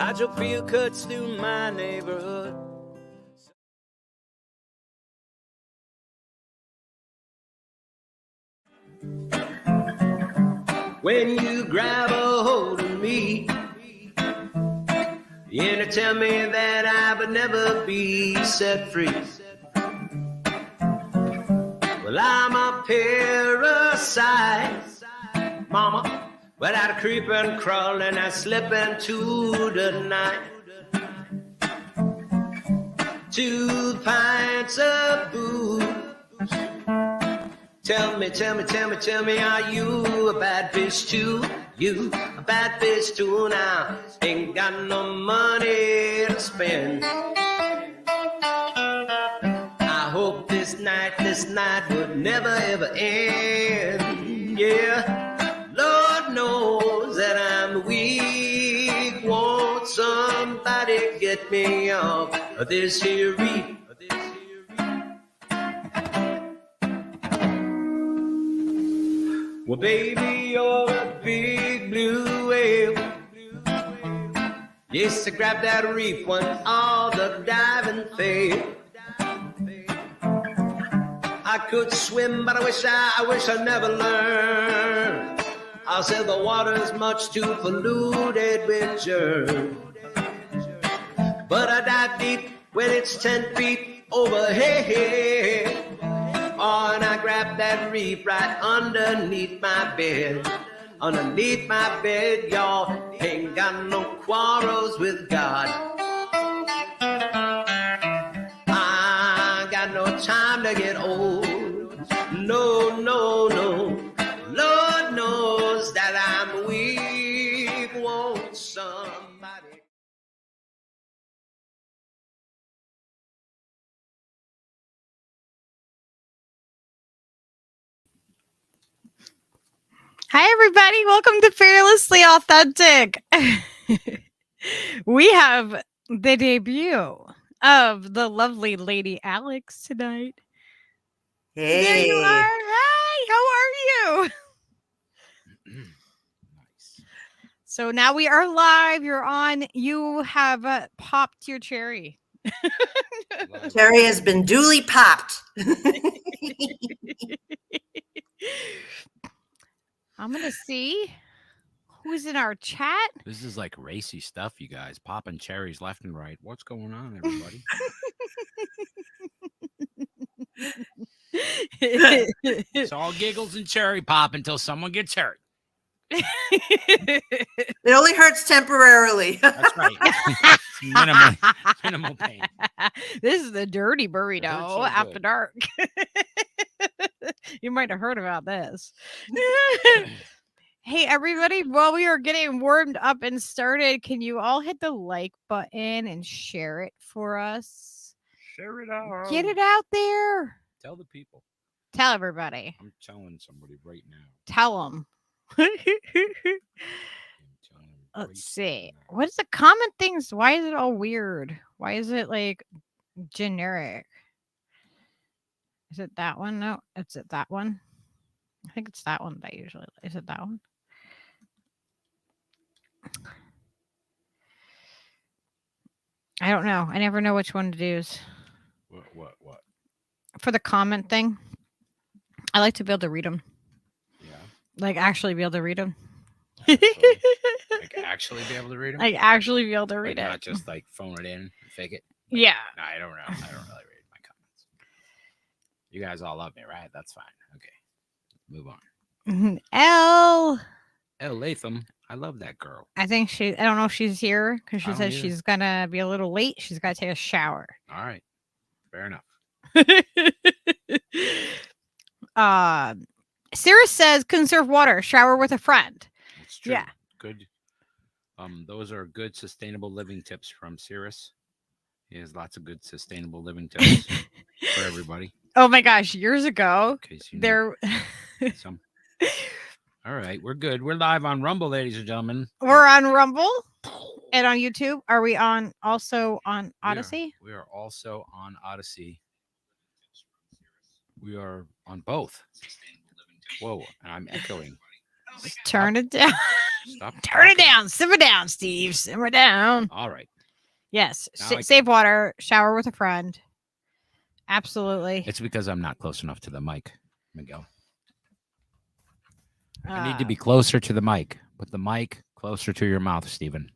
Hydrofield cuts through my neighborhood. When you grab a hold of me, you tell me that I would never be set free. Well, I'm a parasite, mama, without a creeping, crawling, I slip into the night. 2 pints of booze. Tell me, are you a bad fish too? You a bad fish too now? Ain't got no money to spend. I hope this night would never ever end. Yeah, Lord knows that I'm weak. Won't somebody get me off of this here reef? Well, baby, you're a big blue whale. Yes, I grabbed that reef when all the diving failed. I could swim, but I wish I never learned. I said the water's much too polluted with germs. But I dive deep when it's 10 feet overhead. Oh, and I grabbed that reef right underneath my bed. Underneath my bed, y'all. Ain't got no quarrels with God. I got no time to get old. No, no, no. Lord knows that I'm weak. Won't somebody... Hi, everybody. Welcome to Fearlessly Authentic. We have the debut of the lovely Lady Alex tonight. Hey. There you are. Hi, how are you? Nice. So now we are live. You're on. You have popped your cherry. Cherry has been duly popped. I'm going to see who's in our chat. This is like racy stuff, you guys. Popping cherries left and right. What's going on, everybody? It's all giggles and cherry pop until someone gets hurt. It only hurts temporarily. That's right. Minimal pain. This is the dirty burrito so after good. dark. You might have heard about this. Hey, everybody, while we are getting warmed up and started, can you all hit the like button and share it for us? Share it out. Get it out there. Tell the people. Tell everybody. I'm telling somebody right now. Tell them. I'm telling them Let's right see. now. What is the comment things? Why is it all weird? Why is it like generic? Is it that one? No, is it that one? I think it's that one that I usually. Is it that one? I don't know. I never know which one to use. What? For the comment thing, I like to be able to read them. Yeah. Like actually be able to read them. Like actually be able to read them? Like actually be able to read Like it. not just like phone it in and fake it? Yeah. No, I don't know. I don't really read my comments. You guys all love me, right? That's fine. Okay. Move on. L. Latham. I love that girl. I think she. I don't know if she's here because she I don't says either. she's gonna be a little late. She's got to take a shower. All right. Fair enough. Sarah says conserve water, shower with a friend. It's true. Yeah. Good. Those are good sustainable living tips from Cirrus. He has lots of good sustainable living tips for everybody. Oh my gosh, years ago, In case you need there. some. All right, we're good. We're live on Rumble, ladies and gentlemen. We're on Rumble and on YouTube. Are we on also on Odyssey? We are also on Odyssey. We are on both. Whoa, and I'm echoing. Turn it down. Stop. Turn it talking. down. Simmer down, Steve. Simmer down. All right. Yes. Now I Save water. Shower with a friend. Absolutely. It's because I'm not close enough to the mic, Miguel. I need to be closer to the mic. Put the mic closer to your mouth, Stephen.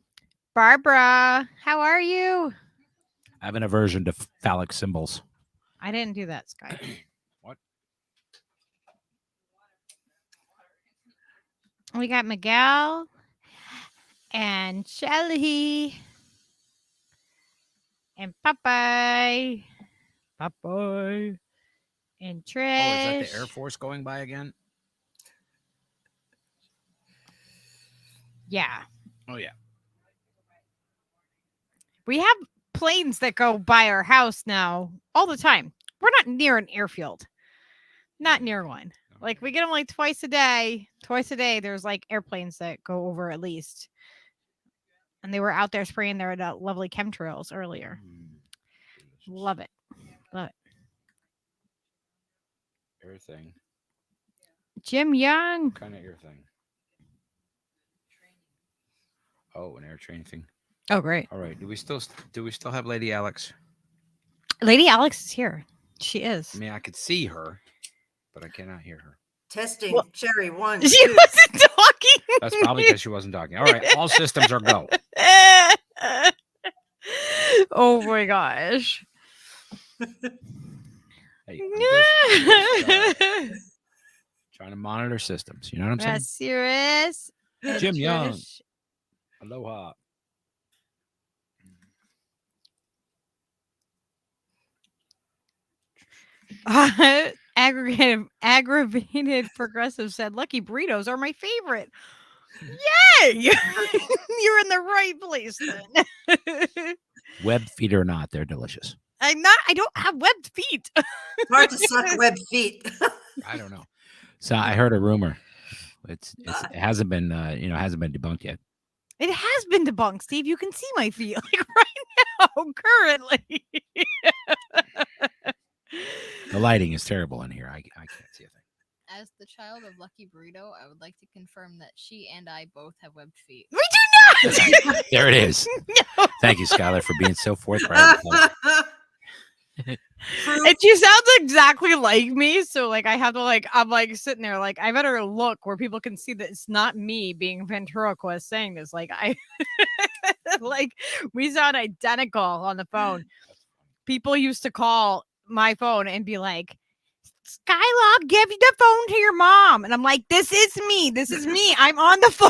Barbara, how are you? I have an aversion to phallic symbols. I didn't do that, Sky. What? We got Miguel and Shelly and Popeye. Popeye and Trish. Oh, is that the Air Force going by again? Yeah. Oh, yeah. We have planes that go by our house now all the time. We're not near an airfield. Not near one. Like we get them like twice a day. Twice a day, there's like airplanes that go over at least. And they were out there spraying their lovely chemtrails earlier. Love it. Love it. Air thing. Jim Young. What kind of air thing? Oh, an air training thing. Oh, great. All right. Do we still have Lady Alex? Lady Alex is here. She is. I mean, I could see her, but I cannot hear her. Testing. Well, Cherry 1. She 2. wasn't talking. That's probably because she wasn't talking. All right. All systems are go. Oh my gosh. Hey, I'm just, trying to monitor systems. You know what I'm saying? That's serious. Jim Young. Aloha. Aggravated progressive said, "Lucky burritos are my favorite." Yay! You're in the right place then. Web feet or not, they're delicious. I don't have webbed feet. It's hard to suck web feet. I don't know. So I heard a rumor. It hasn't been hasn't been debunked yet. It has been debunked, Steve. You can see my feet like right now, currently. The lighting is terrible in here. I can't see a thing. As the child of Lucky Burrito, I would like to confirm that she and I both have webbed feet. We do not. There it is. No. Thank you, Skylar, for being so forthright. And she sounds exactly like me, so like I have to I'm like sitting there like I better look where people can see that it's not me being ventriloquist saying this. Like I like we sound identical on the phone. People used to call my phone and be like, "Skylar, give the phone to your mom," and I'm like, "This is me. This is me. I'm on the phone."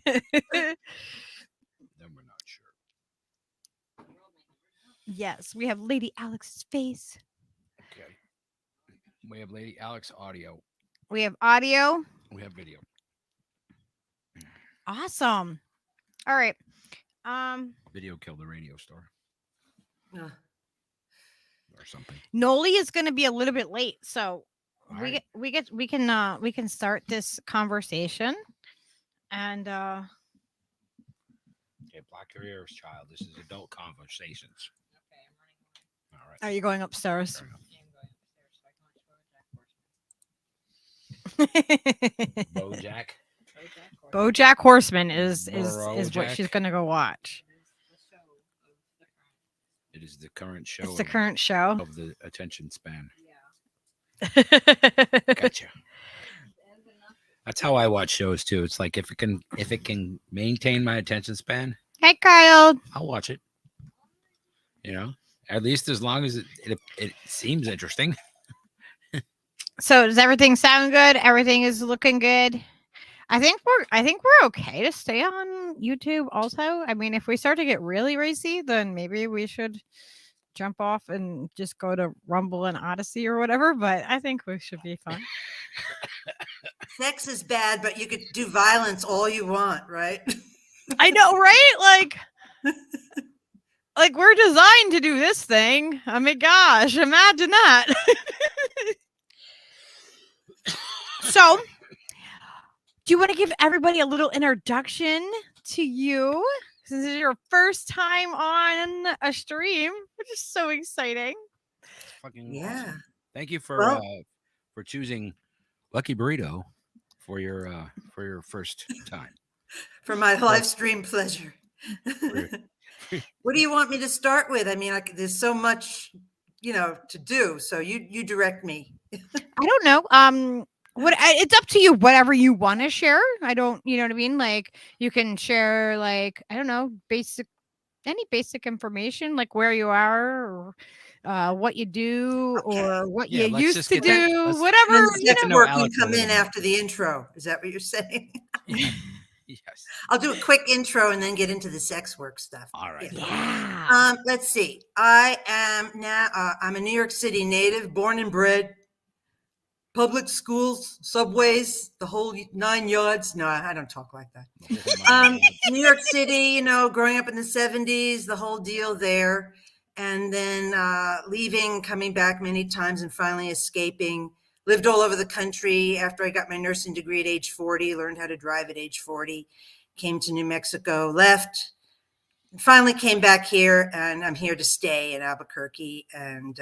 Then we're not sure. Yes, we have Lady Alex's face. Okay. We have Lady Alex audio. We have audio. We have video. Awesome. All right. Video killed the radio star Uh, or something. Noli is going to be a little bit late, so All we right. we can start this conversation, and Okay, block your ears, child. This is adult conversations. Okay, I'm running away. All right. are you going upstairs? Fair enough. I am going upstairs so I can watch Bojack. BoJack Horseman is what BoJack. she's going to go watch. It is the current show. It's the current show. of the attention span. Yeah. Gotcha. That's how I watch shows too. It's like if it can maintain my attention span, Hey, Kyle. I'll watch it. You know, at least as long as it seems interesting. So does everything sound good? Everything is looking good. I think we're okay to stay on YouTube also. I mean, if we start to get really racy, then maybe we should jump off and just go to Rumble and Odyssey or whatever, but I think we should be fine. sex is bad, but you could do violence all you want, right? I know, right? Like we're designed to do this thing. I mean, gosh, imagine that. So, do you want to give everybody a little introduction to you? Since this is your first time on a stream, which is so exciting. Fucking Yeah. awesome. Thank you Well- for choosing Lucky Burrito for your first time. For my live stream pleasure. What do you want me to start with? I mean, there's so much, to do. So you direct me. I don't know. It's up to you. Whatever you want to share. I don't. You know what I mean? Like you can share, like I don't know, any basic information, like where you are, or what you do, or what you let's used just to get that- do. let's- Whatever. And then You sex know. work Alex can a come little in more. after the intro. Is that what you're saying? Yes. I'll do a quick intro and then get into the sex work stuff. All right. Yeah. Let's see. I am now, I'm a New York City native, born and bred. Public schools, subways, the whole 9 yards. No, I don't talk like that. New York City, growing up in the 70s, the whole deal there. And then leaving, coming back many times, and finally escaping. Lived all over the country after I got my nursing degree at age 40, learned how to drive at age 40, came to New Mexico, left, finally came back here, and I'm here to stay in Albuquerque. And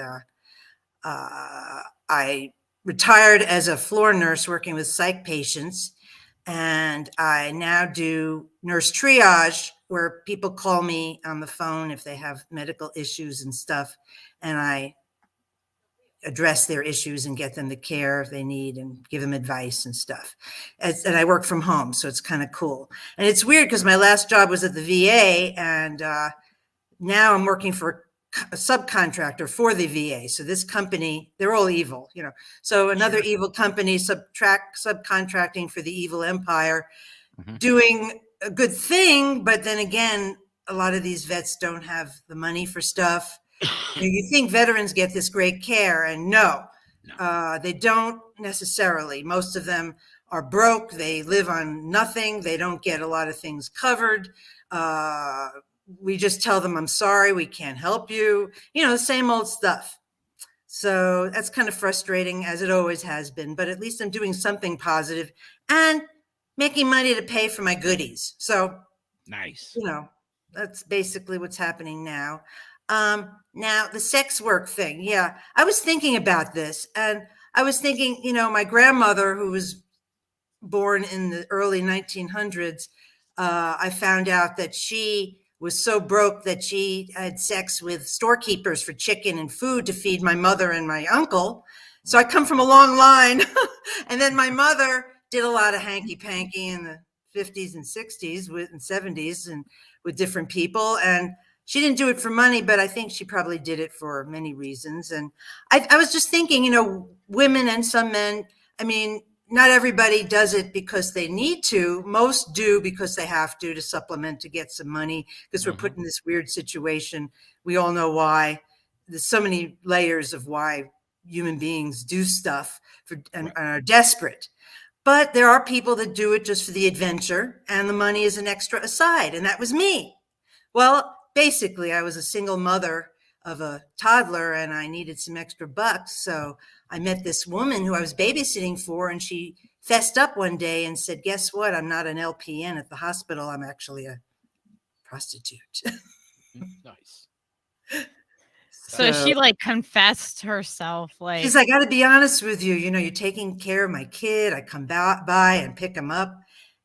I retired as a floor nurse working with psych patients. And I now do nurse triage, where people call me on the phone if they have medical issues and stuff. And I address their issues and get them the care they need and give them advice and stuff. And I work from home, so it's kind of cool. And it's weird because my last job was at the VA, and now I'm working for a subcontractor for the VA. So this company, they're all evil, So another evil company subcontracting for the evil empire, doing a good thing. But then again, a lot of these vets don't have the money for stuff. You think veterans get this great care, and no, they don't necessarily. Most of them are broke. They live on nothing. They don't get a lot of things covered. We just tell them, I'm sorry, we can't help you. The same old stuff. So that's kind of frustrating, as it always has been, but at least I'm doing something positive and making money to pay for my goodies. So Nice. That's basically what's happening now. Now the sex work thing. Yeah. I was thinking about this, and I was thinking, my grandmother, who was born in the early 1900s, I found out that she was so broke that she had sex with storekeepers for chicken and food to feed my mother and my uncle. So I come from a long line. And then my mother did a lot of hanky panky in the 50s and 60s and 70s and with different people. And she didn't do it for money, but I think she probably did it for many reasons. And I was just thinking, women and some men, I mean, not everybody does it because they need to. Most do because they have to supplement, to get some money, because we're put in this weird situation. We all know why. There's so many layers of why human beings do stuff and are desperate. But there are people that do it just for the adventure, and the money is an extra aside. And that was me. Well, basically, I was a single mother of a toddler, and I needed some extra bucks. So I met this woman who I was babysitting for, and she fessed up one day and said, guess what? I'm not an LPN at the hospital. I'm actually a prostitute. Nice. So she like confessed herself. Like she's like, I got to be honest with you. You're taking care of my kid. I come by and pick him up.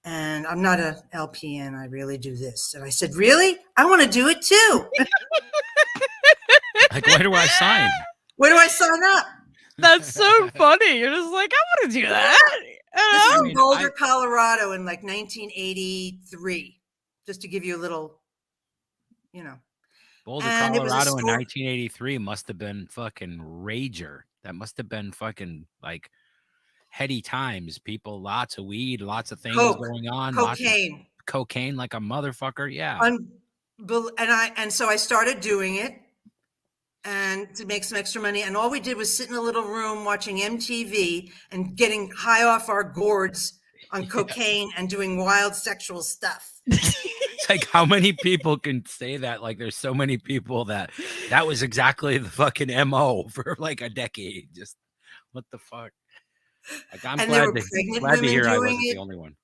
And I'm not a LPN. I really do this. And I said, really? I want to do it too. Like, where do I sign? Where do I sign up? that's so funny. You're just like, I want to do that. This is You in Boulder, Colorado in like 1983, just to give you a little, Boulder, And it was a Colorado in store- 1983 must have been fucking rager. That must have been fucking like heady times. People, lots of weed, lots of things Coke, going on. cocaine. Lots of cocaine like a motherfucker. Yeah. And so I started doing it, and to make some extra money. And all we did was sit in a little room watching MTV and getting high off our gourds on cocaine and doing wild sexual stuff. It's like, how many people can say that? Like, there's so many people that was exactly the fucking MO for like a decade. Just what the fuck? Like, I'm And there glad were to, pregnant glad to women hear I doing wasn't it. the only one.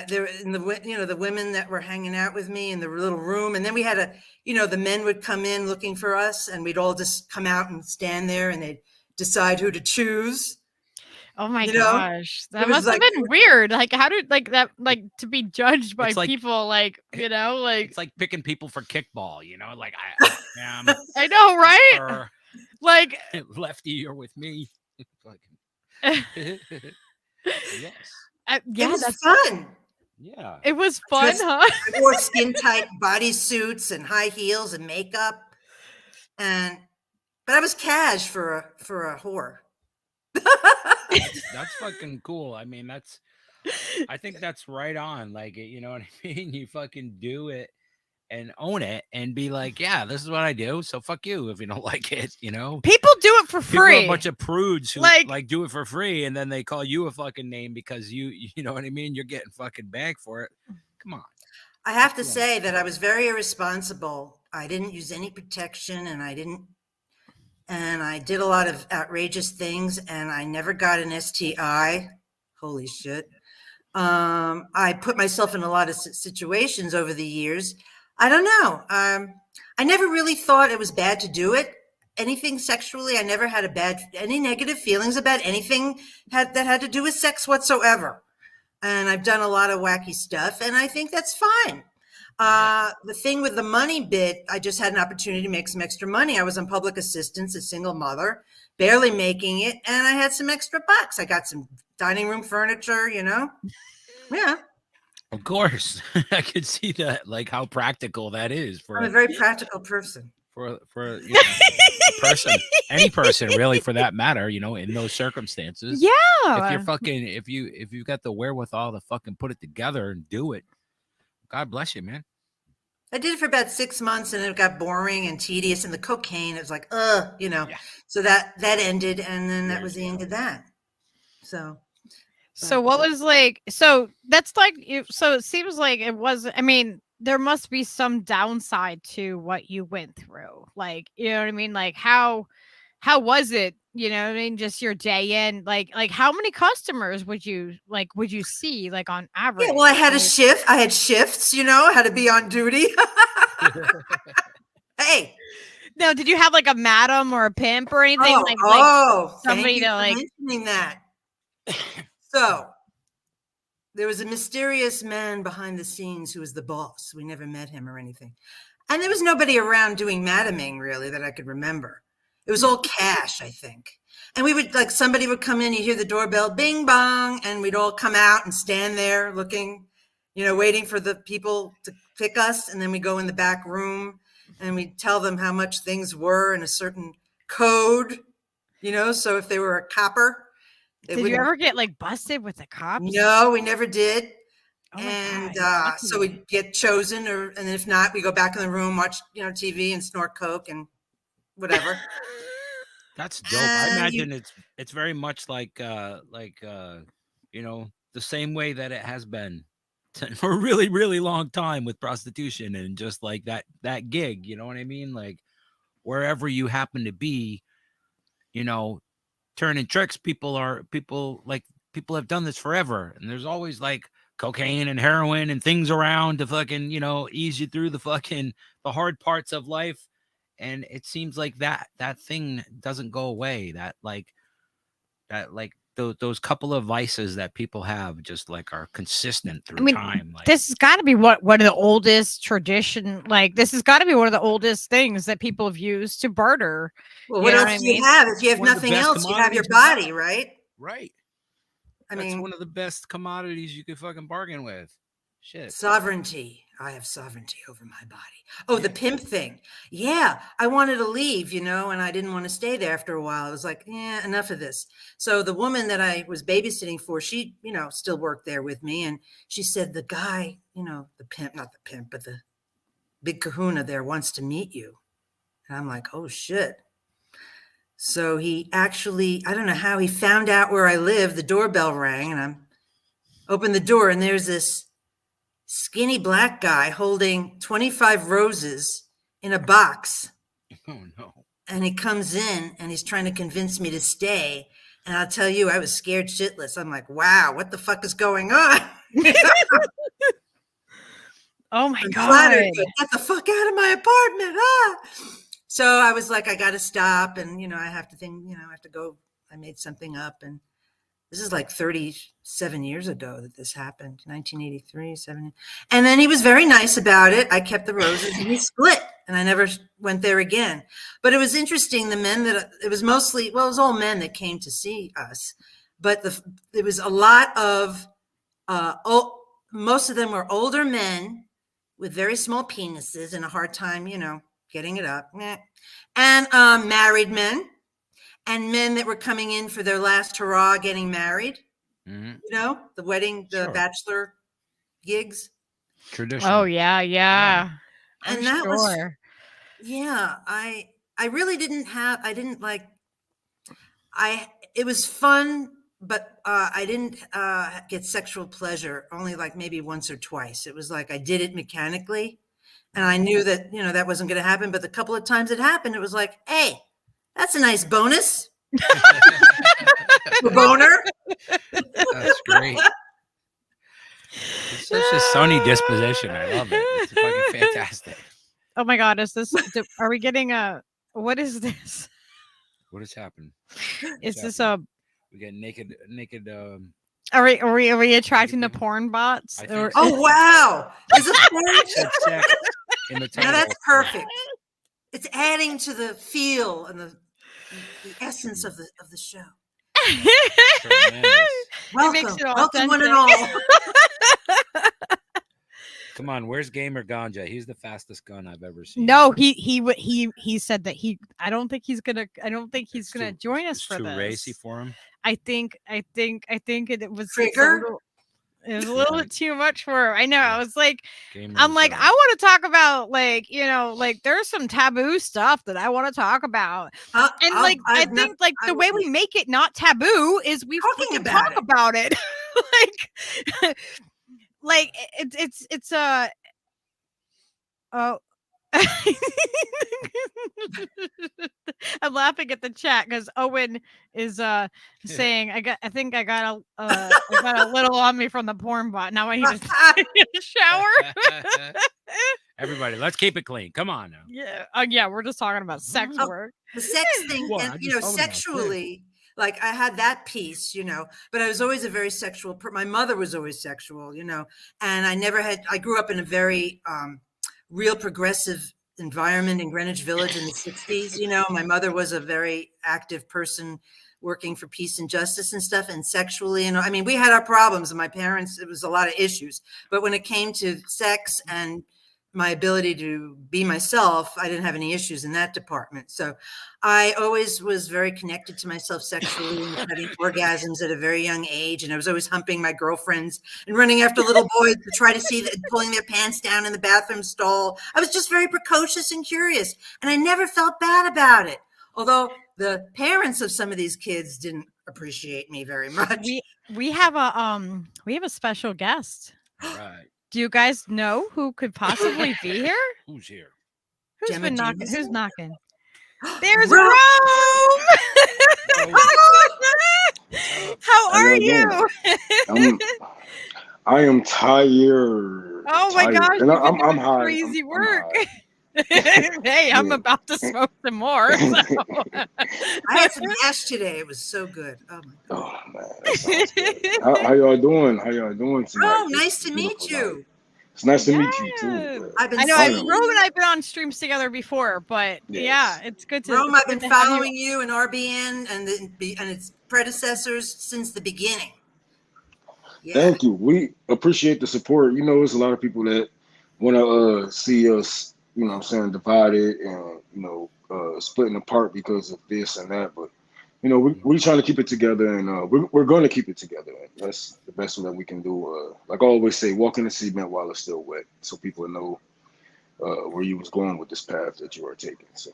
There in the women that were hanging out with me in the little room, and then we had the men would come in looking for us, and we'd all just come out and stand there, and they'd decide who to choose. Oh my You know, gosh. That was must have like- been weird. Like, how did like that like to be judged by It's like- people like, you know, like It's like picking people for kickball, you know, like I am I know, right? her, Like lefty, you're with me. Yes. it yeah, was that's fun. Yeah. it was fun, Dressed- huh? I wore skin tight bodysuits and high heels and makeup, but I was cash for a whore. That's fucking cool. I mean, I think that's right on. Like, you know what I mean? You fucking do it and own it and be like, yeah, this is what I do. So fuck you if you don't like it, you know? People do it for People are free. a bunch of prudes who Like- like do it for free and then they call you a fucking name because you know what I mean? You're getting fucking bagged for it. Come on. I have to Yeah. say that I was very irresponsible. I didn't use any protection, and I did a lot of outrageous things, and I never got an STI. Holy shit. I put myself in a lot of situations over the years. I don't know. I never really thought it was bad to do it. Anything sexually, I never had any negative feelings about anything that had to do with sex whatsoever. And I've done a lot of wacky stuff, and I think that's fine. The thing with the money bit, I just had an opportunity to make some extra money. I was on public assistance, a single mother, barely making it, and I had some extra bucks. I got some dining room furniture, you know? Yeah, Of course. I could see that, like how practical that is for I'm a very practical person. you know, a person, any person really for that matter, you know, in those circumstances. Yeah. If you're fucking if you've got the wherewithal to fucking put it together and do it, God bless you, man. I did it for about 6 months, and it got boring and tedious, and the cocaine, it was like, you know. Yeah. So that ended, and then that Wears was the you end out. of that. So what was like so that's like so it seems like it was I mean there must be some downside to what you went through, like, you know what I mean, like how was it, you know what I mean, just your day in, like how many customers would you see like on average? Yeah, well, I had a Like, shift. I had shifts, you know, I had to be on duty. Hey. no, did you have like a madam or a pimp or anything, like Thank somebody you to, for like- mentioning that. So there was a mysterious man behind the scenes who was the boss. We never met him or anything. And there was nobody around doing madaming really that I could remember. It was all cash, I think. And we would, like, somebody would come in, you hear the doorbell, bing bong, and we'd all come out and stand there looking, you know, waiting for the people to pick us. And then we go in the back room and we tell them how much things were in a certain code, you know, so if they were a copper, they did you wouldn't- ever get like busted with the cops? No, we never did. Oh my And God, so lucky. we get chosen, and if not, we go back in the room, watch, you know, TV and snort coke and whatever. That's dope. I You- imagine it's very much like you know, the same way that it has been for a really, really long time with prostitution and just like that gig, you know what I mean? Like wherever you happen to be, you know, turning tricks, people have done this forever. And there's always like cocaine and heroin and things around to fucking, you know, ease you through the hard parts of life. And it seems like that thing doesn't go away. Those couple of vices that people have just like are consistent through mean, time. Like This has got to be one of the oldest tradition. Like this has got to be one of the oldest things that people have used to barter. Well, You what know else what I do you mean? have? If you have One of the nothing best else, you have your commodities body, you right? right. I That's mean, one of the best commodities you could fucking bargain with. Shit. sovereignty. I have sovereignty over my body. Oh, the pimp thing. Yeah, I wanted to leave, you know, and I didn't want to stay there after a while. I was like, yeah, enough of this. So the woman that I was babysitting for, she, you know, still worked there with me. And she said, the guy, you know, the pimp, not the pimp, but the big kahuna there wants to meet you. And I'm like, oh, shit. So he actually, I don't know how he found out where I live. The doorbell rang and I'm opened the door and there's this skinny black guy holding 25 roses in a box. Oh no. And he comes in and he's trying to convince me to stay. And I'll tell you, I was scared shitless. I'm like, wow, what the fuck is going on? Oh my I'm God. flattered, but get the fuck out of my apartment. So I was like, I got to stop. And, you know, I have to go. I made something up. And This is like 37 years ago that this happened, 1983, 70. And then he was very nice about it. I kept the roses and he split and I never went there again. But it was interesting. The men that it was mostly, well, it was all men that came to see us, but there was a lot of, most of them were older men with very small penises and a hard time, getting it up. And married men. And men that were coming in for their last hurrah, getting married, the wedding, the Sure. bachelor gigs. Tradition. Oh yeah. And that was, I really it was fun, but I didn't get sexual pleasure only like maybe once or twice. It was like I did it mechanically and I knew that, that wasn't going to happen. But the couple of times it happened, it was like, hey, that's a nice bonus. The boner. That's great. It's such a sunny disposition. I love it. It's fucking fantastic. Oh my God, are we getting what is this? What has happened? Is this We get naked. Are we attracting the porn bots? I think Oh so. wow! Is it porn? Said sex in the Now title. that's perfect. It's adding to the feel and the essence of the show. Tremendous. Welcome, makes it all welcome one and authentic. all. Come on, where's Gamer Ganja? He's the fastest gun I've ever seen. No, he said that I don't think he's gonna It's join us it's for too this. racy for him. I think it was Trigger? it was a little bit too much for him. I know. I was like, Gamer's, I'm like, I want to talk about like, there's some taboo stuff that I want to talk about. And like, I think like the way we make it not taboo is we Talking fucking about talk it. about it. like it's oh. I'm laughing at the chat because Owen is saying I think I got a little on me from the porn bot. Now I need to take a shower. Everybody, let's keep it clean. Come on now. Yeah, we're just talking about sex work. The sex thing, Well, I and just thought about it, sexually, like I had that piece, but I was always a very sexual. My mother was always sexual, and I grew up in a very real progressive environment in Greenwich Village in the 60s. My mother was a very active person working for peace and justice and stuff, and sexually, we had our problems, and my parents, it was a lot of issues, but when it came to sex and my ability to be myself, I didn't have any issues in that department. So I always was very connected to myself sexually and having orgasms at a very young age. And I was always humping my girlfriends and running after little boys to try to see pulling their pants down in the bathroom stall. I was just very precocious and curious, and I never felt bad about it. Although the parents of some of these kids didn't appreciate me very much. We have a special guest. All right. Do you guys know who could possibly be here? Who's here? Who's Gemma been knocking? Jameson? Who's knocking? There's Rome! Rome. How are you? I am tired. Oh my gosh! And you've been I'm doing high. crazy I'm work. high. Hey, I'm Yeah. about to smoke some more. So. I had some hash today. It was so good. Oh my God. Oh man, that sounds good. How y'all doing? How y'all doing tonight? Oh, This nice to meet beautiful you. night. It's nice to meet you Yes. too. I've been I know seeing Rome and I've been on streams together before, but Yes. yeah, it's good to. Rome, it's I've been good to have you. following you and RBN and its predecessors since the beginning. Yeah. Thank you. We appreciate the support. There's a lot of people that want to see us, divided and, splitting apart because of this and that. But, we're trying to keep it together, and we're going to keep it together. That's the best way that we can do. Like I always say, walk in the cement while it's still wet, so people know where you was going with this path that you are taking. So,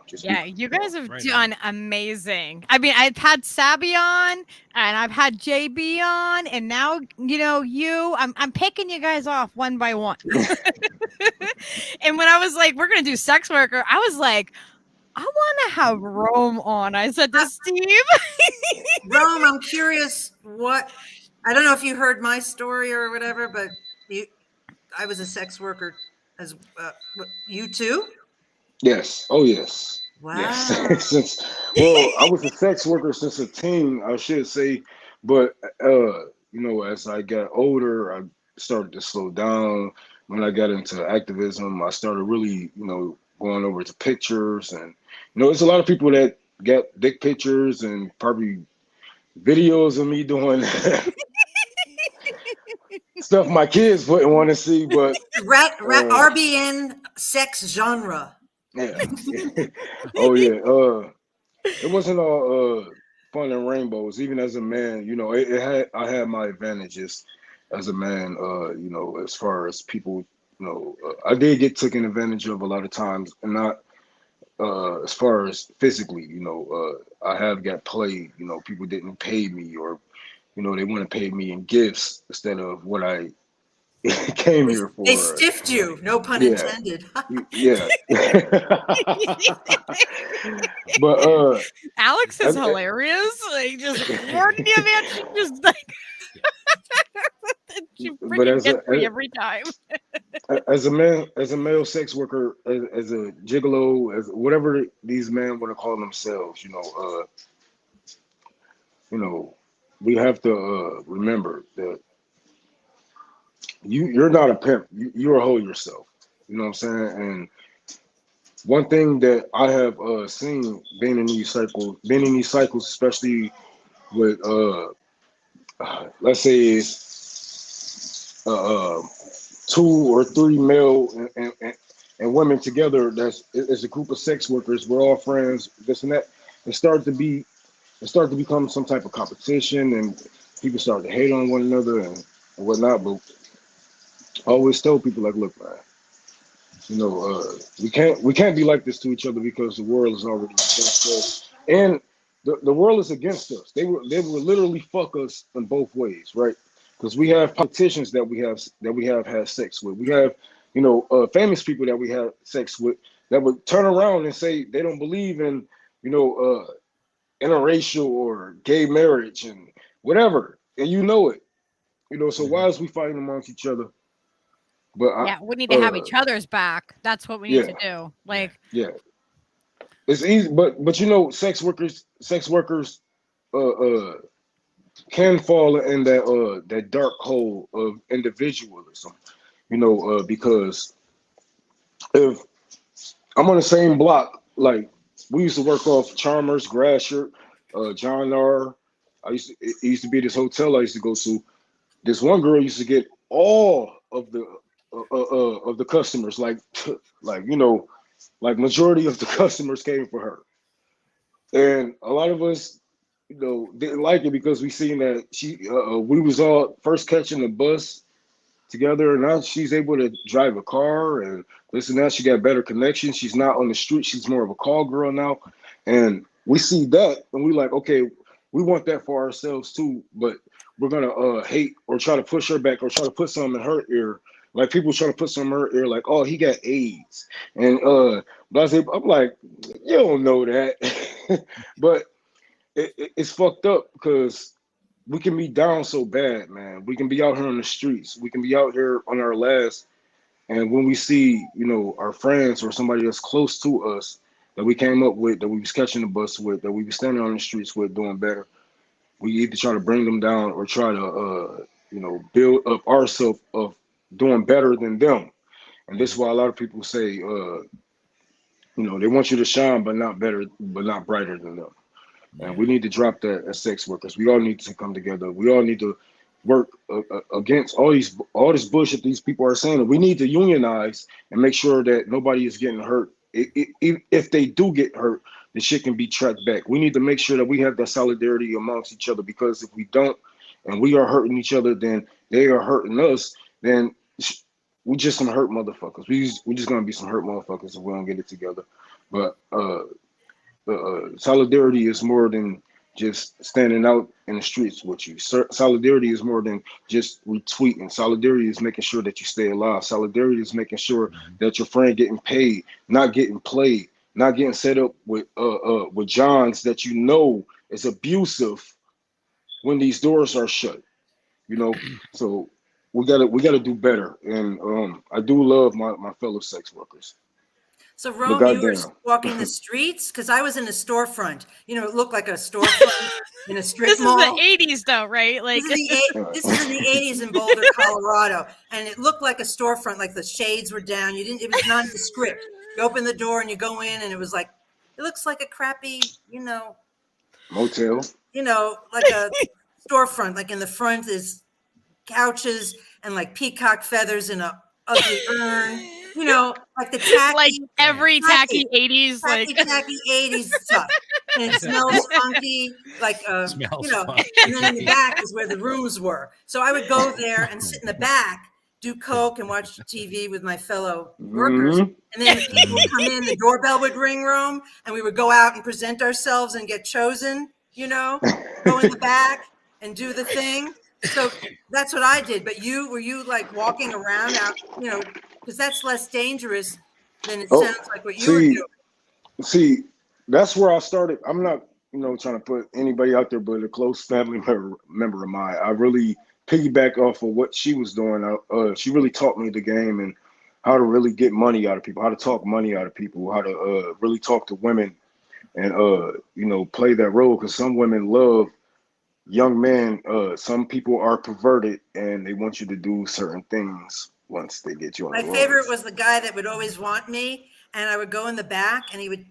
just Yeah, you guys have Right done amazing. I mean, I've had Sabby on and I've had JB on, and now I'm picking you guys off one by one. And when I was like, we're gonna do sex worker, I was like, I want to have Rome on. I said to Steve. Rome, I'm curious I don't know if you heard my story or whatever, but I was a sex worker as you too? Yes. Oh, yes. Wow. Yes. I was a sex worker since a teen, I should say, But you know, as I got older, I started to slow down. When I got into activism, I started really, you know, going over to pictures, and you know, there's a lot of people that get dick pictures and probably videos of me doing stuff my kids wouldn't want to see, but RBN sex genre. yeah. Oh yeah. It wasn't all fun and rainbows. Even as a man, you know, I had my advantages as a man. You know, as far as people, you know, I did get taken advantage of a lot of times, and not as far as physically. You know, I have got played. You know, people didn't pay me, or you know, they want to pay me in gifts instead of what I came here They for. stiffed you, no pun Yeah, intended. yeah. But Alex is I- hilarious. Like, just warning you, man. She just like she but freaking gets me every time. as a man, as a male sex worker, as a gigolo, as whatever these men want to call themselves, you know, we have to remember that you're not a pimp. You're a hoe yourself. You know what I'm saying? And one thing that I have seen being in these cycles, especially with let's say uh, 2 or 3 male and women together, that's it's a group of sex workers, we're all friends, this and that. It started to become some type of competition, and people start to hate on one another and whatnot. But I always tell people, like, look, man, you know, we can't be like this to each other, because the world is already against us, and the world is against us. They will literally fuck us in both ways, right? Because we have politicians that we have had sex with. We have, you know, famous people that we have sex with that would turn around and say they don't believe in, you know, interracial or gay marriage and whatever, and you know it, you know. So why is we fighting amongst each other? But Yeah, we need to have each other's back. That's what we need to do. Like, yeah, it's easy, but you know, sex workers can fall in that dark hole of individualism, you know, because if I'm on the same block, like we used to work off Chalmers, Grasher, John R. It used to be this hotel I used to go to. This one girl used to get all of the customers, like you know, like majority of the customers came for her, and a lot of us, you know, didn't like it because we seen that we was all first catching the bus together, and now she's able to drive a car and this and that. She got better connections. She's not on the street. She's more of a call girl now, and we see that, and we like, okay, we want that for ourselves too, but we're gonna hate or try to push her back or try to put something in her ear. Like people try to put something in her ear, like, oh, he got AIDS, and but I'm like, you don't know that, but it's fucked up because we can be down so bad, man. We can be out here on the streets. We can be out here on our last. And when we see, you know, our friends or somebody that's close to us that we came up with, that we was catching the bus with, that we was standing on the streets with, doing better, we either try to bring them down or try to, you know, build up ourselves of doing better than them. And this is why a lot of people say, you know, they want you to shine, but not better, but not brighter than them. And we need to drop that as sex workers. We all need to come together. We all need to work against all this bullshit these people are saying. We need to unionize and make sure that nobody is getting hurt. If they do get hurt, the shit can be tracked back. We need to make sure that we have that solidarity amongst each other, because if we don't, and we are hurting each other, then they are hurting us. Then we just some hurt motherfuckers. We just gonna be some hurt motherfuckers if we don't get it together. But solidarity is more than just standing out in the streets with you. Solidarity is more than just retweeting. Solidarity is making sure that you stay alive. Solidarity is making sure that your friend getting paid, not getting played, not getting set up with Johns that you know is abusive when these doors are shut. You know, so we gotta do better. And I do love my fellow sex workers. So But Rome, you were goddamn. walking the streets because I was in a storefront. You know, it looked like a storefront in a strip This is mall. the 80s, though, right? Like, This is in the 80s in Boulder, Colorado, and it looked like a storefront. Like the shades were down. It was nondescript. You open the door and you go in, and it was like, it looks like a crappy, Motel. like a storefront. Like in the front is couches and like peacock feathers in a ugly urn. Like the tacky, like every tacky 80s, like tacky 80s stuff. And it smells funky, like Smells and then in the back is where the rooms were. So I would go there and sit in the back, do coke and watch TV with my fellow workers. Mhm. And then the people would come in, the doorbell would ring, Rome, and we would go out and present ourselves and get chosen, go in the back and do the thing. So that's what I did. But were you like walking around out, because that's less dangerous than it sounds like what you were doing. See, that's where I started. I'm not, trying to put anybody out there, but a close family member of mine. I really piggyback off of what she was doing. She really taught me the game and how to really get money out of people, how to talk money out of people, how to really talk to women and, play that role. Because some women love young men. Some people are perverted and they want you to do certain things once they get you on. My favorite was the guy that would always want me, and I would go in the back and he would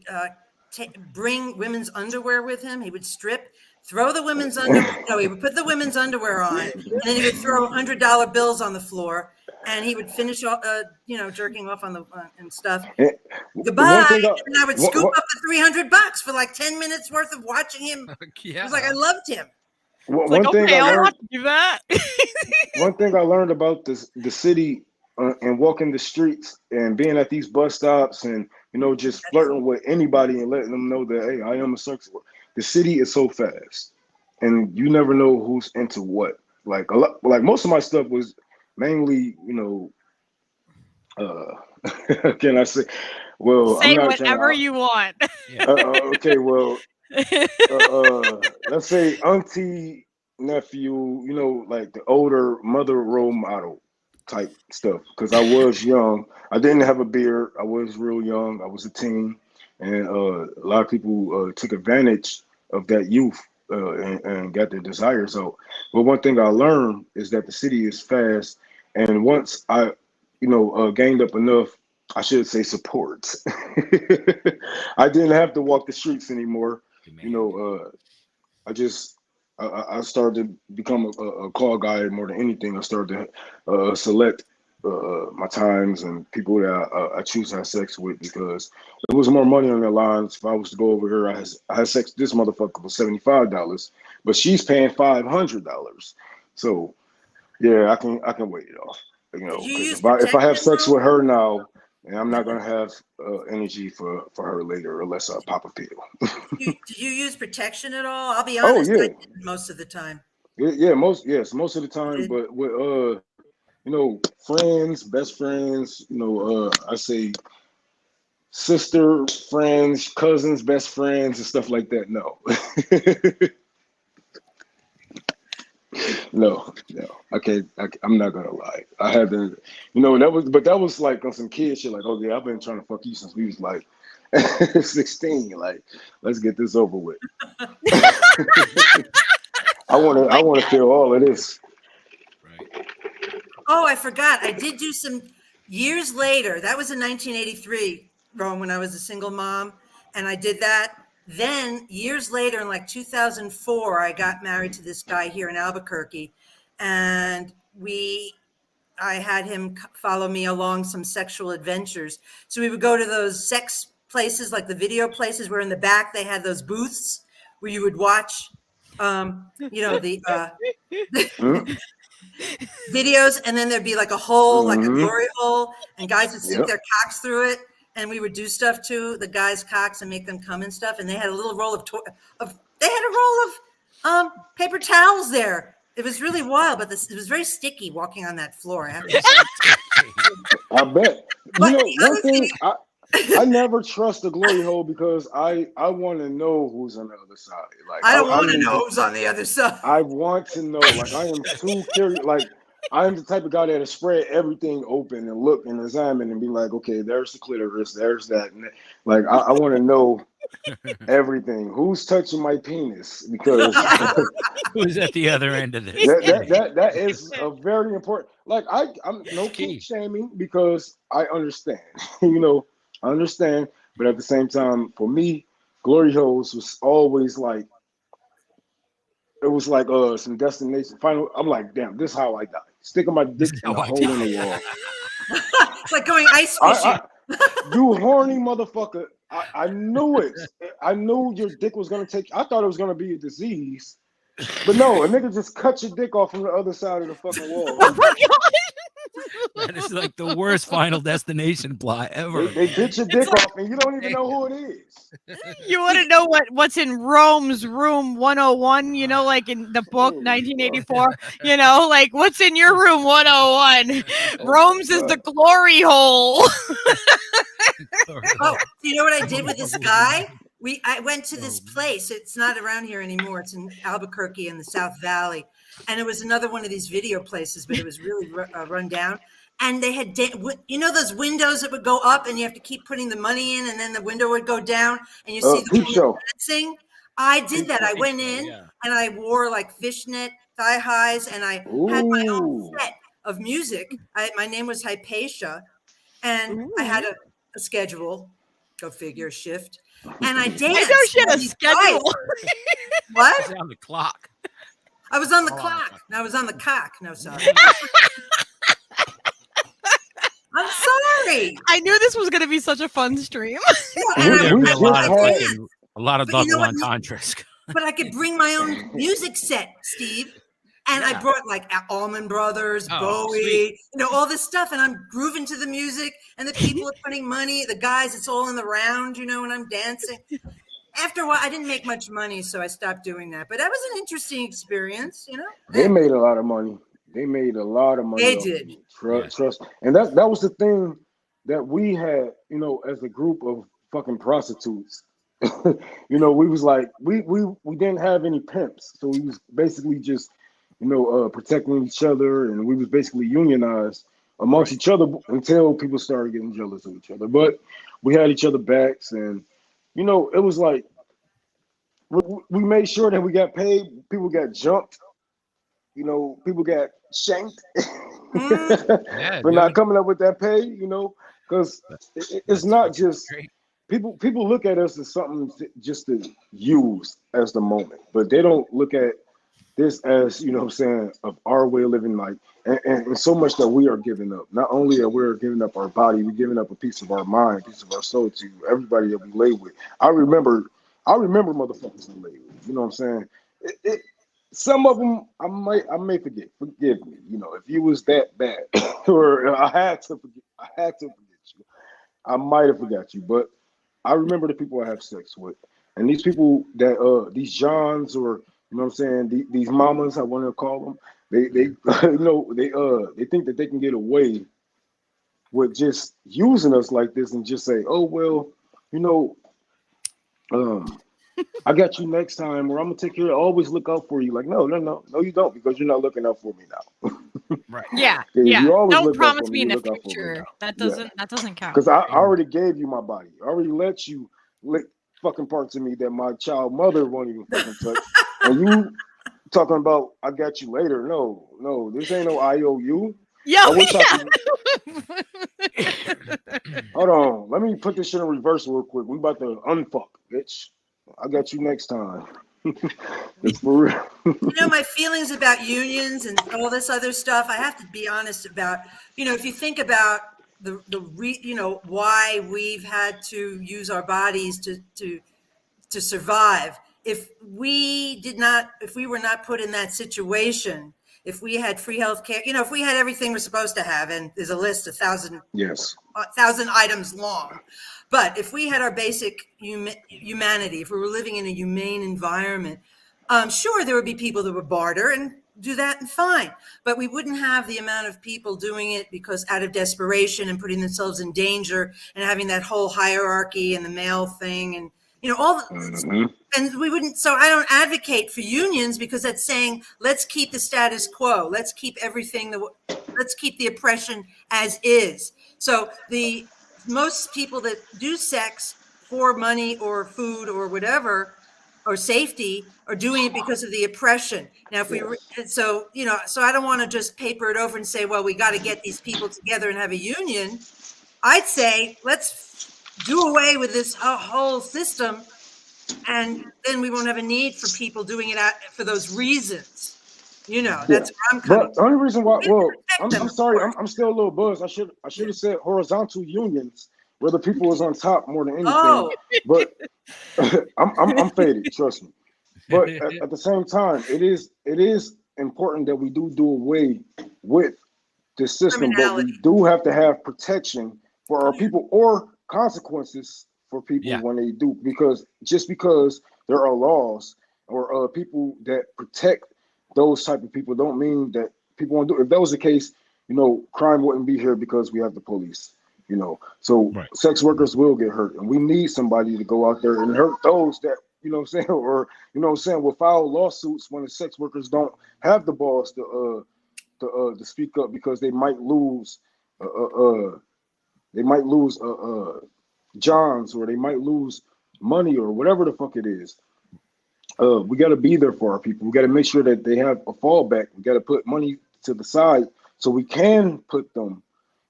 bring women's underwear with him. He would strip, throw the women's underwear. No, he would put the women's underwear on, and then he would throw $100 bills on the floor, and he would finish, jerking off on the and stuff. Goodbye. And I would scoop up the $300 for like 10 minutes worth of watching him. Yeah. It was like I loved him. One thing okay, I I'll learned, have to do that. one thing I learned about the city and walking the streets and being at these bus stops and just flirting with anybody and letting them know that, hey, I am a sex worker. The city is so fast, and you never know who's into what. Like most of my stuff was mainly, can I say? Well, Say I'm not whatever you want. okay, well, let's say auntie, nephew, like the older mother role model type stuff. Because I was young, I didn't have a beard. I was real young. I was a teen, and a lot of people took advantage of that youth and got their desires out. But one thing I learned is that the city is fast, and once I, gained up enough, I should say support. I didn't have to walk the streets anymore. I started to become a call guy more than anything. I started to select my times and people that I choose to have sex with because there was more money on their lines. If I was to go over here, I had sex with this motherfucker for $75, but she's paying $500. So yeah, I can wait it off. 'Cause if I have sex with her now, and I'm not gonna have energy for her later unless I pop a pill. Did you use protection at all? I'll be honest. Oh, yeah. I did most of the time. Most of the time, but with friends, best friends, I say sister friends, cousins, best friends, and stuff like that. No. No, I can't. I'm not gonna lie. I had to, that was like on some kid shit. Like, okay, I've been trying to fuck you since we was like 16. Like, let's get this over with. I want to feel all of this. Right. Oh, I forgot. I did do some years later. That was in 1983, Rome, when I was a single mom, and I did that. Then years later, in like 2004, I got married to this guy here in Albuquerque, and I had him follow me along some sexual adventures. So we would go to those sex places, like the video places, where in the back they had those booths where you would watch, the videos, and then there'd be like a hole, like a glory hole, and guys would stick their cocks through it. And we would do stuff to the guys' cocks and make them come and stuff. And they had a little roll of paper towels there. It was really wild, but it was very sticky walking on that floor. I have to say. I bet. But One thing, I never trust the glory hole because I want to know who's on the other side. Like I don't want to know who's on the other side. I want to know. Like I am too curious. Like I'm the type of guy that'll spread everything open and look and examine and be like, okay, there's the clitoris, there's that. And like, I want to know everything. Who's touching my penis? Because Who's at the other end of this? that is a very important. Like, I'm no Key. kink shaming because I understand. You know, I understand. But at the same time, for me, glory holes was always like, it was like some destination. Final. I'm like, damn, this is how I die. Sticking my dick in a hole in the wall. It's like going ice fishing. You horny motherfucker. I knew it. I knew your dick was gonna take. I thought it was gonna be a disease. But no, a nigga just cut your dick off from the other side of the fucking wall. Oh my god! That is like the worst Final Destination plot ever. They bit your dick off and you don't even know who it is. You want to know what's in Rome's room 101? You know, like in the book 1984. You know, like what's in your room 101? Rome's is the glory hole. Oh, do you know what I did with this guy? I went to this place. It's not around here anymore. It's in Albuquerque in the South Valley. And it was another one of these video places, but it was really run down. And they had, you know, those windows that would go up and you have to keep putting the money in and then the window would go down and you see the woman dancing. I did that. I went in and I wore like fishnet thigh highs and I had my own set of music. My name was Hypatia and I had a schedule, go figure, shift. And I danced. I know she had a schedule. What? It's on the clock. I was on the clock. No, I was on the cock. No, sorry. I'm sorry. I knew this was going to be such a fun stream. There'd be a lot of But you know double what? entendres. But I could bring my own music set, Steve. And I brought like Allman Brothers, Bowie, sweet. you know, all this stuff. And I'm grooving to the music and the people are putting money, the guys, it's all in the round, you know, and I'm dancing. After a while, I didn't make much money, so I stopped doing that. But that was an interesting experience, you know. They made a lot of money. They made a lot of money. They did. Trust. And that was the thing that we had, you know, as a group of fucking prostitutes. You know, we was like, we didn't have any pimps. So we was basically just, you know, protecting each other. And we was basically unionized amongst each other until people started getting jealous of each other. But we had each other backs and, you know, it was like we made sure that we got paid. People got jumped. You know, people got shanked for not coming up with that pay. You know, because it's not just people. People look at us as something just to use as the moment, but they don't look at this as, you know what I'm saying, of our way of living life, and so much that we are giving up. Not only are we giving up our body, we're giving up a piece of our mind, a piece of our soul to everybody that we lay with. I remember motherfuckers to lay with. You know what I'm saying? Some of them I may forget. Forgive me. You know, if you was that bad, or I had to forget you. I might have forgot you, but I remember the people I have sex with, and these people that these Johns or, you know what I'm saying, these mamas, I want to call them, they you know, they think that they can get away with just using us like this and just say, oh well, you know, I got you next time, or I'm gonna take care of it. Always look out for you. Like, no, you don't, because you're not looking out for me now. Right. Yeah. You always Don't look out promise for me in the look out for me future. now. That doesn't count. Because I already gave you my body. I already let you lick fucking parts of me that my child mother won't even fucking touch. And you talking about I got you later? No, this ain't no IOU. Hold on, let me put this shit in reverse real quick. We about to unfuck, bitch. I got you next time. It's for real. You know, my feelings about unions and all this other stuff, I have to be honest about, you know, if you think about you know, why we've had to use our bodies to survive. If we were not put in that situation, if we had free health care, you know, if we had everything we're supposed to have, and there's a list 1,000 items long, but if we had our basic humanity, if we were living in a humane environment, sure, there would be people that would barter and do that and fine, but we wouldn't have the amount of people doing it because out of desperation and putting themselves in danger and having that whole hierarchy and the male thing and, you know, all And we wouldn't, so I don't advocate for unions because that's saying, let's keep the status quo. Let's keep everything, let's keep the oppression as is. So the most people that do sex for money or food or whatever, or safety, are doing it because of the oppression. Now, if we, so, you know, so I don't want to just paper it over and say, well, we got to get these people together and have a union. I'd say, let's do away with this whole system, and then we won't have a need for people doing it for those reasons. You know, that's where I'm coming But the only reason why, well, protect them, I'm of sorry, course. I'm still a little buzzed. I should have said horizontal unions where the people is on top more than anything. Oh. But I'm faded, trust me. But at the same time, it is important that we do away with the system, but we Criminality. do have to have protection for our people or consequences for people Yeah. when they do, because just because there are laws or people that protect those type of people don't mean that people won't do it. If that was the case, you know, crime wouldn't be here because we have the police, you know. So Right. sex workers will get hurt, and we need somebody to go out there and hurt those that, you know what I'm saying, or, you know what I'm saying, will file lawsuits when the sex workers don't have the balls to speak up because they might lose Johns, or they might lose money, or whatever the fuck it is. We got to be there for our people. We got to make sure that they have a fallback. We got to put money to the side so we can put them,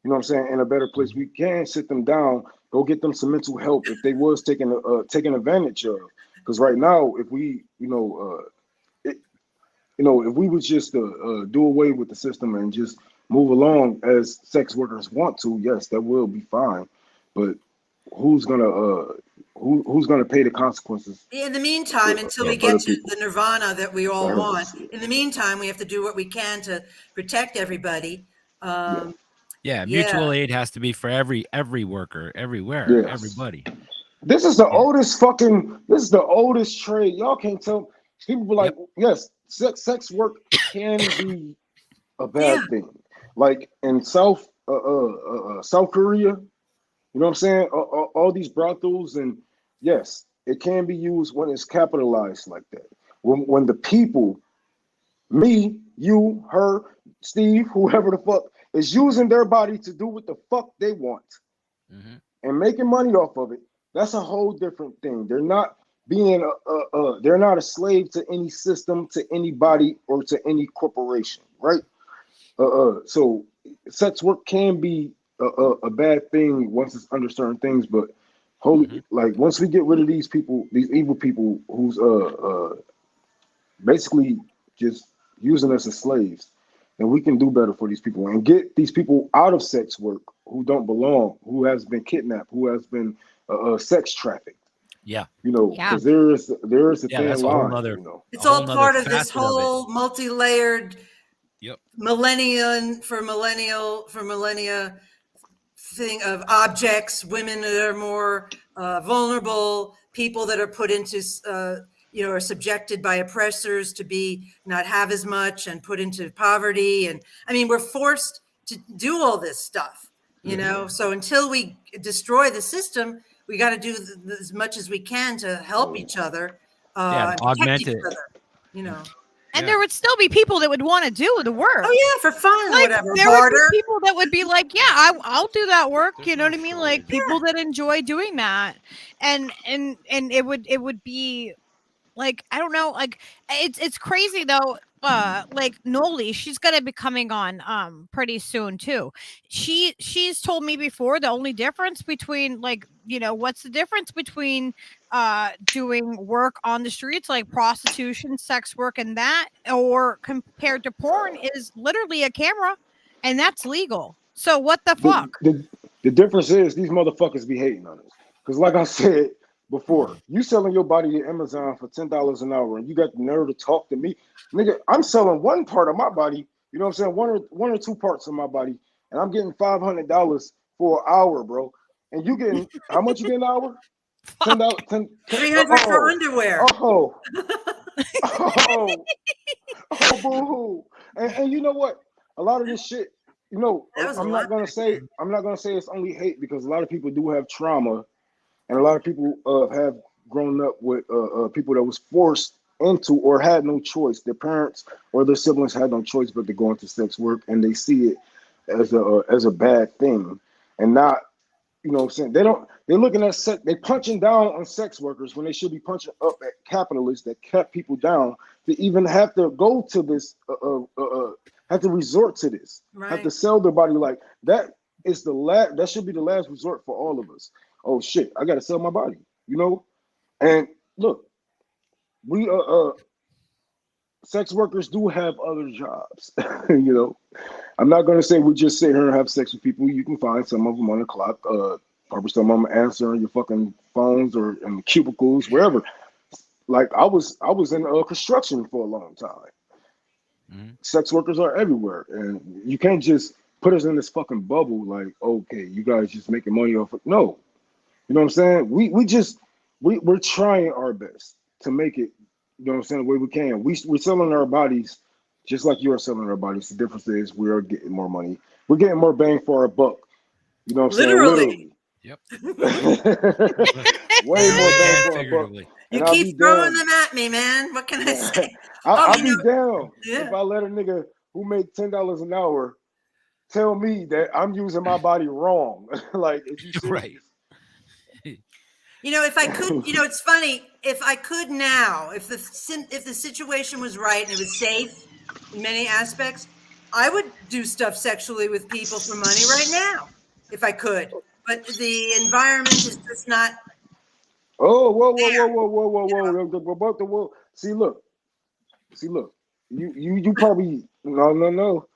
you know what I'm saying, in a better place. We can sit them down, go get them some mental help if they was taken advantage of. Because right now, if we, if we would just do away with the system and just move along as sex workers want to, yes, that will be fine. But who's gonna pay the consequences? In the meantime, until we for get the to people? the nirvana that we all Yeah. want, in the meantime, we have to do what we can to protect everybody. Yeah, mutual aid has to be for every worker, everywhere, Yes. everybody. This is the oldest trade. Y'all can't tell. People be like, yes, sex work can be a bad thing. Like in South Korea, you know what I'm saying? All these brothels, and yes, it can be used when it's capitalized like that. When the people, me, you, her, Steve, whoever the fuck, is using their body to do what the fuck they want and making money off of it, that's a whole different thing. They're not being they're not a slave to any system, to anybody, or to any corporation, right? So sex work can be a bad thing once it's under certain things, but like once we get rid of these people, these evil people who's basically just using us as slaves, and we can do better for these people and get these people out of sex work who don't belong, who has been kidnapped, who has been sex trafficked. Yeah, you know, because there is a thin that's a whole line. nother. You know, It's all part of this whole multi-layered millennia thing of objects, women that are more vulnerable, people that are put into are subjected by oppressors to be not have as much and put into poverty. And I mean, we're forced to do all this stuff, you know. So until we destroy the system, we got to do as much as we can to help each other, and protect each other, you know. And there would still be people that would want to do the work. Oh yeah, for fun, like, whatever. There would be people that would be like, "Yeah, I'll do that work." You know what I mean? Like people that enjoy doing that, and it would be like, I don't know, like it's crazy though. Like Noli, she's gonna be coming on pretty soon too. She's told me before the only difference between, like, you know, what's the difference between doing work on the streets like prostitution, sex work, and that, or compared to porn, is literally a camera, and that's legal. So what the fuck? The difference is these motherfuckers be hating on us. Because like I said before, you selling your body to Amazon for $10 an hour, and you got the nerve to talk to me, nigga. I'm selling one part of my body, you know what I'm saying, one or two parts of my body, and I'm getting $500 for an hour, bro. And you getting how much you get an hour? $10, $300 for underwear. Boo-hoo. And you know what? A lot of this shit, you know, I'm not gonna say it's only hate, because a lot of people do have trauma, and a lot of people have grown up with people that was forced into or had no choice. Their parents or their siblings had no choice but to go into sex work, and they see it as a bad thing, and not, you know what I'm saying? They're looking at sex, they punching down on sex workers when they should be punching up at capitalists that kept people down to even have to go to this, have to resort to this, have to Right. sell their body. Like that is that should be the last resort for all of us. Oh shit, I gotta sell my body, you know? And look, we sex workers do have other jobs, you know. I'm not going to say we just sit here and have sex with people. You can find some of them on the clock, probably some of them answering your fucking phones or in the cubicles, wherever. Like I was in construction for a long time. Mm-hmm. Sex workers are everywhere, and you can't just put us in this fucking bubble. Like, okay, you guys just making money off of no. You know what I'm saying? We're trying our best to make it, you know what I'm saying, the way we can. We're selling our bodies just like you are selling our bodies. The difference is we are getting more money. We're getting more bang for our buck. You know what I'm saying? Literally. Yep. Way more bang And for our buck. figuratively. You And I'll be keep throwing damned. them at me, man. What can I say? I'll you be know, down yeah. if I let a nigga who make $10 an hour tell me that I'm using my body wrong. Like, is you serious? Right. You know, if I could, you know, it's funny. If I could now, if the situation was right and it was safe in many aspects, I would do stuff sexually with people for money right now, if I could. But the environment is just not. Oh, whoa. See, look. You probably no.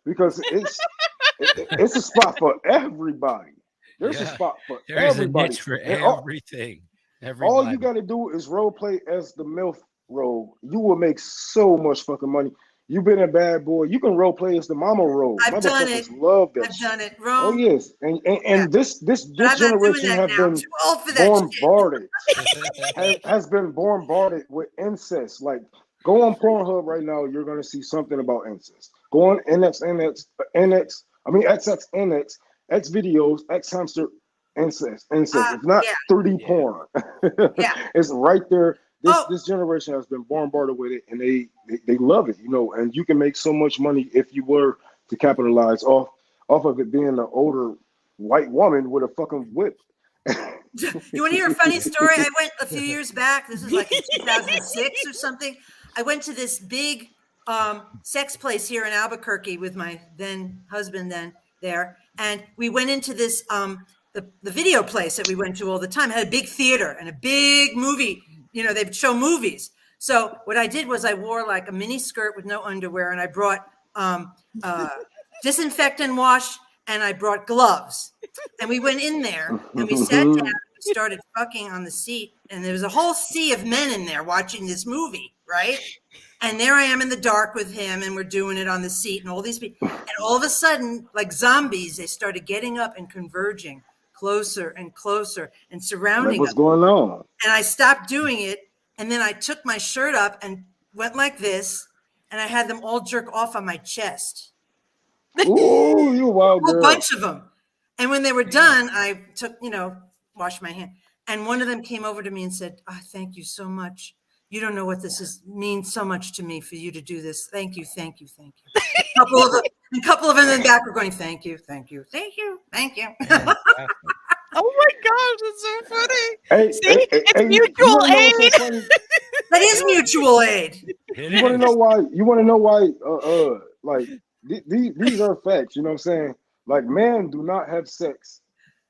Because it's a spot for everybody. There's a spot for There is a everybody. niche for And everything. all Everybody. you got to do is role play as the MILF role. You will make so much fucking money. You've been a bad boy. You can role play as the mama role. I've done it. Motherfuckers love that. I've done it. Oh Rome. yes, and this But I'm not doing generation that have now. I'm been too old for that shit. bombarded. has been bombarded with incest. Like, go on Pornhub right now, you're gonna see something about incest. Go on XXNX, X videos, X hamster, incest. It's not Yeah. 3D Yeah. porn. Yeah. It's right there. Oh. This generation has been bombarded with it, and they love it, you know. And you can make so much money if you were to capitalize off of it being an older white woman with a fucking whip. You want to hear a funny story? I went a few years back. This was like in 2006 or something. I went to this big sex place here in Albuquerque with my then husband there. And we went into this, the video place that we went to all the time. It had a big theater and a big movie. You know, they'd show movies. So what I did was I wore like a mini skirt with no underwear, and I brought disinfectant wash, and I brought gloves. And we went in there and we sat down and we started fucking on the seat. And there was a whole sea of men in there watching this movie, right? And there I am in the dark with him, and we're doing it on the seat, and all these people. And all of a sudden, like zombies, they started getting up and converging closer and closer and surrounding What's us. going on? And I stopped doing it. And then I took my shirt up and went like this. And I had them all jerk off on my chest. Ooh, you wild A whole girl. bunch of them. And when they were done, I took, washed my hand. And one of them came over to me and said, "Oh, thank you so much. You don't know what this means so much to me for you to do this. Thank you. A couple of them in the back were going, thank you. Oh my gosh, that's so funny. Hey, See, it's you mutual wanna know what's aid. so funny? That is mutual aid. You want to know why? Like these are facts. You know what I'm saying? Like, men do not have sex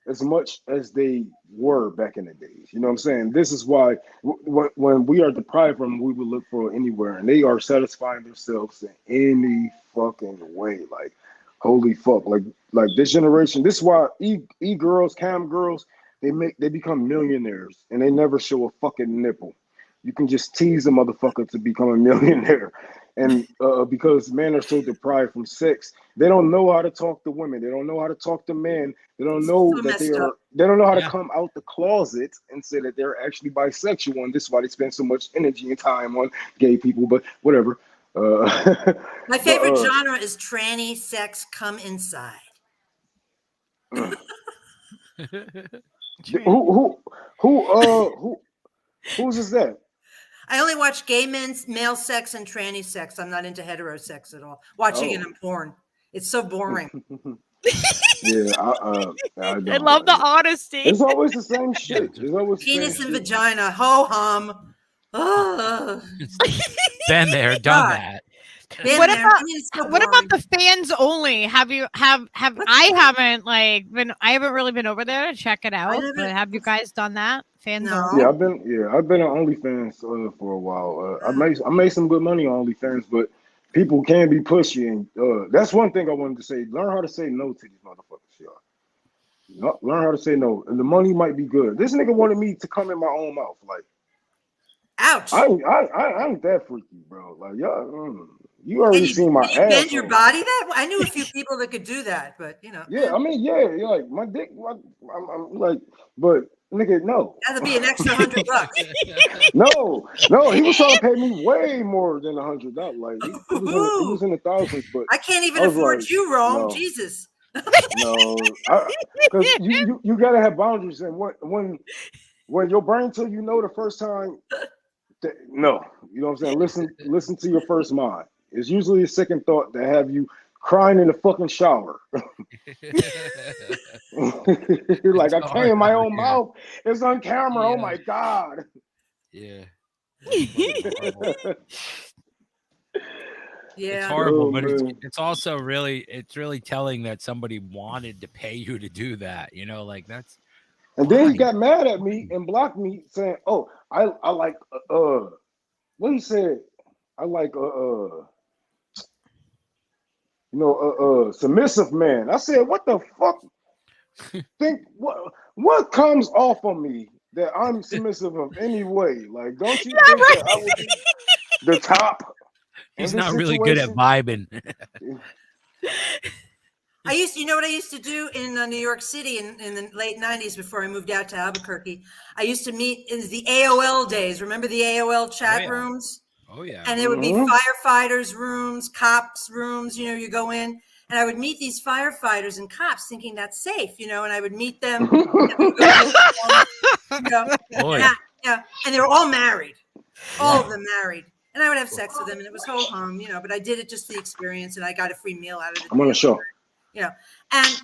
as much as they were back in the days. You know what I'm saying? This is why when we are deprived from, we will look for anywhere, and they are satisfying themselves in any fucking way. Like, holy fuck! Like this generation. This is why girls, cam girls, they become millionaires, and they never show a fucking nipple. You can just tease a motherfucker to become a millionaire. And because men are so deprived from sex, they don't know how to talk to women. They don't know how to talk to men. They don't know that they don't know how to come out the closet and say that they're actually bisexual. And this is why they spend so much energy and time on gay people, but whatever. My favorite genre is tranny sex come inside. Who Whose is that? I only watch gay men's male sex and tranny sex. I'm not into heterosex at all. Watching it in porn. It's so boring. Yeah, I don't. I love the honesty. It's always the same shit. It's always the Penis same and shit. vagina. Ho hum. Ugh. Been there, done God. that. Been What there. about- I mean, it's so What boring. about the fans only? Have I haven't really been over there to check it out, haven't- but have you guys done that? Fans No. only? Yeah, I've been on OnlyFans for a while. I made some good money on OnlyFans, but people can be pushy, and that's one thing I wanted to say. Learn how to say no to these motherfuckers, y'all. Learn how to say no, and the money might be good. This nigga wanted me to come in my own mouth, like. Ouch. I ain't that freaky, bro. Like, y'all, you already seen my Can you ass. bend your body that way? I knew a few people that could do that, but you know. Yeah, I mean, yeah, like my dick, I'm like, but nigga, no. That'll be an extra $100. No, he was trying to pay me way more than $100. Like, it was in the thousands, but I can't even I was afford like, you, Rome. no. Jesus. no, because you gotta have boundaries, and when your brain tell you no the first time, no, you know what I'm saying. Listen to your first mind. It's usually a second thought that have you crying in the fucking shower. Like, I came in my own mouth. It's on camera. Yeah. Oh my god. Yeah. Yeah. It's horrible, Oh, but man. it's also really telling that somebody wanted to pay you to do that. You know, like that's. And then he Why? got mad at me and blocked me, saying, "Oh, I like what he said. I like submissive man." I said, "What the fuck? Think what comes off of me that I'm submissive of any way? Like, don't you think that I would be the top?" He's in this not really good at situation? vibing. You know what I used to do in New York City in the late 90s before I moved out to Albuquerque? I used to meet in the AOL days. Remember the AOL chat yeah. rooms? Oh yeah. And it would be Mhm. firefighters' rooms, cops' rooms. You know, you go in, and I would meet these firefighters and cops, thinking that's safe. You know, and I would meet them. You know, Boy. yeah, and they were all married, all of them married. And I would have sex with them, and it was ho hum, you know. But I did it just for the experience, and I got a free meal out of it. I'm on the show. You know, and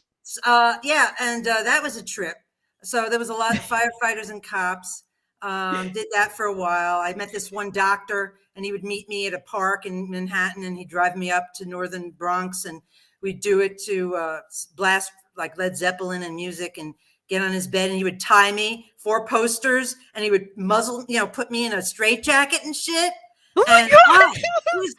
that was a trip. So there was a lot of firefighters and cops. Did that for a while. I met this one doctor, and he would meet me at a park in Manhattan, and he'd drive me up to northern Bronx, and we'd do it to blast like Led Zeppelin and music, and get on his bed, and he would tie me 4 posters, and he would muzzle, put me in a straitjacket and shit. Oh my And, God. it was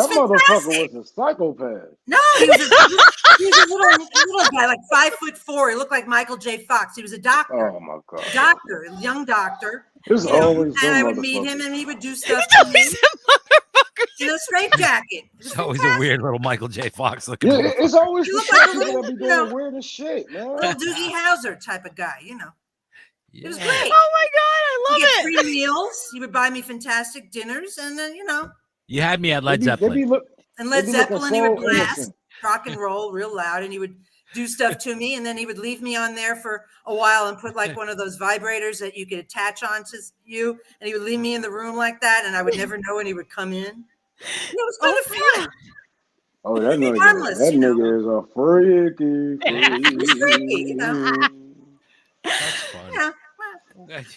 That motherfucker fantastic. was a psychopath. No, he was a little guy, like 5'4". He looked like Michael J. Fox. He was a doctor. Oh my god. Doctor, a young doctor. There's always And I some would meet him, motherfuckers. and he would do stuff to me in a straitjacket. It's always a weird little Michael J. Fox looking. Yeah, it's always You the look like a people little, that be you know, doing weird as shit, man. little Doogie Howser type of guy, It was Yeah. great. Oh my God, I You love get it. free meals. He would buy me fantastic dinners, and then You had me at Led They Zeppelin. be look, and They Led be looking Zeppelin, he would so blast innocent. rock and roll real loud, and he would do stuff to me, and then he would leave me on there for a while and put like one of those vibrators that you could attach onto you, and he would leave me in the room like that, and I would never know when he would come in. It was kind of fun. oh, that nigga, Harmless, that nigga is a freaky. He's freaky, That's fun. Yeah.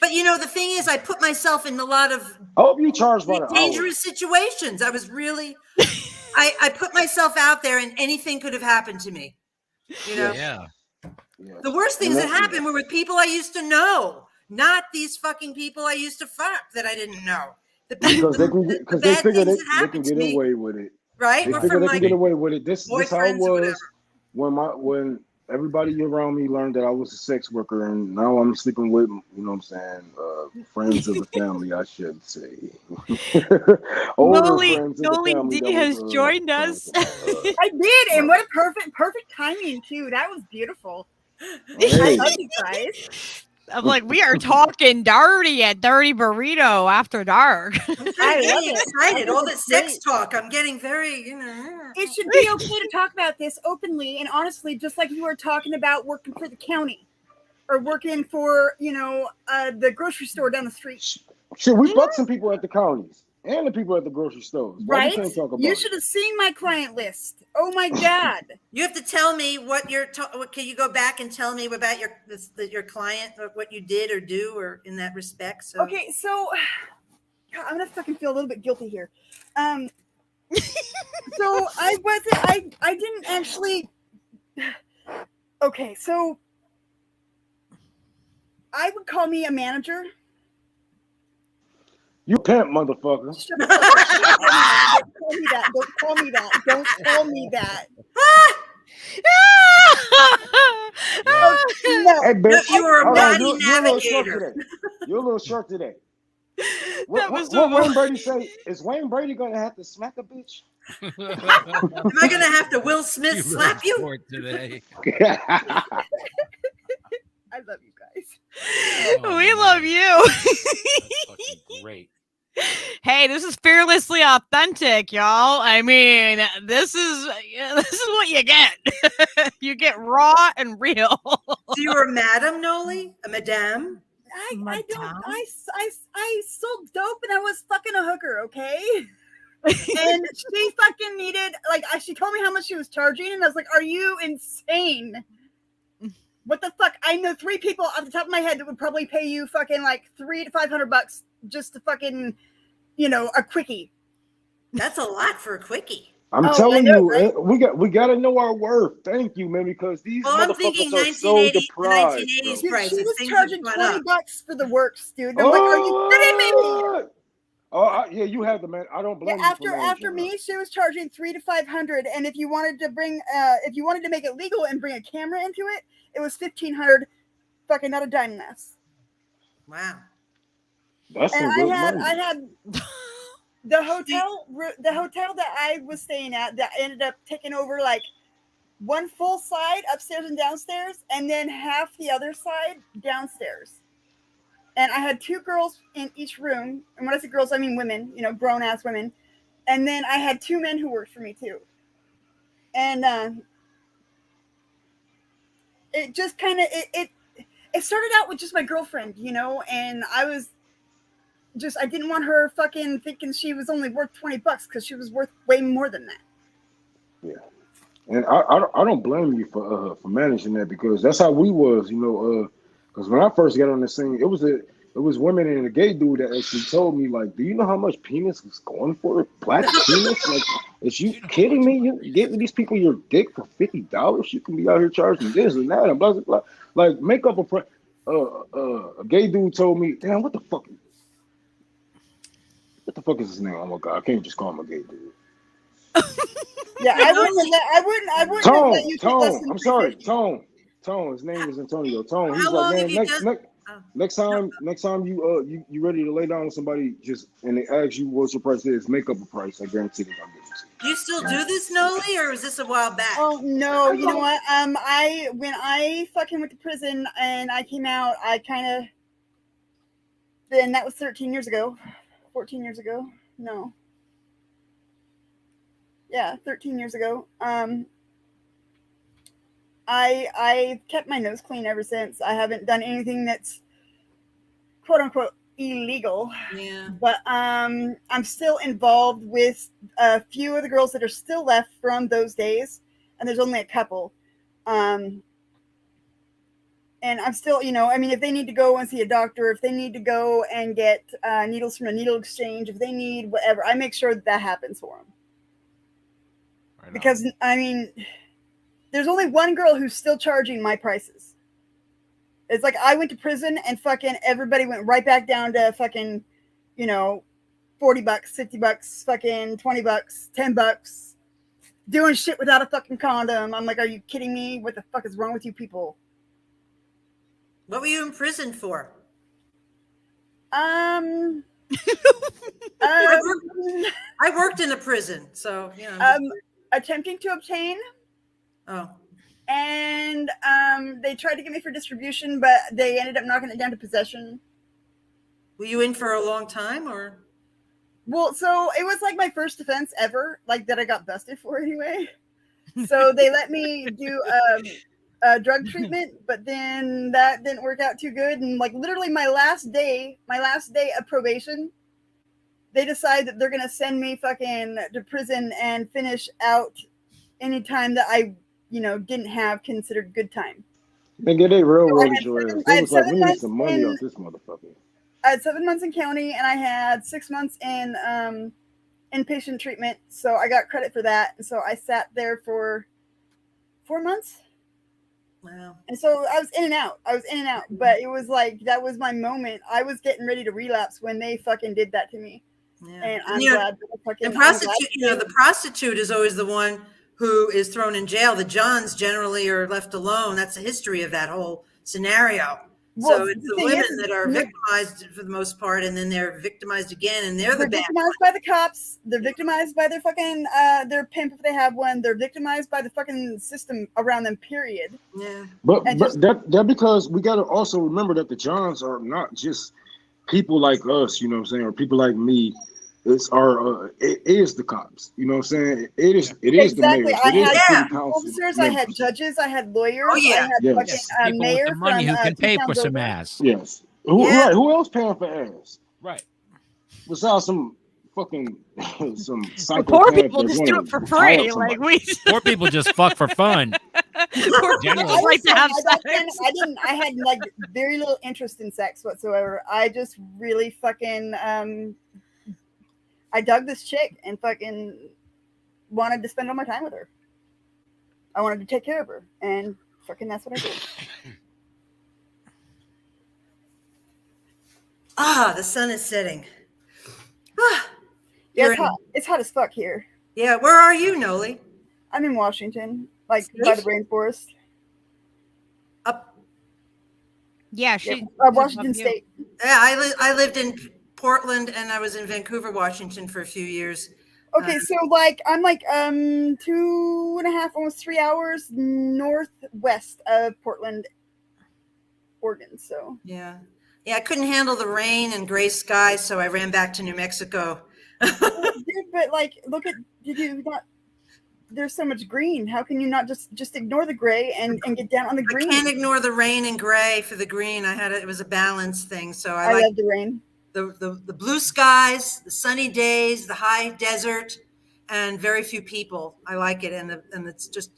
But the thing is, I put myself in a lot of I hope you charge by the hour. dangerous situations. I was really, I put myself out there, and anything could have happened to me. Yeah. Yeah. The worst things that happened were with people I used to know, not these fucking people I used to fuck that I didn't know. Because they can, because they bad figure things they that can happened to get me, away with it. right? They Or figure from they my can get away with it. This how it boyfriends or whatever. was when everybody around me learned that I was a sex worker, and now I'm sleeping with, friends of the family, I should say. Older Noli friends of the Noli family D that has was, joined friends us. of, I did, and what a perfect timing too. That was beautiful. I hey, love you guys. I'm like, we are talking dirty at Dirty Burrito after dark. I'm I love getting it. excited. All This this is sex great. talk. I'm getting very, It should be okay to talk about this openly and honestly, just like you were talking about working for the county or working for, the grocery store down the street. Shit, we buck some people at the counties and the people at the grocery stores. Why Right? we can't talk about You it? should have seen my client list. Oh my God. You have to tell me what can you go back and tell me about your client, or what you did or do, or in that respect? So Okay, so God, I'm gonna fucking feel a little bit guilty here. So I didn't actually. Okay, so I would call me a manager. You pimp, motherfucker. Shut the fuck up. Don't call me that. Don't call me that. Don't call me that. No. Hey, bitch. you were a Hold on, body you're a little short navigator. today. You're a little short today. That was What the Wayne Brady say? Is Wayne Brady gonna have to smack a bitch? Am I gonna have to Will Smith slap you? Sport today. I love you guys. Oh, we man. love you. Fucking great. Hey, this is fearlessly authentic, y'all. I mean, this is what you get. You get raw and real. So you were a madam, Noli? A madame? I Madame? don't. I sold dope and I was fucking a hooker. Okay. And she fucking needed, like, she told me how much she was charging, and I was like, "Are you insane? What the fuck?" I know 3 people off the top of my head that would probably pay you fucking like $300 to $500 just to fucking, a quickie. That's a lot for a quickie. I'm Oh, telling I know, you, right? we gotta know our worth. Thank you, man, because these Well, I'm thinking motherfuckers are so 1980 deprived. 1980s bro. Dude, prices. she was Things charging have gone up. $20 for the works, dude. And I'm like, "Are you kidding me?" Yeah, you have the man. I don't blame Yeah, you. for after managing me, she was charging $300 to $500, and if you wanted to make it legal and bring a camera into it, it was $1,500. Fucking not a dime less. Wow. That's some And good I money. had the hotel that I was staying at that ended up taking over like one full side upstairs and downstairs, and then half the other side downstairs. And I had 2 girls in each room. And when I say girls, I mean women, grown ass women. And then I had 2 men who worked for me too. And it just kind of, it started out with just my girlfriend, and I didn't want her fucking thinking she was only worth $20 because she was worth way more than that. Yeah, and I don't blame you for managing that, because that's how we was, because when I first got on the scene, it was women and a gay dude that actually told me, like, "Do you know how much penis is going for? Black penis? Like, is you kidding me? You giving these people your dick for $50? You can be out here charging this and that and blah blah blah." Like, make up a gay dude told me, "Damn, what the fuck is his name? Oh my god, I can't just call him a gay dude." Yeah, I wouldn't have let you take less than I'm sorry, $350. Tone. His name is Antonio. Tone. He's How like, long "Man, have you done? next time you ready to lay down with somebody, just and they ask you what your price is, make up a price. I guarantee they're gonna give it to you." You still do this, Noli, or was this a while back? Oh no, you know what? When I fucking went to prison and I came out, then that was 13 years ago. 14 years ago. No. Yeah, 13 years ago. I kept my nose clean ever since. I haven't done anything that's quote unquote illegal. Yeah. But I'm still involved with a few of the girls that are still left from those days, and there's only a couple. And I'm still, if they need to go and see a doctor, if they need to go and get needles from a needle exchange, if they need whatever, I make sure that happens for them. Right Because, there's only one girl who's still charging my prices. It's like I went to prison and fucking everybody went right back down to fucking, $40, $50, fucking $20, $10, doing shit without a fucking condom. I'm like, are you kidding me? What the fuck is wrong with you people? What were you in prison for? I worked in a prison, so attempting to obtain. Oh. And they tried to get me for distribution, but they ended up knocking it down to possession. Were you in for a long time, or? Well, so it was like my first offense ever, like that I got busted for anyway. So they let me do drug treatment, but then that didn't work out too good. And like literally my last day of probation, they decide that they're gonna send me fucking to prison and finish out any time that I, didn't have considered good time. Nigga, they railroaded had your ass. seven- I They had was like, 7 we need months some money in- off this motherfucker. I had 7 months in county, and I had 6 months in inpatient treatment. So I got credit for that. And so I sat there for 4 months. Wow. And so I was in and out. But it was like, that was my moment. I was getting ready to relapse when they fucking did that to me. Yeah. And I'm You know, glad. And prostitute, the prostitute is always the one who is thrown in jail. The Johns generally are left alone. That's the history of that whole scenario. Well, So it's the the thing women is, that are victimized for the most part, and then they're victimized again, and they're the They're bad. victimized by the cops. They're victimized by their fucking their pimp if they have one. They're victimized by the fucking system around them. Period. Yeah. But And but just- that because we got to also remember that the Johns are not just people like us, you know what I'm saying, or people like me. It's it is the cops, you know what I'm saying. It is the Exactly. mayor. I It is had the city council officers. I had members. judges. I had lawyers. Oh, yeah. I had Yes. fucking People mayor with the money from who can two pay towns for some over. ass. Yes. Yeah. Right? Who else paying for ass Right. besides some fucking some Poor psychopath people that's just do wanna it for tie up free. Like somebody? we Poor people just fuck for fun. poor people Generally. just like to have I had like very little interest in sex whatsoever. I just really fucking I dug this chick and fucking wanted to spend all my time with her. I wanted to take care of her, and fucking that's what I did. Ah, the sun is setting. Ah, Yeah, you're it's hot. It's hot as fuck here. yeah. Where are you, Noli? I'm in Washington, like by the rainforest. Up. Yeah, Yeah, she Washington above you. State. Yeah, I lived in Portland, and I was in Vancouver, Washington for a few years. Okay, so like I'm like 2.5, almost 3 hours northwest of Portland, Oregon. So Yeah. Yeah, I couldn't handle the rain and gray skies, so I ran back to New Mexico. dude, but like look at did you not there's so much green. How can you not just ignore the gray and get down on the I green? can't ignore the rain and gray for the green. It was a balance thing. So I I like love the rain. the blue skies, the sunny days, the high desert, and very few people. I like it, and it's just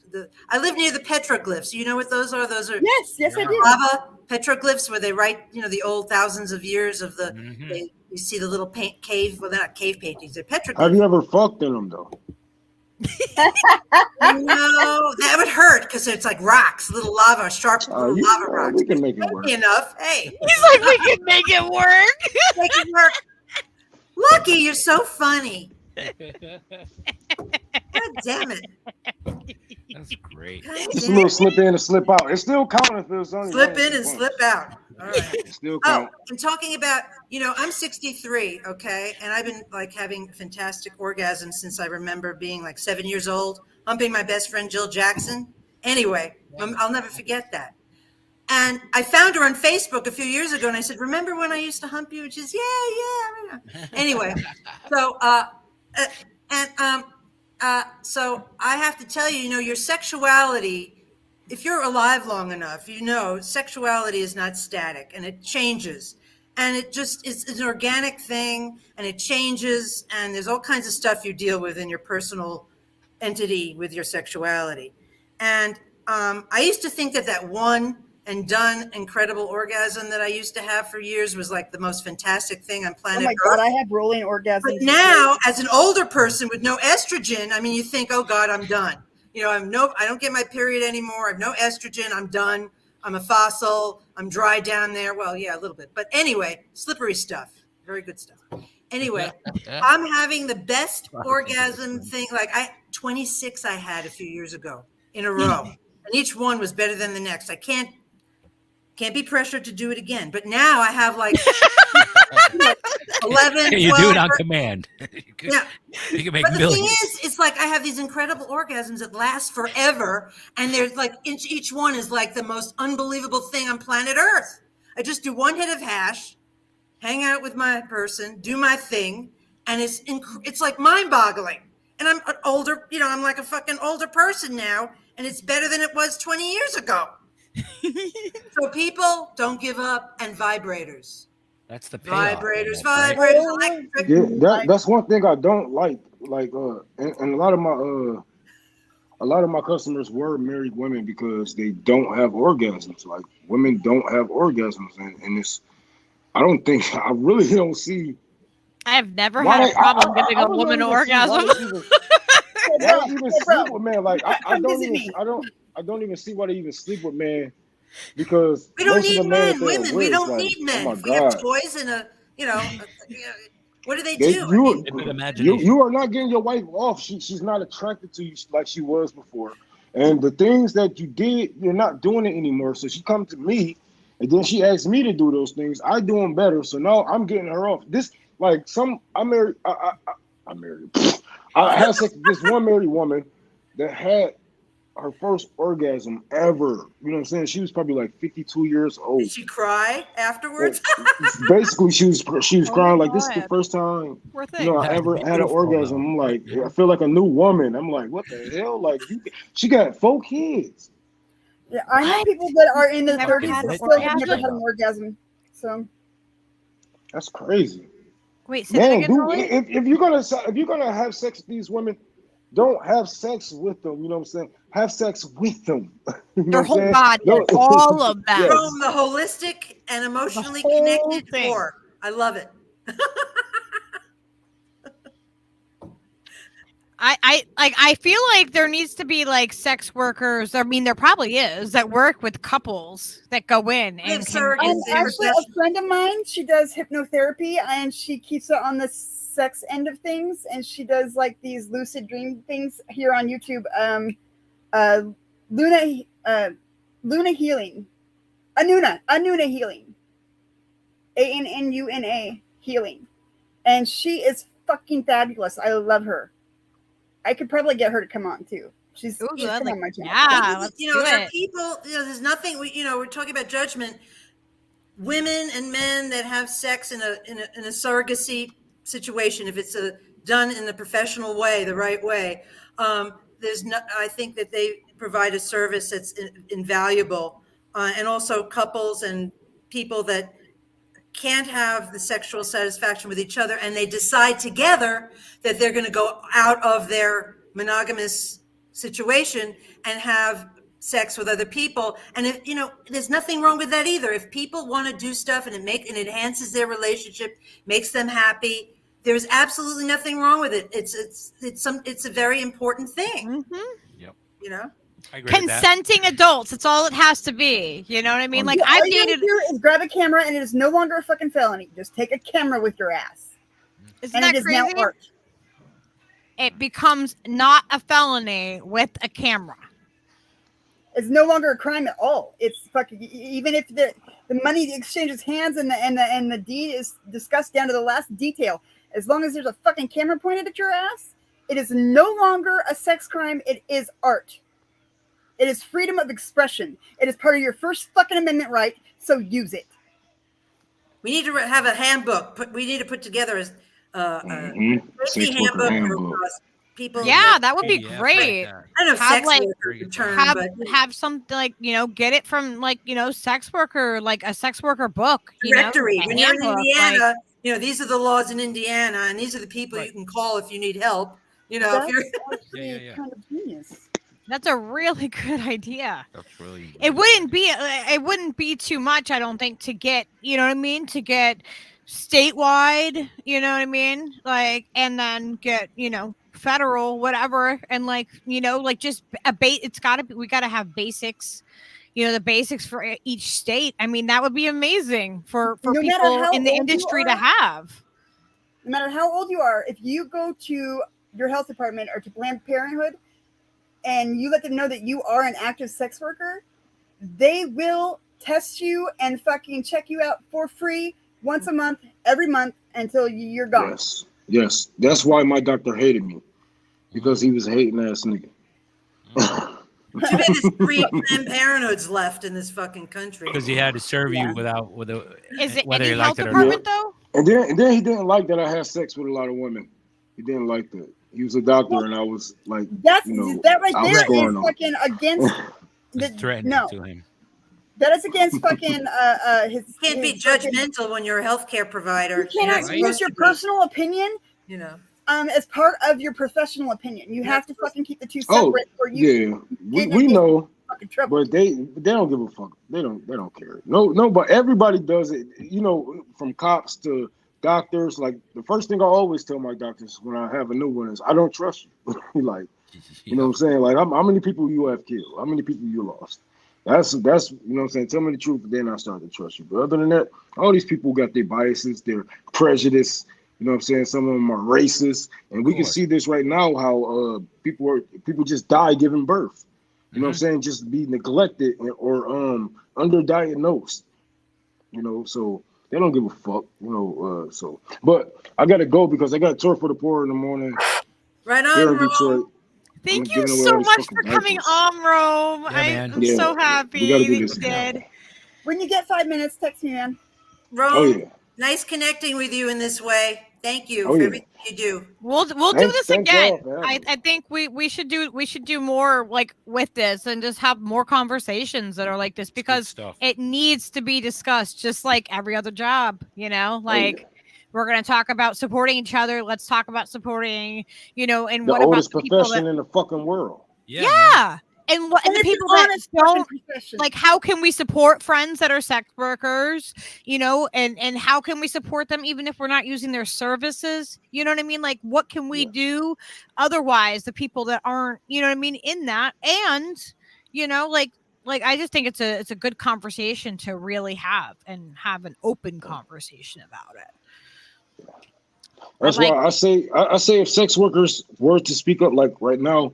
I live near the petroglyphs. You know what those are? Those are Yes, I do. lava petroglyphs where they write, the old thousands of years of the. Mhm. You see the little cave. Well, they're not cave paintings. They're petroglyphs. Have you ever fucked in them though? No, that would hurt because it's like rocks, little lava, sharp little lava rocks. We can make it work. Enough. Hey, He's like, we can make it work. make it work. Lucky, you're so funny. God damn it. That's great. God It's a damn little it. slip in and slip out. It's still counting if it's only Slip one. in and slip out. All right. It still Oh, count. I'm talking about, I'm 63, okay? And I've been like having fantastic orgasms since I remember being like 7 years old, humping my best friend Jill Jackson. Anyway, I'll never forget that. And I found her on Facebook a few years ago, and I said, "Remember when I used to hump you?" And she's, "Yeah." Anyway, so so I have to tell you, your sexuality, if you're alive long enough, sexuality is not static, and it changes, and it just is an organic thing, and it changes, and there's all kinds of stuff you deal with in your personal entity with your sexuality, and I used to think that one and done incredible orgasm that I used to have for years was like the most fantastic thing on Oh planet my Earth. god, I have rolling orgasms. But now, as an older person with no estrogen, I mean, you think, "Oh God, I'm done. I don't get my period anymore. I have no estrogen. I'm done. I'm a fossil. I'm dry down there." Well, yeah, a little bit. But anyway, slippery stuff. Very good stuff. Anyway, I'm having the best orgasm thing. Like 26 I had a few years ago in a row. And each one was better than the next. I can't be pressured to do it again. But now I have like 11, You 12, do it on command. Yeah. You can make But the thing millions. is, it's like I have these incredible orgasms that last forever. And there's like each one is like the most unbelievable thing on planet Earth. I just do one hit of hash, hang out with my person, do my thing. And it's like mind boggling. And I'm an older, I'm like a fucking older person now, and it's better than it was 20 years ago. So people, don't give up, and vibrators. That's the payoff. Vibrators, right? vibrators, electric. Yeah, that's one thing I don't like. And a lot of my customers were married women because they don't have orgasms. Like women don't have orgasms, and it's. I really don't see. I have never why had a they- problem giving a really woman an don't even see why orgasm. they even sleep with men. Like I Come don't visit even me. I don't even see why they even sleep with men because We don't most of need the men men, that they're women. We with, don't like, need men. Oh my If we have God. toys and what do they They, do? I you, mean, Vivid imagination. you are not getting your wife off. She's not attracted to you like she was before. And the things that you did, you're not doing it anymore. So she come to me, and then she asks me to do those things. I do them better. So now I'm getting her off. This I married. I married. I had sex with this one married woman that had her first orgasm ever. You know what I'm saying? She was probably like 52 years old. did she cry afterwards? Basically, she was crying like, this is the God. first time Poor you know thing. I ever had an Beautiful, orgasm. though. I'm like, Yeah. I feel like a new woman. I'm like, what the hell? Like, she got 4 kids. Yeah, I know What? people that are in their Never 30s had that an still have orgasm? never had an orgasm. So That's crazy, Wait, say that man. again, Noli? If you're gonna have sex with these women, don't have sex with them. You know what I'm saying? Have sex with them. You know Their what I'm whole saying? body, Don't- all of them. Yes. From the holistic and emotionally whole connected thing. core. I love it. I feel like there needs to be like sex workers. I mean, there probably is that work with couples that go in We have and surrogates. actually, a friend of mine, she does hypnotherapy and she keeps it on the sex end of things, and she does like these lucid dream things here on YouTube. Luna Healing, Anuna Healing, ANNUNA Healing, and she is fucking fabulous. I love her. I could probably get her to come on too. She's Ooh, come I'd on like- my channel. yeah, let's there do are it. people, there's nothing, we're talking about judgment. Women and men that have sex in a surrogacy situation, if it's done in the professional way, the right way, I think that they provide a service that's invaluable. And also couples and people that can't have the sexual satisfaction with each other, and they decide together that they're going to go out of their monogamous situation and have sex with other people. And if there's nothing wrong with that either. If people want to do stuff and it enhances their relationship, makes them happy, there's absolutely nothing wrong with it. It's a very important thing. Mhm. Yep. I agree with that. Consenting adults. It's all it has to be. You know what I mean? Like I've All you dated. gotta do is grab a camera, and it is no longer a fucking felony. Just take a camera with your ass, Isn't and that it is now crazy? art. It becomes not a felony with a camera. It's no longer a crime at all. It's fucking, even if the money exchanges hands and the deed is discussed down to the last detail. As long as there's a fucking camera pointed at your ass, it is no longer a sex crime. It is art. It is freedom of expression. It is part of your First fucking Amendment right. So use it. We need to have a handbook. We need to put together a safety Sex worker handbook for handbook. people. Yeah, that would be Yeah, great. like that. I don't know if Have, sex like, worker Very is a good term, Have but have something like get it from like sex worker, like a sex worker book. directory. A When you're in handbook, Indiana, these are the laws in Indiana, and these are the people Right. you can call if you need help. If That's you're actually yeah. kind of genius. That's a really good idea. That's really. It wouldn't be too much, I don't think, to get, you know what I mean, to get statewide, you know what I mean, like, and then get, federal, whatever, and like, just it's got to be, we got to have basics, the basics for each state. I mean, that would be amazing for No matter people how in the old you industry to are, have. No matter how old you are, if you go to your health department or to Planned Parenthood and you let them know that you are an active sex worker, they will test you and fucking check you out for free once a month, every month until you're gone. Yes. That's why my doctor hated me, because he was a hating ass nigga. too bad there's 3 Planned Parenthoods left in this fucking country. Because he had to serve Yeah. you with a. Is it whether any you health liked it or department not. though? And then he didn't like that I had sex with a lot of women. He didn't like that. He was a doctor, and I was like, That's you know, that right I was there scoring is him. fucking against Threatening no. to him. That is against fucking his. You can't be his fucking- judgmental when you're a healthcare provider. You cannot You're right? use supposed your to be, personal opinion you know. as part of your professional opinion. You have to fucking keep the two Oh, separate, or you yeah, get we in know, fucking trouble. but they don't give a fuck. They don't care. No, but everybody does it. You know, from cops to doctors. Like the first thing I always tell my doctors when I have a new one is, I don't trust you. Like, you know what I'm saying? Like, how many people you have killed? How many people you lost? That's you know what I'm saying. Tell me the truth, then I start to trust you. But other than that, all these people got their biases, their prejudice. You know what I'm saying? Some of them are racist, and we can see this right now. How people just die giving birth. You know what I'm saying? Just be neglected or underdiagnosed. You know, so they don't give a fuck. You know, so but I gotta go because I got tour for the poor in the morning Right here on, in Detroit. Rome. Thank I'm you giving away so all these much fucking for coming diapers. on, Rome. Yeah, man. I'm Yeah, so we happy gotta that do you this again. did. When you get 5 minutes, text me, man. Rome, Oh yeah. nice connecting with you in this way. Thank you Oh for yeah. everything you do. We'll do Thanks- this thanks again. y'all for having me. I think we should do more like with this and just have more conversations that are like this, It's good because stuff. it needs to be discussed just like every other job, you know, Oh, yeah. like we're going to talk about supporting each other. Let's talk about supporting, you know, and The what about oldest the people profession that, in the fucking world. Yeah. man. yeah. And what, and the it's an people that honest don't, fucking profession. like, how can we support friends that are sex workers, you know, and how can we support them even if we're not using their services? You know what I mean? Like, what can we Yeah. do otherwise, the people that aren't, you know what I mean, in that? And, you know, like I just think it's a good conversation to really have and have an open conversation about it. That's like- why I say if sex workers were to speak up, like right now,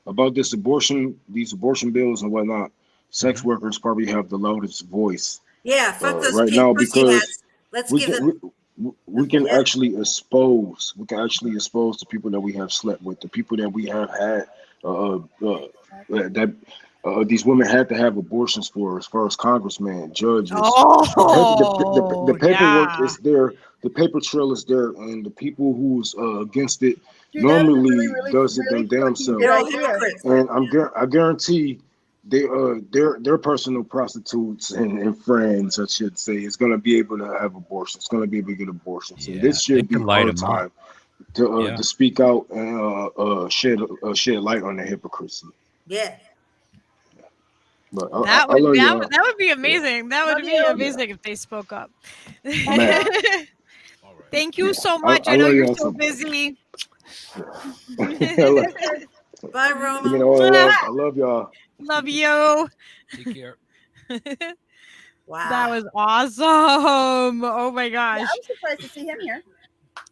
about these abortion bills and whatnot, sex workers probably have the loudest voice Yeah, fuck those right pink now, pussy because hats. Let's we give them. can actually expose the people that we have slept with, the people that we have had that these women had to have abortions for, as far as congressmen, judges. The paperwork yeah. is there, the paper trail is there, and the people who's against it Dude, that is a normally really, really, does it really them damn fucking selves. They're all idea. hypocrites. And I guarantee their personal prostitutes and friends, I should say, is gonna be able to have abortions. It's gonna be able to get abortions. Yeah, And this they should be can light our 'em up. time to Yeah. to speak out and shed light on the hypocrisy. Yeah. But That I would love that y'all. would, that would be amazing. That would Love be you. amazing if they spoke up. Man. All right. Thank you so I much. I know love you're y'all so so- busy. Bye, Give me Roma. all the love. I love y'all. Love you. Take care. Wow. That was awesome. Oh my Yeah, gosh. I'm surprised to see him here.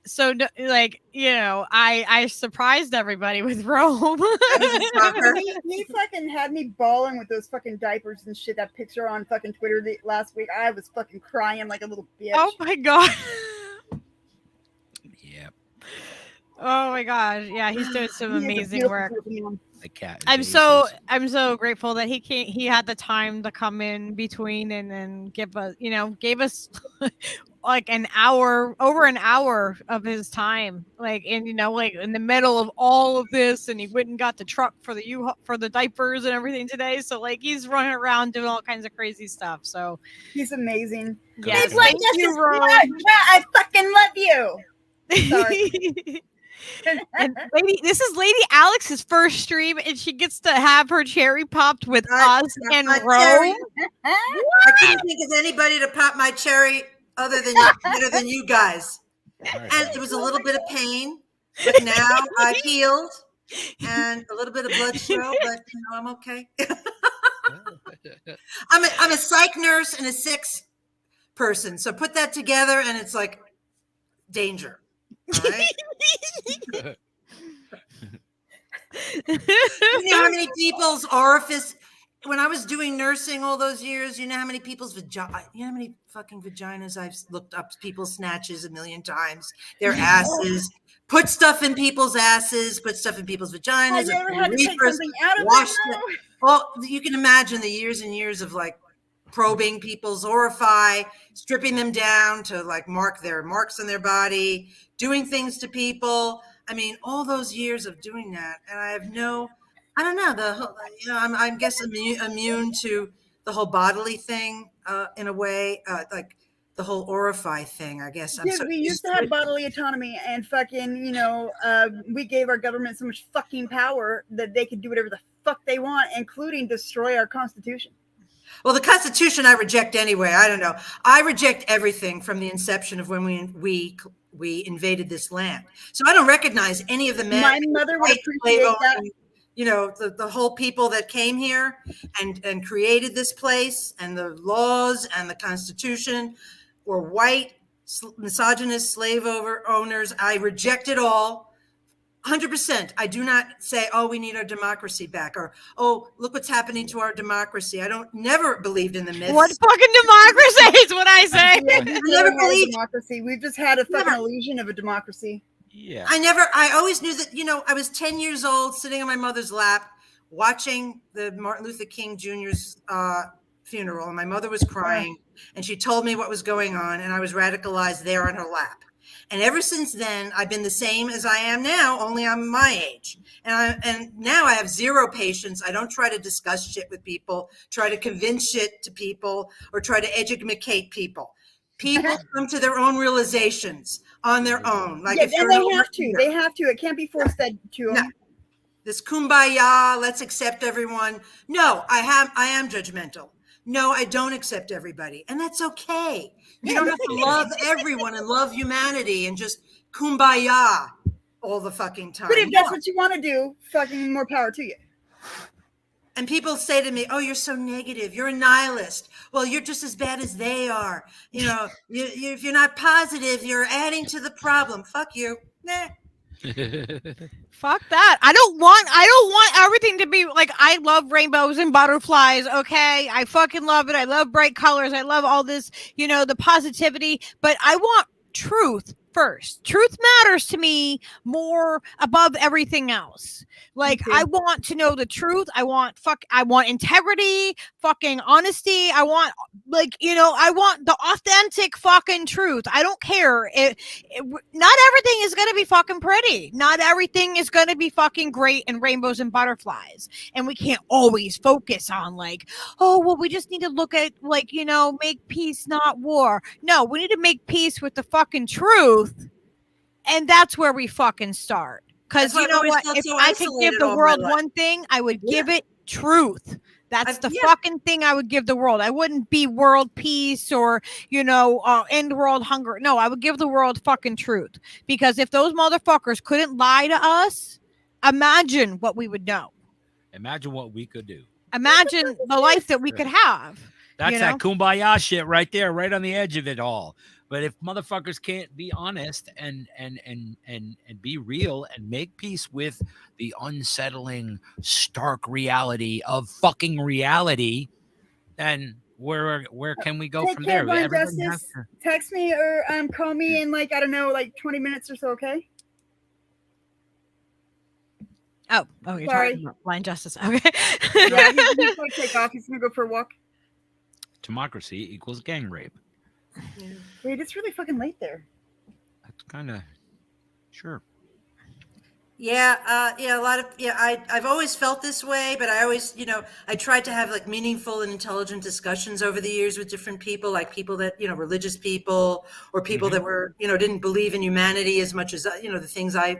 So like, you know, I surprised everybody with Rome. He fucking had me bawling with those fucking diapers and shit. That picture on fucking Twitter last week. I was fucking crying like a little bitch. Oh my god. Yeah. Oh my gosh. Yeah, he's doing some He is a beautiful beautiful work. person, man. The cat. I'm so grateful that he had the time to come in between and then gave us like over an hour of his time, like, and like in the middle of all of this, and he went and got the truck for the diapers and everything today. So like he's running around doing all kinds of crazy stuff. So He's amazing. yes, He's like, thank you, "Yes, Rome. I fucking love you." Sorry. And this is Lady Alex's first stream, and she gets to have her cherry popped with Not- us not and my Rome. cherry. I couldn't think of anybody to pop my cherry other than you guys. And it was a little bit of pain, but now I've healed and a little bit of blood flow, but I'm okay. I'm a psych nurse and a sex person, so put that together, and it's like danger. All right. You know how many people's orifice, when I was doing nursing all those years, you know how many people's vagina, you know how many fucking vaginas I've looked up people's snatches a million times, their asses, put stuff in people's asses, put stuff in people's vaginas, Have you ever had to take reefers, something out of wash it? it. Well, you can imagine the years and years of like probing people's orifice, stripping them down to like mark their marks on their body, doing things to people. I mean, all those years of doing that, and I have no, I don't know, the whole, I guess immune to the whole bodily thing in a way, like the whole orify thing. I guess I'm Dude, so we used to it. have bodily autonomy and fucking, we gave our government so much fucking power that they could do whatever the fuck they want, including destroy our Constitution. Well, the Constitution I reject anyway. I don't know. I reject everything from the inception of when we invaded this land. So I don't recognize any of the men. My mother would appreciate that. The whole people that came here and created this place, and the laws and the Constitution were white, misogynist slave owners. I reject it all. 100%. I do not say, oh, we need our democracy back, or, oh, look what's happening to our democracy. I never believed in the myths. What fucking democracy is what I say. Yeah, I never believed democracy. We've just had a fucking illusion of a democracy. Yeah. I always knew that, I was 10 years old sitting on my mother's lap watching the Martin Luther King Jr.'s funeral, and my mother was crying, and she told me what was going on, and I was radicalized there on her lap. And ever since then, I've been the same as I am now, only I'm my age. And now I have zero patience. I don't try to discuss shit with people, try to convince shit to people, or try to educate people. People come to their own realizations on their own. Like, and they have to. They have to. It can't be forced to them. No. This kumbaya, let's accept everyone. No, I am judgmental. No, I don't accept everybody. And that's okay. You don't have to love everyone and love humanity and just kumbaya all the fucking time. But if that's what you want to do, fucking more power to you. And people say to me, oh, you're so negative. You're a nihilist. Well, you're just as bad as they are. If you're not positive, you're adding to the problem. Fuck you. Nah. Fuck that. I don't want everything to be like, I love rainbows and butterflies. Okay. I fucking love it. I love bright colors. I love all this, the positivity, but I want truth first. Truth matters to me more above everything else. Like, I want to know the truth. I want integrity, fucking honesty. I want, I want the authentic fucking truth. I don't care. Not everything is going to be fucking pretty. Not everything is going to be fucking great and rainbows and butterflies. And we can't always focus on we just need to look at make peace, not war. No, we need to make peace with the fucking truth. And that's where we fucking start. Because you know what? If I could give the world one thing, I would give it truth. That's the fucking thing I would give the world. I wouldn't be world peace or, end world hunger. No, I would give the world fucking truth. Because if those motherfuckers couldn't lie to us, imagine what we would know. Imagine what we could do. Imagine the life that we could have. That's that kumbaya shit right there, right on the edge of it all. But if motherfuckers can't be honest and be real and make peace with the unsettling, stark reality of fucking reality, then where can we go from there? Text me or call me in 20 minutes or so, okay? Oh, you're talking about blind justice. Okay. Yeah, he's going to take off. He's going to go for a walk. Democracy equals gang rape. Wait, it's really fucking late there. That's kind of sure. I've always felt this way, but I always, I tried to have meaningful and intelligent discussions over the years with different people, like people that, religious people or people that were, didn't believe in humanity as much as, the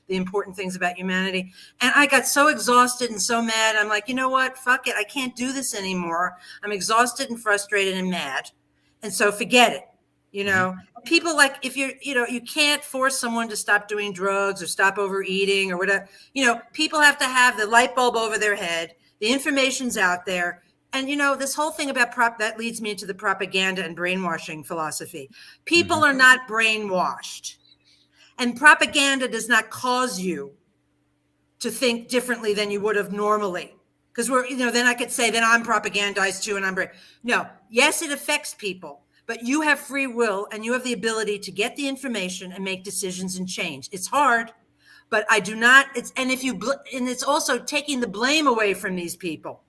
important things about humanity. And I got so exhausted and so mad. I'm like, you know what? Fuck it. I can't do this anymore. I'm exhausted and frustrated and mad. And so forget it. People if you can't force someone to stop doing drugs or stop overeating or whatever, people have to have the light bulb over their head. The information's out there. And, this whole thing about that leads me into the propaganda and brainwashing philosophy. People are not brainwashed, and propaganda does not cause you to think differently than you would have normally. Because then I could say, then I'm propagandized too. And no, yes, it affects people. But you have free will and you have the ability to get the information and make decisions and change. It's hard, but I do not. And it's also taking the blame away from these people.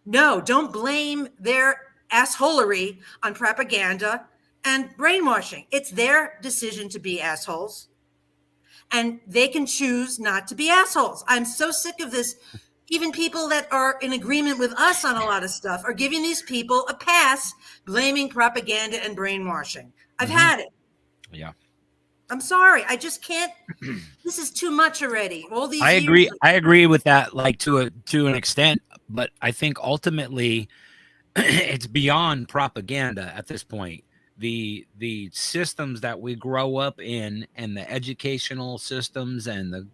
No, don't blame their assholery on propaganda and brainwashing. It's their decision to be assholes. and they can choose not to be assholes. I'm so sick of this. Even people that are in agreement with us on a lot of stuff are giving these people a pass, blaming propaganda and brainwashing. I've had it. Yeah. I'm sorry. I just can't. This is too much already. All these I years agree. of- I agree with that, like to an extent, but I think ultimately it's beyond propaganda at this point. The systems that we grow up in, and the educational systems, and the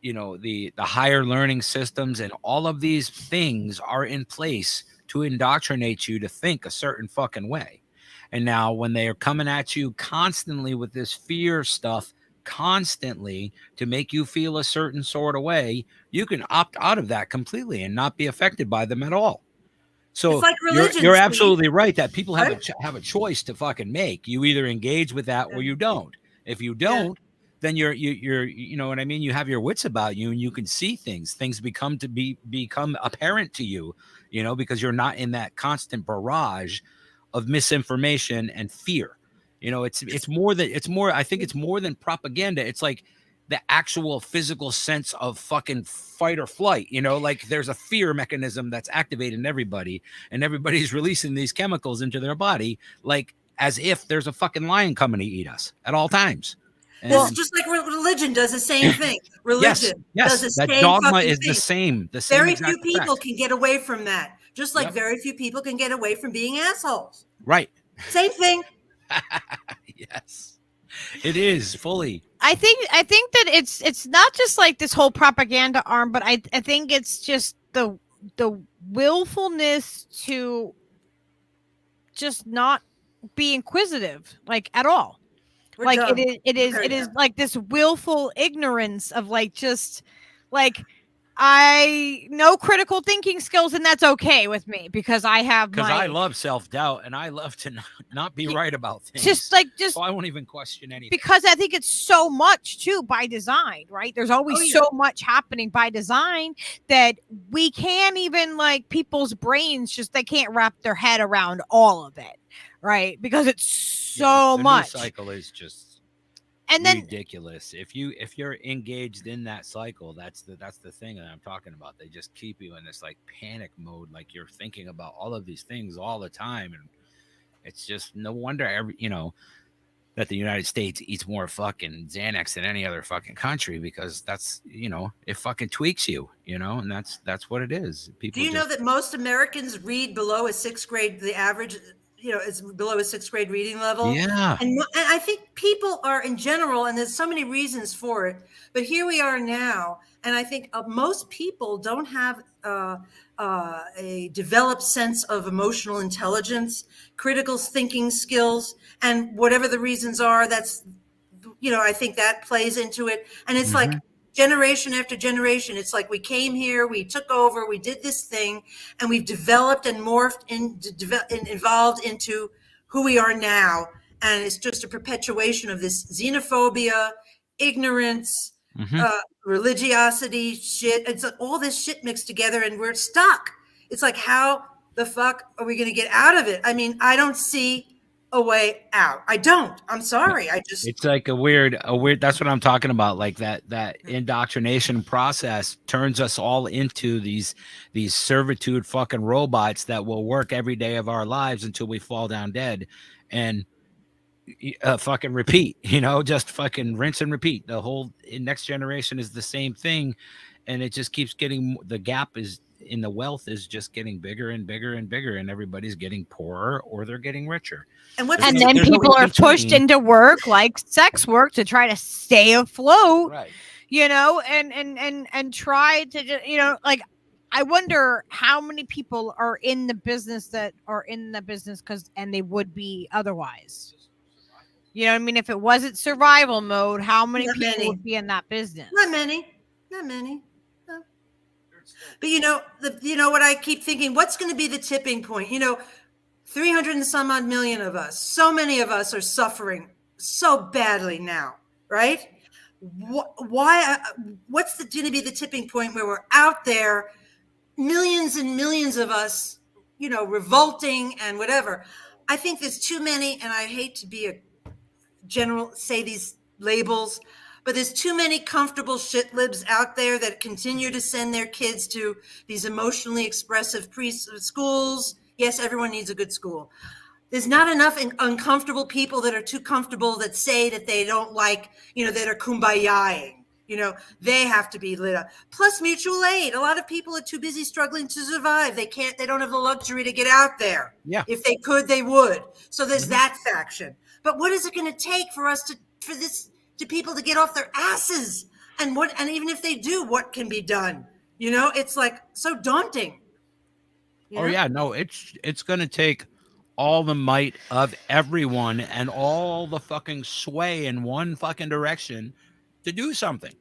you know, the higher learning systems, and all of these things are in place to indoctrinate you to think a certain fucking way. And now when they are coming at you constantly with this fear stuff, constantly to make you feel a certain sort of way, you can opt out of that completely and not be affected by them at all. So It's like religion, you're Steve. absolutely right that people have Right? have a choice to fucking make. You either engage with that or you don't. If you don't, then you're you know what I mean? You have your wits about you, and you can see things. Things become apparent to you, you know, because you're not in that constant barrage of misinformation and fear. You know, it's more I think it's more than propaganda. It's like the actual physical sense of fucking fight or flight, you know, like there's a fear mechanism that's activated in everybody, and everybody's releasing these chemicals into their body, like as if there's a fucking lion coming to eat us at all times. This is just like religion does the same thing. Religion does the that same dogma fucking is thing. the same. The same Very exact few people effect. can get away from that. Just like Yep. very few people can get away from being assholes. Right. Same thing. Yes, it is fully. I think that it's not just like this whole propaganda arm, but I think it's just the willfulness to just not be inquisitive, like at all. We're Like dumb. it is like this willful ignorance of like just like I no critical thinking skills, and that's okay with me because I have Because my I love self-doubt, and I love to not be right about things. just so I won't even question anything. because I think it's so much too by design, right? There's always so much happening by design that we can't even like people's brains just they can't wrap their head around all of it, right? Because it's so the much. news cycle is just and then ridiculous. If you're engaged in that cycle, that's the thing that I'm talking about. They just keep you in this like panic mode, like you're thinking about all of these things all the time, and it's just no wonder that the United States eats more fucking Xanax than any other fucking country, because that's it fucking tweaks you, and that's what it is. People Do you know that most Americans read below a sixth grade? The average, is below a sixth grade reading level. Yeah. And I think people are in general, and there's so many reasons for it, but here we are now. And I think most people don't have a developed sense of emotional intelligence, critical thinking skills, and whatever the reasons are, that's, I think that plays into it. And it's like generation after generation. It's like we came here, we took over, we did this thing, and we've developed and morphed and evolved into who we are now. And it's just a perpetuation of this xenophobia, ignorance, religiosity shit. It's like all this shit mixed together, and we're stuck. It's like, how the fuck are we going to get out of it? I mean, I don't see a way out. I don't. I'm sorry. It's like a weird, that's what I'm talking about. Like that indoctrination process turns us all into these servitude fucking robots that will work every day of our lives until we fall down dead, and fucking repeat, just fucking rinse and repeat. The whole next generation is the same thing. And it just keeps getting, the gap is in the wealth is just getting bigger and bigger and bigger, and everybody's getting poorer or they're getting richer. And then people are pushed into work like sex work to try to stay afloat, right? And try to just, like, I wonder how many people are in the business because they would be otherwise. You know what I mean? If it wasn't survival mode, how many people would be in that business? Not many. No. But what I keep thinking, what's going to be the tipping point? 300 and some odd million of us, so many of us are suffering so badly now, right? Why? What's going to be the tipping point where we're out there, millions and millions of us, revolting and whatever? I think there's too many, and I hate to be a general, say these labels, but there's too many comfortable shit libs out there that continue to send their kids to these emotionally expressive schools. Yes, everyone needs a good school. There's not enough uncomfortable people that are too comfortable that say that they don't like, that are kumbayaing. They have to be lit up. Plus mutual aid. A lot of people are too busy struggling to survive. They don't have the luxury to get out there. Yeah. If they could, they would. So there's that faction. But what is it going to take for people to get off their asses? And even if they do, what can be done? It's like so daunting. Oh yeah, no, it's going to take all the might of everyone and all the fucking sway in one fucking direction to do something.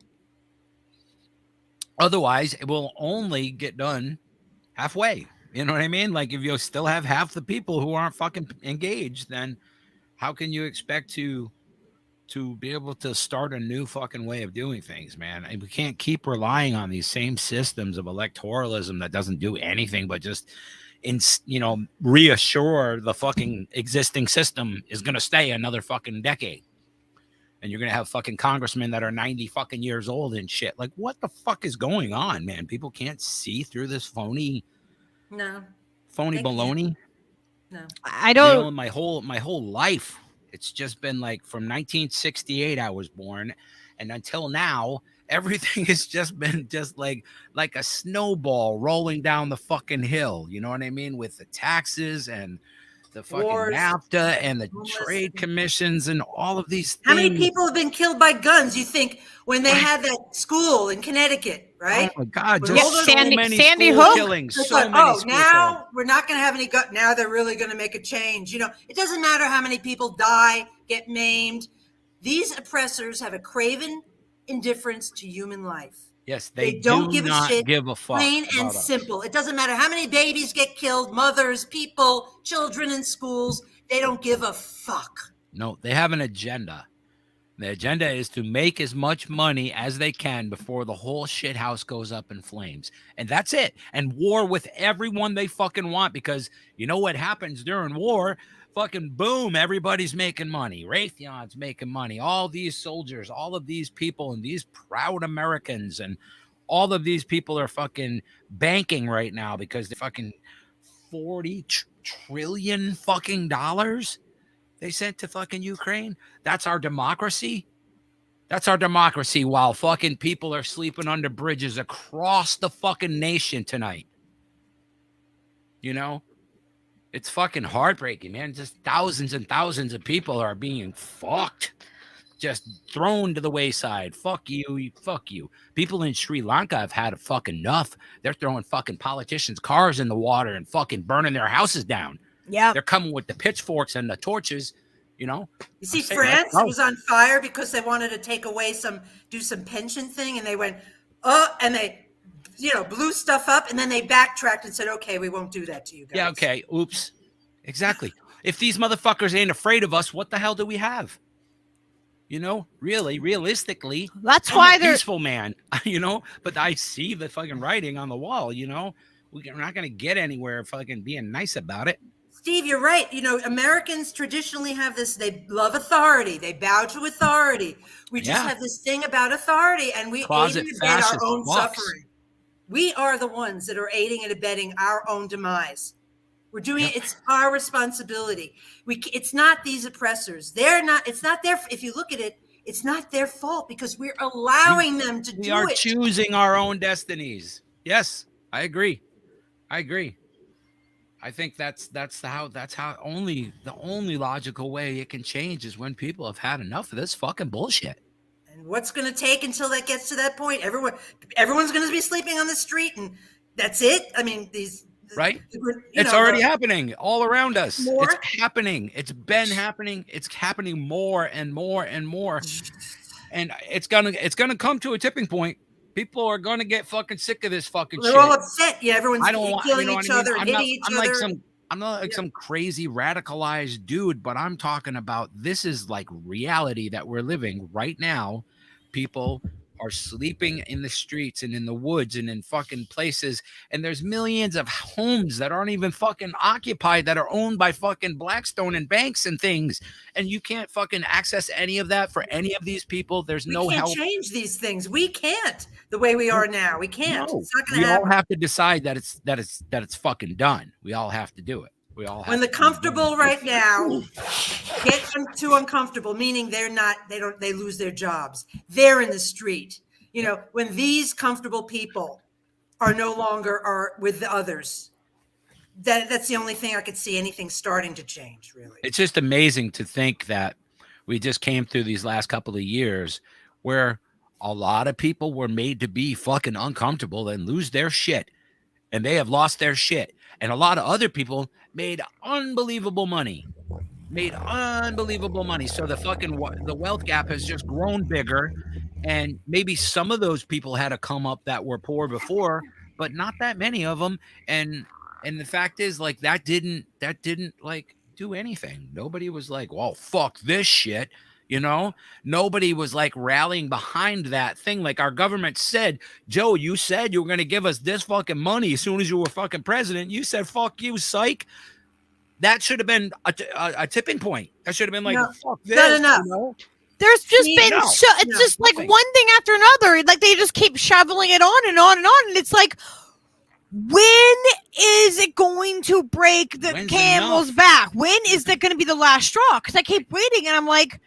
Otherwise, it will only get done halfway. You know what I mean? Like if you still have half the people who aren't fucking engaged, then how can you expect to be able to start a new fucking way of doing things, man? And we can't keep relying on these same systems of electoralism that doesn't do anything but just reassure the fucking existing system is going to stay another fucking decade. And you're going to have fucking congressmen that are 90 fucking years old and shit. Like, what the fuck is going on, man? People can't see through this phony baloney. No. I don't. My whole life, it's just been like from 1968 I was born, and until now, everything has just been like a snowball rolling down the fucking hill. You know what I mean? With the taxes and the fucking Wars, NAFTA and the trade commissions and all of these things. How many people have been killed by guns? You think when they had that school in Connecticut, right? Oh my God! With Just all those Sandy school Hook killings. It's So like, many school now killings. we're not going to have any gun. Now they're really going to make a change. It doesn't matter how many people die, get maimed. These oppressors have a craven indifference to human life. Yes, they don't do give a not shit. give a fuck. Plain and about us. simple. It doesn't matter how many babies get killed, mothers, people, children in schools. They don't give a fuck. No, they have an agenda. The agenda is to make as much money as they can before the whole shit house goes up in flames. And that's it. And war with everyone they fucking want, because you know what happens during war? Fucking boom, everybody's making money. Raytheon's making money. All these soldiers, all of these people, and these proud Americans, and all of these people are fucking banking right now because they're fucking 40 trillion fucking dollars they sent to fucking Ukraine. That's our democracy. That's our democracy, while fucking people are sleeping under bridges across the fucking nation tonight. It's fucking heartbreaking, man. Just thousands and thousands of people are being fucked, just thrown to the wayside. Fuck you, fuck you. People in Sri Lanka have had fucking enough. They're throwing fucking politicians' cars in the water and fucking burning their houses down. Yeah. They're coming with the pitchforks and the torches, You see, France was on fire because they wanted to take away do some pension thing, and they went, and they, blew stuff up, and then they backtracked and said, okay, we won't do that to you guys. Yeah, okay, oops. Exactly. If these motherfuckers ain't afraid of us, what the hell do we have? Really, realistically, That's I'm why a they're peaceful man, but I see the fucking writing on the wall, we're not going to get anywhere fucking being nice about it. Steve, you're right. Americans traditionally have this, they love authority. They bow to authority. We just have this thing about authority, and we aid and abet our own suffering. We are the ones that are aiding and abetting our own demise. We're doing it. It's our responsibility. It's not these oppressors. It's not their, if you look at it, it's not their fault because we're allowing them to do it. We are choosing our own destinies. Yes, I agree. I think that's how the only logical way it can change is when people have had enough of this fucking bullshit. And what's going to take until that gets to that point? Everyone's going to be sleeping on the street, and that's it. I mean, right? It's already happening all around us. More? It's happening. It's been happening. It's happening more and more and more. And it's gonna come to a tipping point. People are gonna get fucking sick of this fucking shit. They're all upset. Yeah, everyone's killing each other, I'm hitting each other. I'm not like some crazy radicalized dude, but I'm talking about this is like reality that we're living right now. People are sleeping in the streets and in the woods and in fucking places, and there's millions of homes that aren't even fucking occupied, that are owned by fucking Blackstone and banks and things, and you can't fucking access any of that for any of these people. There's We no can't help. change these things. We can't the way we are now. We can't. No, It's not going we to all happen. have to decide that it's fucking done. We all have to do it. We all have When the to comfortable right now get too uncomfortable, meaning they lose their jobs. They're in the street. You know, when these comfortable people are no longer are with the others, that's the only thing I could see anything starting to change, really. It's just amazing to think that we just came through these last couple of years where a lot of people were made to be fucking uncomfortable and lose their shit, and they have lost their shit. And a lot of other people made unbelievable money. So the wealth gap has just grown bigger, and maybe some of those people had to come up that were poor before, but not that many of them. And the fact is, like, that didn't like do anything. Nobody was like, well, fuck this shit. You know, nobody was like rallying behind that thing. Like our government said, Joe, you said you were going to give us this fucking money as soon as you were fucking president. You said, fuck you, psych. That should have been a tipping point. That should have been like, No, fuck this. not enough. You know? There's just See, been no, it's just like nothing. one thing after another. Like they just keep shoveling it on and on and on, and it's like, when is it going to break the When's camel's enough? back? When is that going to be the last straw? Because I keep waiting, and I'm like,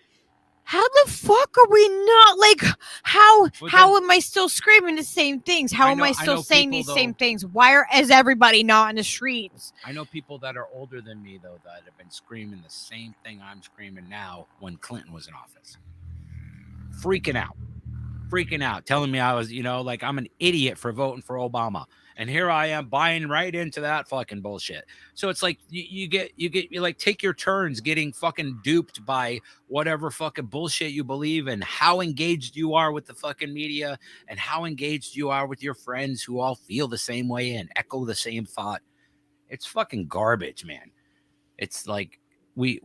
how the fuck are we not like? How am I still screaming the same things? How am I still saying these same things? Why is everybody not in the streets? I know people that are older than me, though, that have been screaming the same thing I'm screaming now when Clinton was in office. Freaking out, telling me I was, like I'm an idiot for voting for Obama. And here I am buying right into that fucking bullshit. So it's like you like take your turns getting fucking duped by whatever fucking bullshit you believe, and how engaged you are with the fucking media, and how engaged you are with your friends who all feel the same way and echo the same thought. It's fucking garbage, man. It's like we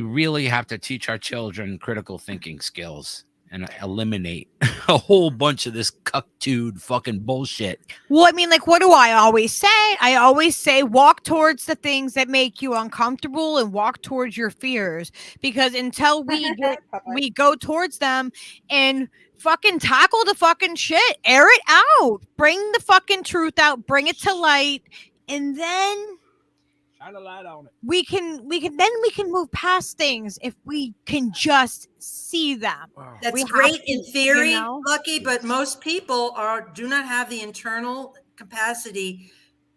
really have to teach our children critical thinking skills and eliminate a whole bunch of this cucktude fucking bullshit. Well, I mean, like, what do I always say? I always say walk towards the things that make you uncomfortable and walk towards your fears, because until we go towards them and fucking tackle the fucking shit, air it out, bring the fucking truth out, bring it to light, and then Shine a light on it. we can move past things if we can just see them. Wow. That's We have great to, in theory, you know? Lucky, but most people do not have the internal capacity,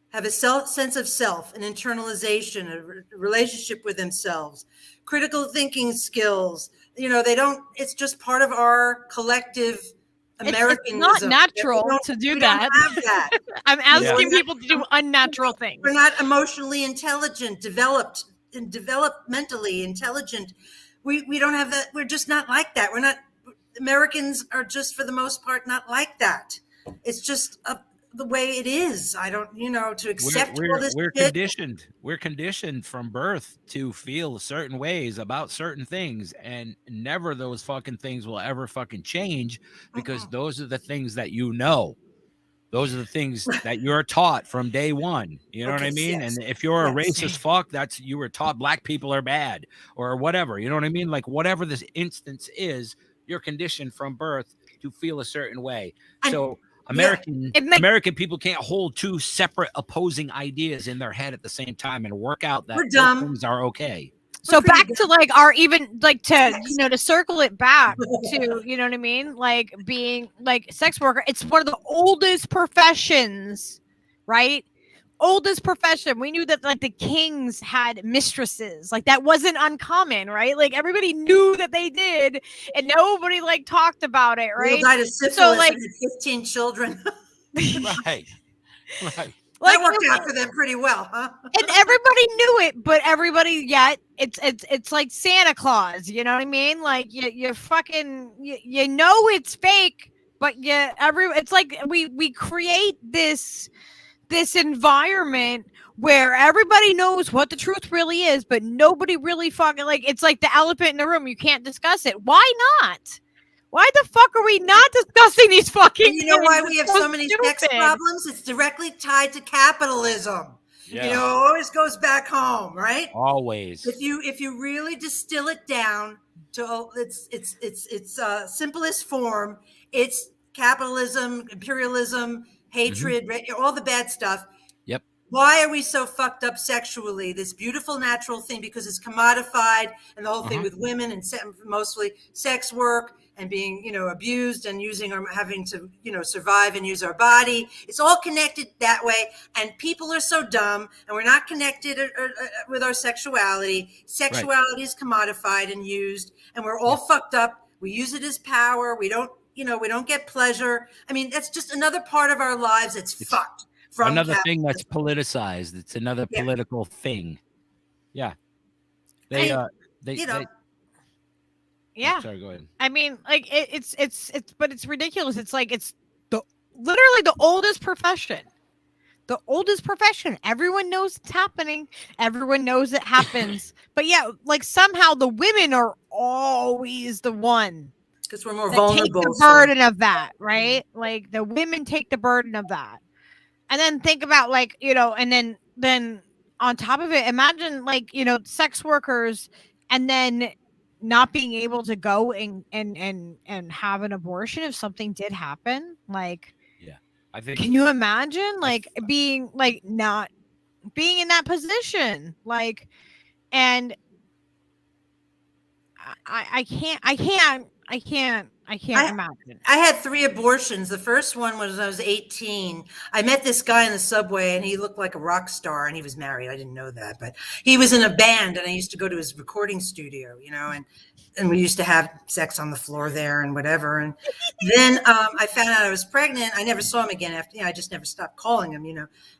have a sense of self, an internalization, a relationship with themselves, critical thinking skills. They don't. It's just part of our collective Americanism. It's not natural We don't- to do we that. don't have that. I'm asking Yeah. people to do unnatural things. We're not emotionally intelligent, developmentally intelligent. We don't have that. We're just not like that. Americans are just, for the most part, not like that. It's just the way it is. I don't, to accept all this We're shit. conditioned. We're conditioned from birth to feel certain ways about certain things, and never those fucking things will ever fucking change, because those are the things that those are the things that you're taught from day one. You know what I Okay, mean? yes. And if you're a Yes. racist fuck, you were taught black people are bad or whatever. You know what I mean? Like whatever this instance is, you're conditioned from birth to feel a certain way. And- So American people can't hold two separate opposing ideas in their head at the same time and work out that We're those dumb. things are okay. So pretty back good. to like our even like to to circle it back to you know what I mean, like being like sex worker. It's one of the oldest professions, right? Oldest profession. We knew that like the kings had mistresses. Like that wasn't uncommon, right? Like everybody knew that they did, and nobody like talked about it, We all right? died of syphilis like- and had 15 children. Right. Right. Like, That worked out for them pretty well, huh? and everybody knew it, but everybody yet it's like Santa Claus, you know what I mean? Like you fucking you know it's fake, but it's like we create this environment where everybody knows what the truth really is, but nobody really fucking, like, it's like the elephant in the room. You can't discuss it. Why not? Why the fuck are we not discussing these fucking And you know things? why we have It's so many sex stupid. problems? It's directly tied to capitalism. Yeah. You know, it always goes back home, right? Always. If you really distill it down to its simplest form, it's capitalism, imperialism, hatred, all the bad stuff. Yep. Why are we so fucked up sexually? This beautiful natural thing, because it's commodified, and the whole thing with women and mostly sex work and being, abused and using or having to, survive and use our body. It's all connected that way. And people are so dumb, and we're not connected with our sexuality. Sexuality is commodified and used, and we're all fucked up. We use it as power. We don't get pleasure. I mean, that's just another part of our lives that's fucked. From Another thing that's politicized. It's another political thing. Yeah. They Yeah. Sorry, go ahead. I mean, like it's but it's ridiculous. It's like it's literally the oldest profession. The oldest profession. Everyone knows it's happening. Everyone knows it happens. But yeah, like somehow the women are always the one because we're more that vulnerable. take the burden of that, right? Like the women take the burden of that. And then think about like, and then on top of it, imagine like, sex workers and then not being able to go and have an abortion if something did happen. Like, I think. Can you imagine like being like not being in that position? Like, and I can't imagine. I had 3 abortions. The first one was when I was 18. I met this guy in the subway, and he looked like a rock star, and he was married. I didn't know that, but he was in a band, and I used to go to his recording studio, and we used to have sex on the floor there and whatever. And then I found out I was pregnant. I never saw him again after, I just never stopped calling him,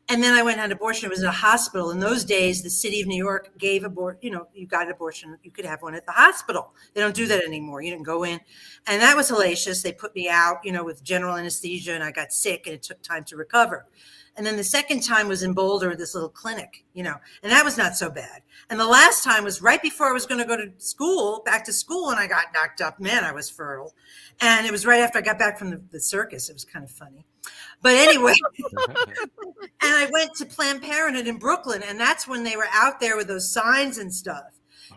And then I went and had an abortion. It was in a hospital. In those days, the city of New York gave you got an abortion. You could have one at the hospital. They don't do that anymore. You didn't go in. And that was hellacious. They put me out, with general anesthesia, and I got sick, and it took time to recover. And then the second time was in Boulder, this little clinic, and that was not so bad. And the last time was right before I was going to go to school, back to school, and I got knocked up. Man, I was fertile. And it was right after I got back from the circus. It was kind of funny. But anyway, and I went to Planned Parenthood in Brooklyn, and that's when they were out there with those signs and stuff.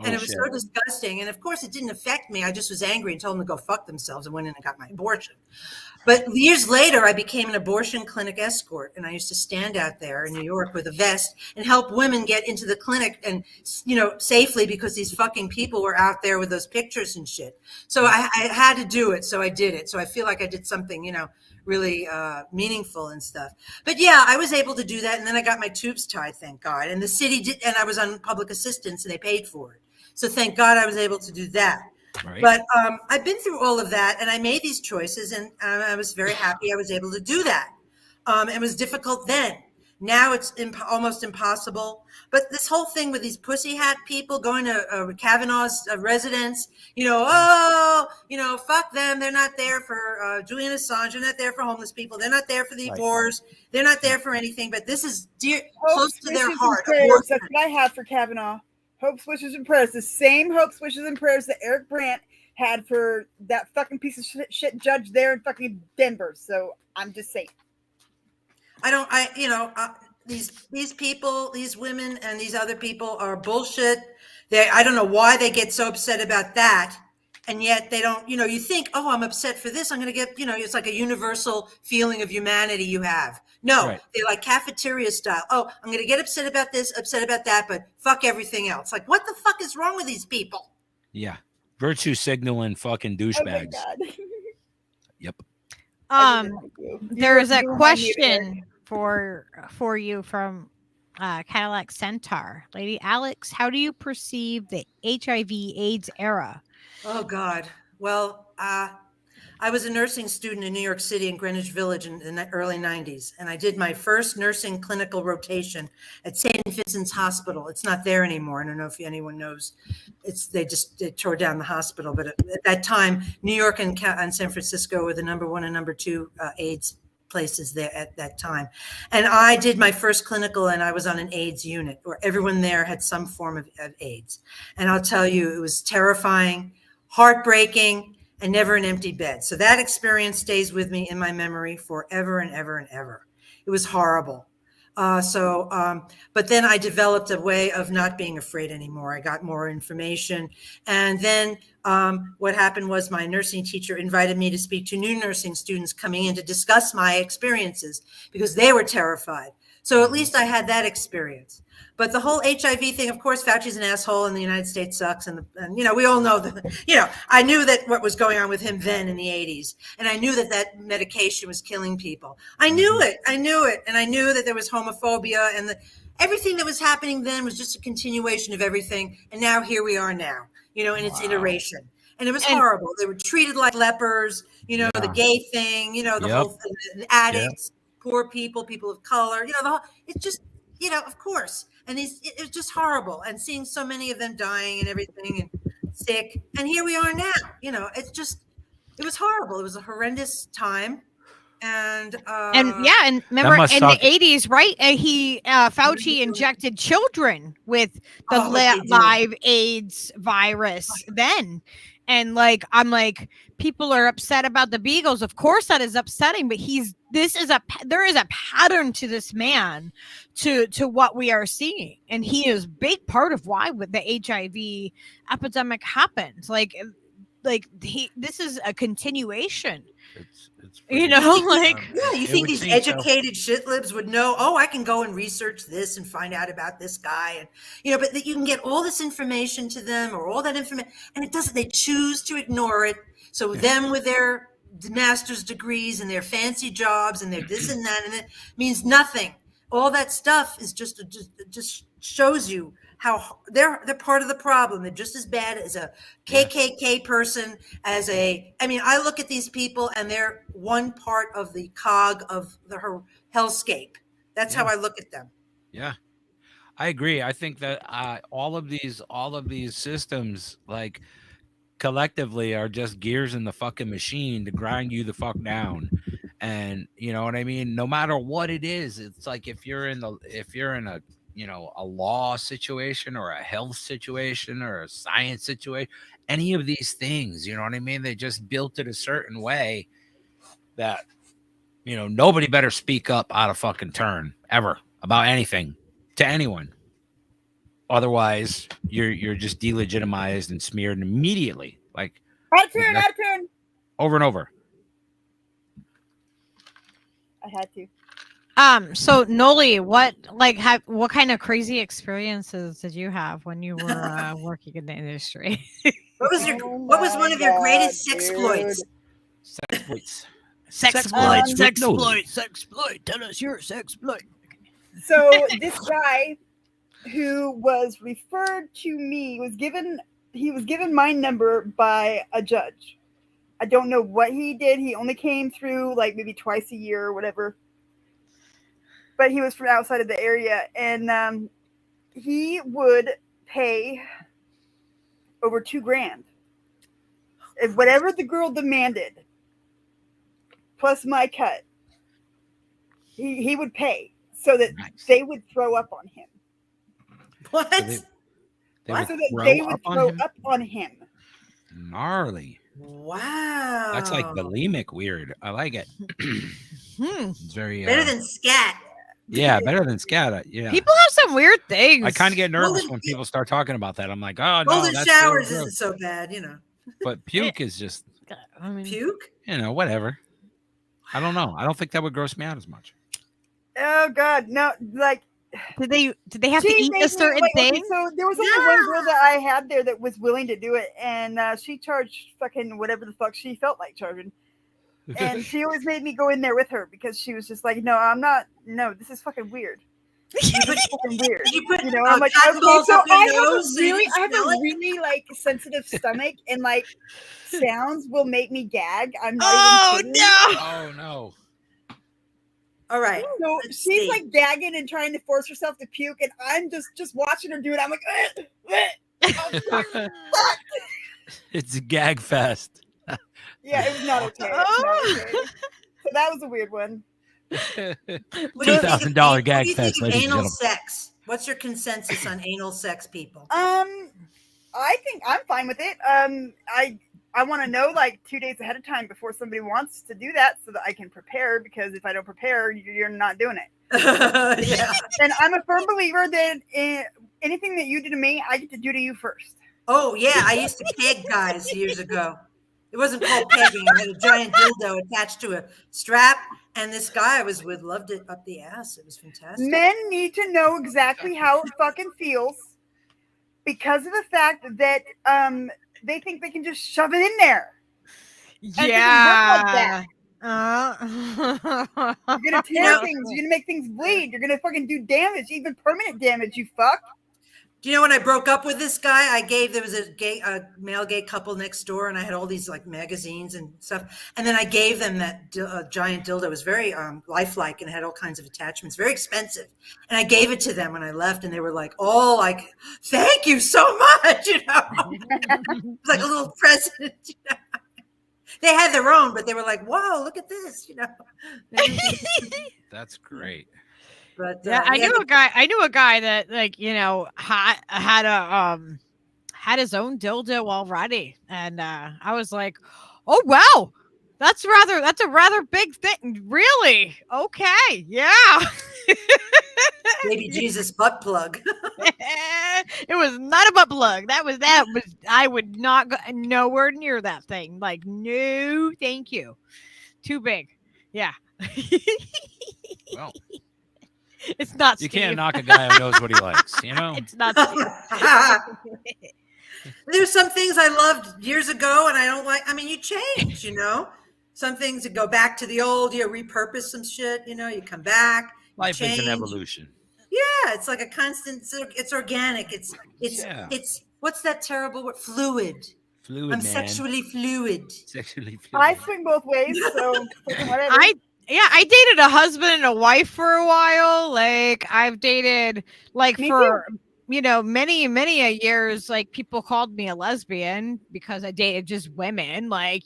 And it was so disgusting. And of course, it didn't affect me. I just was angry and told them to go fuck themselves and went in and got my abortion. But years later, I became an abortion clinic escort, and I used to stand out there in New York with a vest and help women get into the clinic and, safely, because these fucking people were out there with those pictures and shit. So I had to do it. So I did it. So I feel like I did something, really meaningful and stuff. But yeah, I was able to do that. And then I got my tubes tied, thank God. And the city did, and I was on public assistance, and they paid for it. So thank God I was able to do that. Right. But I've been through all of that, and I made these choices, and I was very happy I was able to do that. It was difficult then. Now it's almost impossible. But this whole thing with these pussy hat people going to Kavanaugh's residence, fuck them. They're not there for Julian Assange. They're not there for homeless people. They're not there for the wars. They're not there for anything. But this is close to their heart. That's what I have for Kavanaugh. Hopes, wishes, and prayers. The same hopes, wishes, and prayers that Eric Brandt had for that fucking piece of shit judge there in fucking Denver. So I'm just saying. These people, these women, and these other people are bullshit. I don't know why they get so upset about that. And yet they don't, you think, oh, I'm upset for this. I'm going to get, it's like a universal feeling of humanity you have. No, They're like cafeteria style. Oh, I'm going to get upset about this, upset about that, but fuck everything else. Like, what the fuck is wrong with these people? Yeah. Virtue signaling fucking douchebags. Oh yep. There is a question for you from Cadillac Centaur. Lady Alex, how do you perceive the HIV/AIDS era? Oh, God. Well, I was a nursing student in New York City in Greenwich Village in the early 90s. And I did my first nursing clinical rotation at St. Vincent's Hospital. It's not there anymore. I don't know if anyone knows. They tore down the hospital. But at that time, New York and San Francisco were the number 1 and number 2 AIDS places there at that time. And I did my first clinical, and I was on an AIDS unit where everyone there had some form of AIDS. And I'll tell you, it was terrifying, heartbreaking. and never an empty bed. So that experience stays with me in my memory forever and ever and ever. It was horrible. But then I developed a way of not being afraid anymore. I got more information. And then what happened was my nursing teacher invited me to speak to new nursing students coming in to discuss my experiences because they were terrified. So at least I had that experience. But the whole HIV thing, of course, Fauci's an asshole and the United States sucks. And we all know that, I knew that what was going on with him then in the 80s. And I knew that medication was killing people. I knew it. And I knew that there was homophobia and everything that was happening then was just a continuation of everything. And now here we are now, in its iteration. And it was horrible. They were treated like lepers, the gay thing, the whole thing, the addicts, poor people of color, it's just, of course. And it was just horrible. And seeing so many of them dying and everything and sick. And here we are now, it was horrible. It was a horrendous time. And remember in the 80s, right? Fauci injected children with the live AIDS virus then. And I'm like, people are upset about the Beagles. Of course that is upsetting, but there is a pattern to this man to what we are seeing. And he is a big part of why the HIV epidemic happened. This is a continuation. It's you think these educated shitlibs would know, I can go and research this and find out about this guy. And, but that you can get all this information to them or all that information and they choose to ignore it. So them with their master's degrees and their fancy jobs and their this and that, and it means nothing. All that stuff is just shows you how they're part of the problem. They're just as bad as a KKK person, I look at these people and they're one part of the cog of her hellscape. That's how I look at them. Yeah, I agree. I think that all of these systems, collectively, are just gears in the fucking machine to grind you the fuck down. And you know what I mean? No matter what it is, it's like if you're in a a law situation or a health situation or a science situation, any of these things, you know what I mean? They just built it a certain way that, nobody better speak up out of fucking turn ever about anything to anyone. Otherwise, you're just delegitimized and smeared immediately. Out of turn. Over and over. I had to. So Noli, what kind of crazy experiences did you have when you were working in the industry? What was one of your greatest sexploits? Sexploit. Tell us your sexploit. So this guy who was referred to me was given my number by a judge. I don't know what he did. He only came through maybe twice a year or whatever. But he was from outside of the area, and he would pay over $2,000. If whatever the girl demanded, plus my cut, he would pay so that they would throw up on him. What? So that they would throw up on him. Gnarly. Wow. That's bulimic weird. I like it. It's very better than scat. Yeah, better than scat. Yeah. People have some weird things. I kind of get nervous when people start talking about that. I'm like, oh no, golden showers isn't so bad, But puke is just puke. Whatever. I don't know. I don't think that would gross me out as much. Oh God, no! Did they have to eat a certain thing? So there was only one girl that I had there that was willing to do it, and she charged fucking whatever the fuck she felt like charging. And she always made me go in there with her because she was just like, no, I'm not. No, this is fucking weird. This is fucking weird. I'm like, okay, so I have a really sensitive stomach, and sounds will make me gag. I'm not even kidding. Oh no. All right. So she's gagging and trying to force herself to puke, and I'm just watching her do it. I'm like, It's a gag fest. Yeah, it was not okay. So that was a weird one. $2,000 gag fest. Anal sex. What's your consensus on anal sex, people? I think I'm fine with it. I want to know like 2 days ahead of time before somebody wants to do that, so that I can prepare. Because if I don't prepare, you're not doing it. Yeah. And I'm a firm believer that anything that you do to me, I get to do to you first. Oh yeah, I used to peg guys years ago. It wasn't called pegging. I had a giant dildo attached to a strap, and this guy I was with loved it up the ass. It was fantastic. Men need to know exactly how it fucking feels because of the fact that they think they can just shove it in there. And it doesn't work like that. You're gonna tear things. You're gonna make things bleed. You're gonna fucking do damage, even permanent damage. You fuck. Do you know when I broke up with this guy? There was a male gay couple next door, and I had all these like magazines and stuff. And then I gave them that giant dildo. It was very lifelike and had all kinds of attachments, very expensive. And I gave it to them when I left, and they were like, "Oh, like, thank you so much," you know. It's like a little present. You know? They had their own, but they were like, "Whoa, look at this," you know. That's great. But Yeah, I knew a guy that like, you know, had his own dildo already. And I was like, oh wow, that's a rather big thing. Really? Okay, yeah. Baby Jesus butt plug. It was not a butt plug. That was I would not go nowhere near that thing. Like, no, thank you. Too big. Yeah. Well, it's not you Steve. can't knock a guy who knows what he likes, you know? It's not Steve. There's some things I loved years ago and I don't like. I mean, you change, you know. Some things that go back to the old, you repurpose some shit, you know, you come back. Life is an change. evolution. Yeah, it's like a constant, it's organic. It's what's that terrible word? Fluid. Fluid, I'm man. sexually fluid. Sexually fluid. I swing both ways, so whatever. I dated a husband and a wife for a while. Like I've dated like Me for you know many a years. Like people called me a lesbian because I dated just women. Like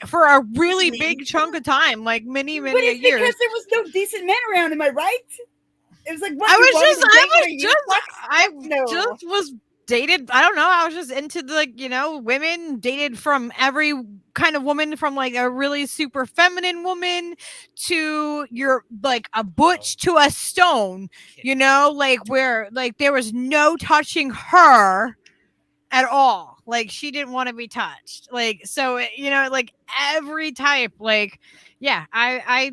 for a really big chunk of time. Like many But a it's years. because there was no decent men around. Am I right? It was like what, I you wanted to date was her, you fuck? just was dated. I don't know. I was just into women, dated from every kind of woman, from like a really super feminine woman to your like a butch to a stone, you know, like where like there was no touching her at all. Like she didn't want to be touched. Like, so, you know, like every type, like, yeah, I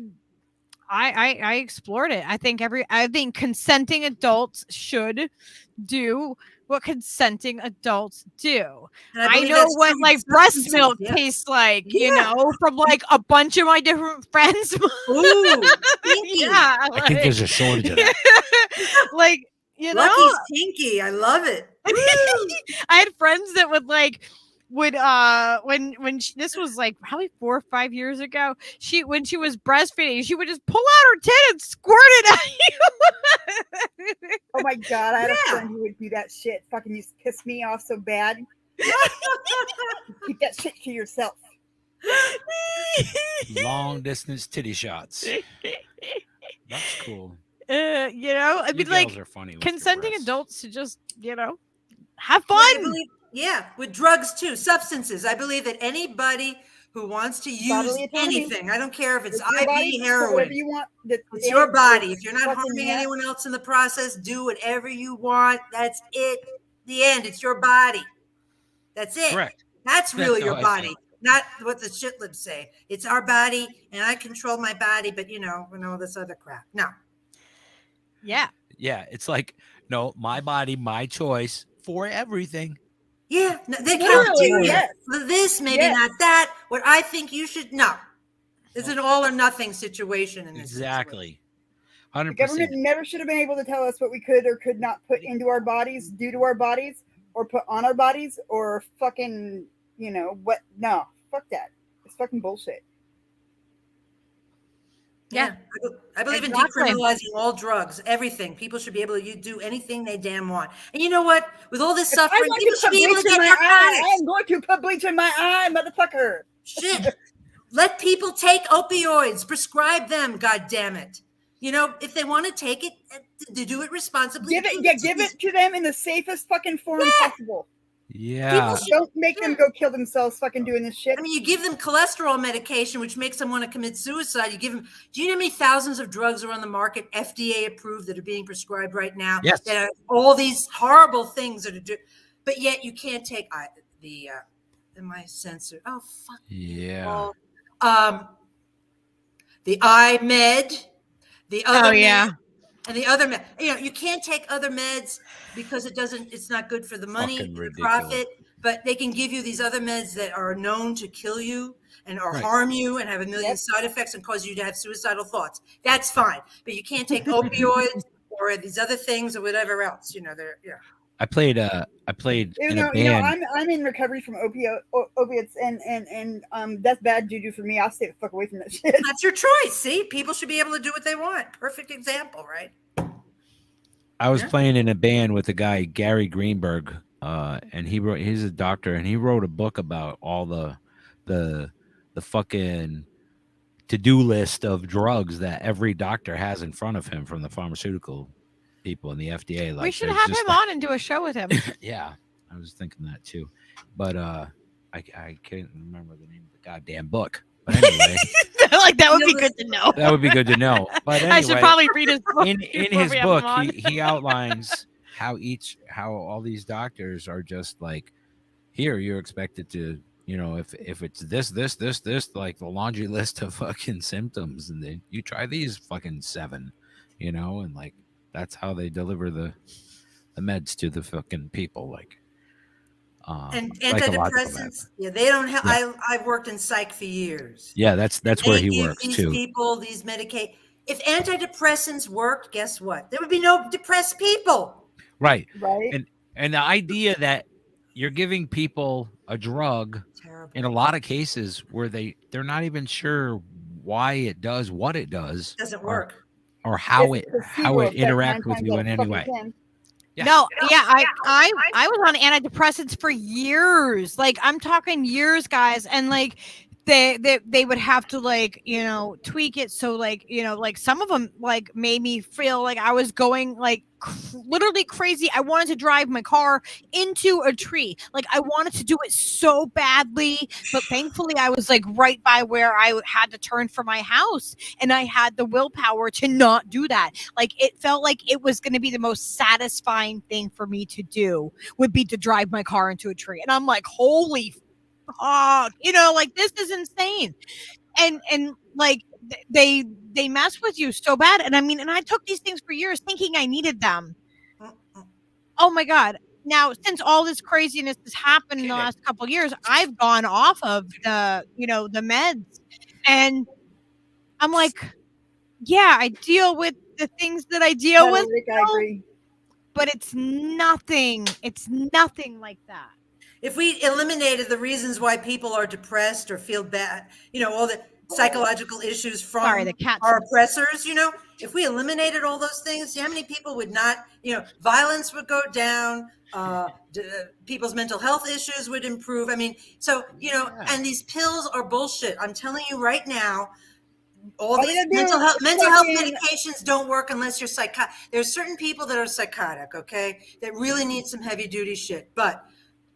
explored it. I think consenting adults should do what consenting adults do. I know what like breast milk tastes like, you know, from like a bunch of my different friends. Ooh, yeah, I think there's a shortage of that. like, you know, Lucky's kinky. I love it. I had friends that would this was like probably 4 or 5 years ago, when she was breastfeeding, she would just pull out her tit and squirt it at you. Oh my god, I had a friend who would do that shit. Fucking used to piss me off so bad. Keep that shit to yourself. Long distance titty shots. That's cool. You know, I You mean, like girls are funny with your consenting breasts. adults to just, you know, have Yeah, I fun. believe, with drugs too, substances. I believe that anybody who wants to use Bodily autonomy. anything, I don't care if it's Your IV, body, heroin, whatever you want. it's your body. If you're not fucking harming yeah. anyone else in the process, do whatever you want. That's it. The end. It's your body. That's it. Correct. That's really how your I body, feel. not what the shit libs say. It's our body, and I control my body, but you know, and all this other crap. No. Yeah. Yeah, it's like, no, my body, my choice for everything. Yeah, no, they can't Literally, do yes. this, maybe Yes. not that. What I think you should know. It's an all or nothing situation in this. Exactly. The 100%. government never should have been able to tell us what we could or could not put into our bodies, do to our bodies, or put on our bodies, or fucking, you know, what? No, fuck that. It's fucking bullshit. Yeah, I believe Exactly. in decriminalizing all drugs, everything. People should be able to do anything they damn want. And you know what? With all this If I suffering, want people to should put be able to bleach in get my eye, narcotics. I'm going to put bleach in my eye, motherfucker. Shit. Let people take opioids. Prescribe them, God damn it. You know, if they want to take it, to do it responsibly. Give it to them in the safest fucking form possible. Yeah. Don't make them go kill themselves fucking doing this shit. I mean, you give them cholesterol medication, which makes them want to commit suicide. You give them, do you know how many thousands of drugs are on the market, FDA approved, that are being prescribed right now? Yes. That are all these horrible things that are doing, but yet you can't take my sensor. Oh, fuck. Yeah. The eye med, the other yeah. med, and the other med. You know, you can't take other meds because it's not good for the money, Fucking the ridiculous. profit. But they can give you these other meds that are known to kill you and or Right. harm you and have a million side effects and cause you to have suicidal thoughts. That's fine, but you can't take opioids or these other things or whatever else. You know, I played in a band. I'm in recovery from opiates, and that's bad juju for me. I'll stay the fuck away from that shit. That's your choice. See, people should be able to do what they want. Perfect example, right? I was playing in a band with a guy, Gary Greenberg, and he's a doctor, and he wrote a book about all the fucking to-do list of drugs that every doctor has in front of him from the pharmaceutical people and the FDA. Like, We should there's have just him on and do a show with him. Yeah, I was thinking that too, but I can't remember the name of the goddamn book. But anyway, Like that would be good to know. that would be good to know. But anyway, I should probably read his book. in before his we have book, him on. he outlines how all these doctors are just like, here you're expected to, you know, if it's this, like the laundry list of fucking symptoms, and then you try these fucking 7, you know, and like that's how they deliver the meds to the fucking people, like. And psychological antidepressants, they don't help. Yeah. I've worked in psych for years. Yeah, that's where They he give works these too. people these Medicaid. If antidepressants worked, guess what? There would be no depressed people. Right. Right. And the idea that you're giving people a drug Terrible. in a lot of cases where they're not even sure why it does what it does, Doesn't work. or how It's it a placebo effect interacts 9 with times you out in of any fucking way. 10. Yeah. No, yeah, I was on antidepressants for years. Like I'm talking years, guys, and like they would have to like, you know, tweak it so like, you know, like some of them like made me feel like I was going like literally crazy. I wanted to drive my car into a tree. Like I wanted to do it so badly, but thankfully I was like right by where I had to turn for my house, and I had the willpower to not do that. Like it felt like it was going to be the most satisfying thing for me to do would be to drive my car into a tree. And I'm like, holy fuck, you know, like this is insane. And like they mess with you so bad. And I mean, and I took these things for years thinking I needed them. Oh my God. Now, since all this craziness has happened in the last couple of years, I've gone off of the, you know, the meds, and I'm like, yeah, I deal with the things that I deal Yeah, with, Rick, I agree. but it's nothing like that. If we eliminated the reasons why people are depressed or feel bad, you know, all the psychological issues from Sorry, the cat's our oppressors, you know, if we eliminated all those things, how many people would not, you know, violence would go down, people's mental health issues would improve. I mean, so, you know, and these pills are bullshit. I'm telling you right now, all these mental health medications don't work unless you're psychotic. There's certain people that are psychotic, okay, that really need some heavy duty shit. But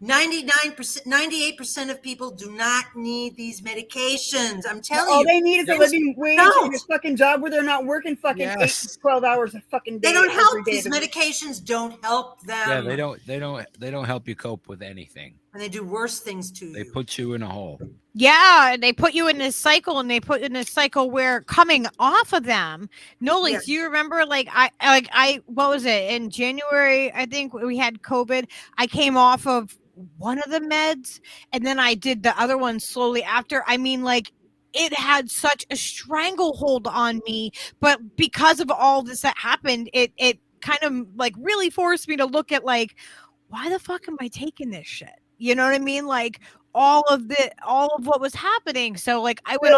98% of people do not need these medications. I'm telling you. All they need is a living wage and a don't. fucking job where they're not working fucking 8 to 12 hours a fucking day. They don't help. every day These of the week. medications don't help them. Yeah, they don't help you cope with anything. And they do worse things to you. They put you in a hole. Yeah, they put you in this cycle, and they put in this cycle where coming off of them. Noli, do you remember? Like I, what was it in January? I think we had COVID. I came off of one of the meds, and then I did the other one slowly after. I mean, like it had such a stranglehold on me, but because of all this that happened, it kind of like really forced me to look at like, why the fuck am I taking this shit? You know what I mean? Like all of what was happening. So like I went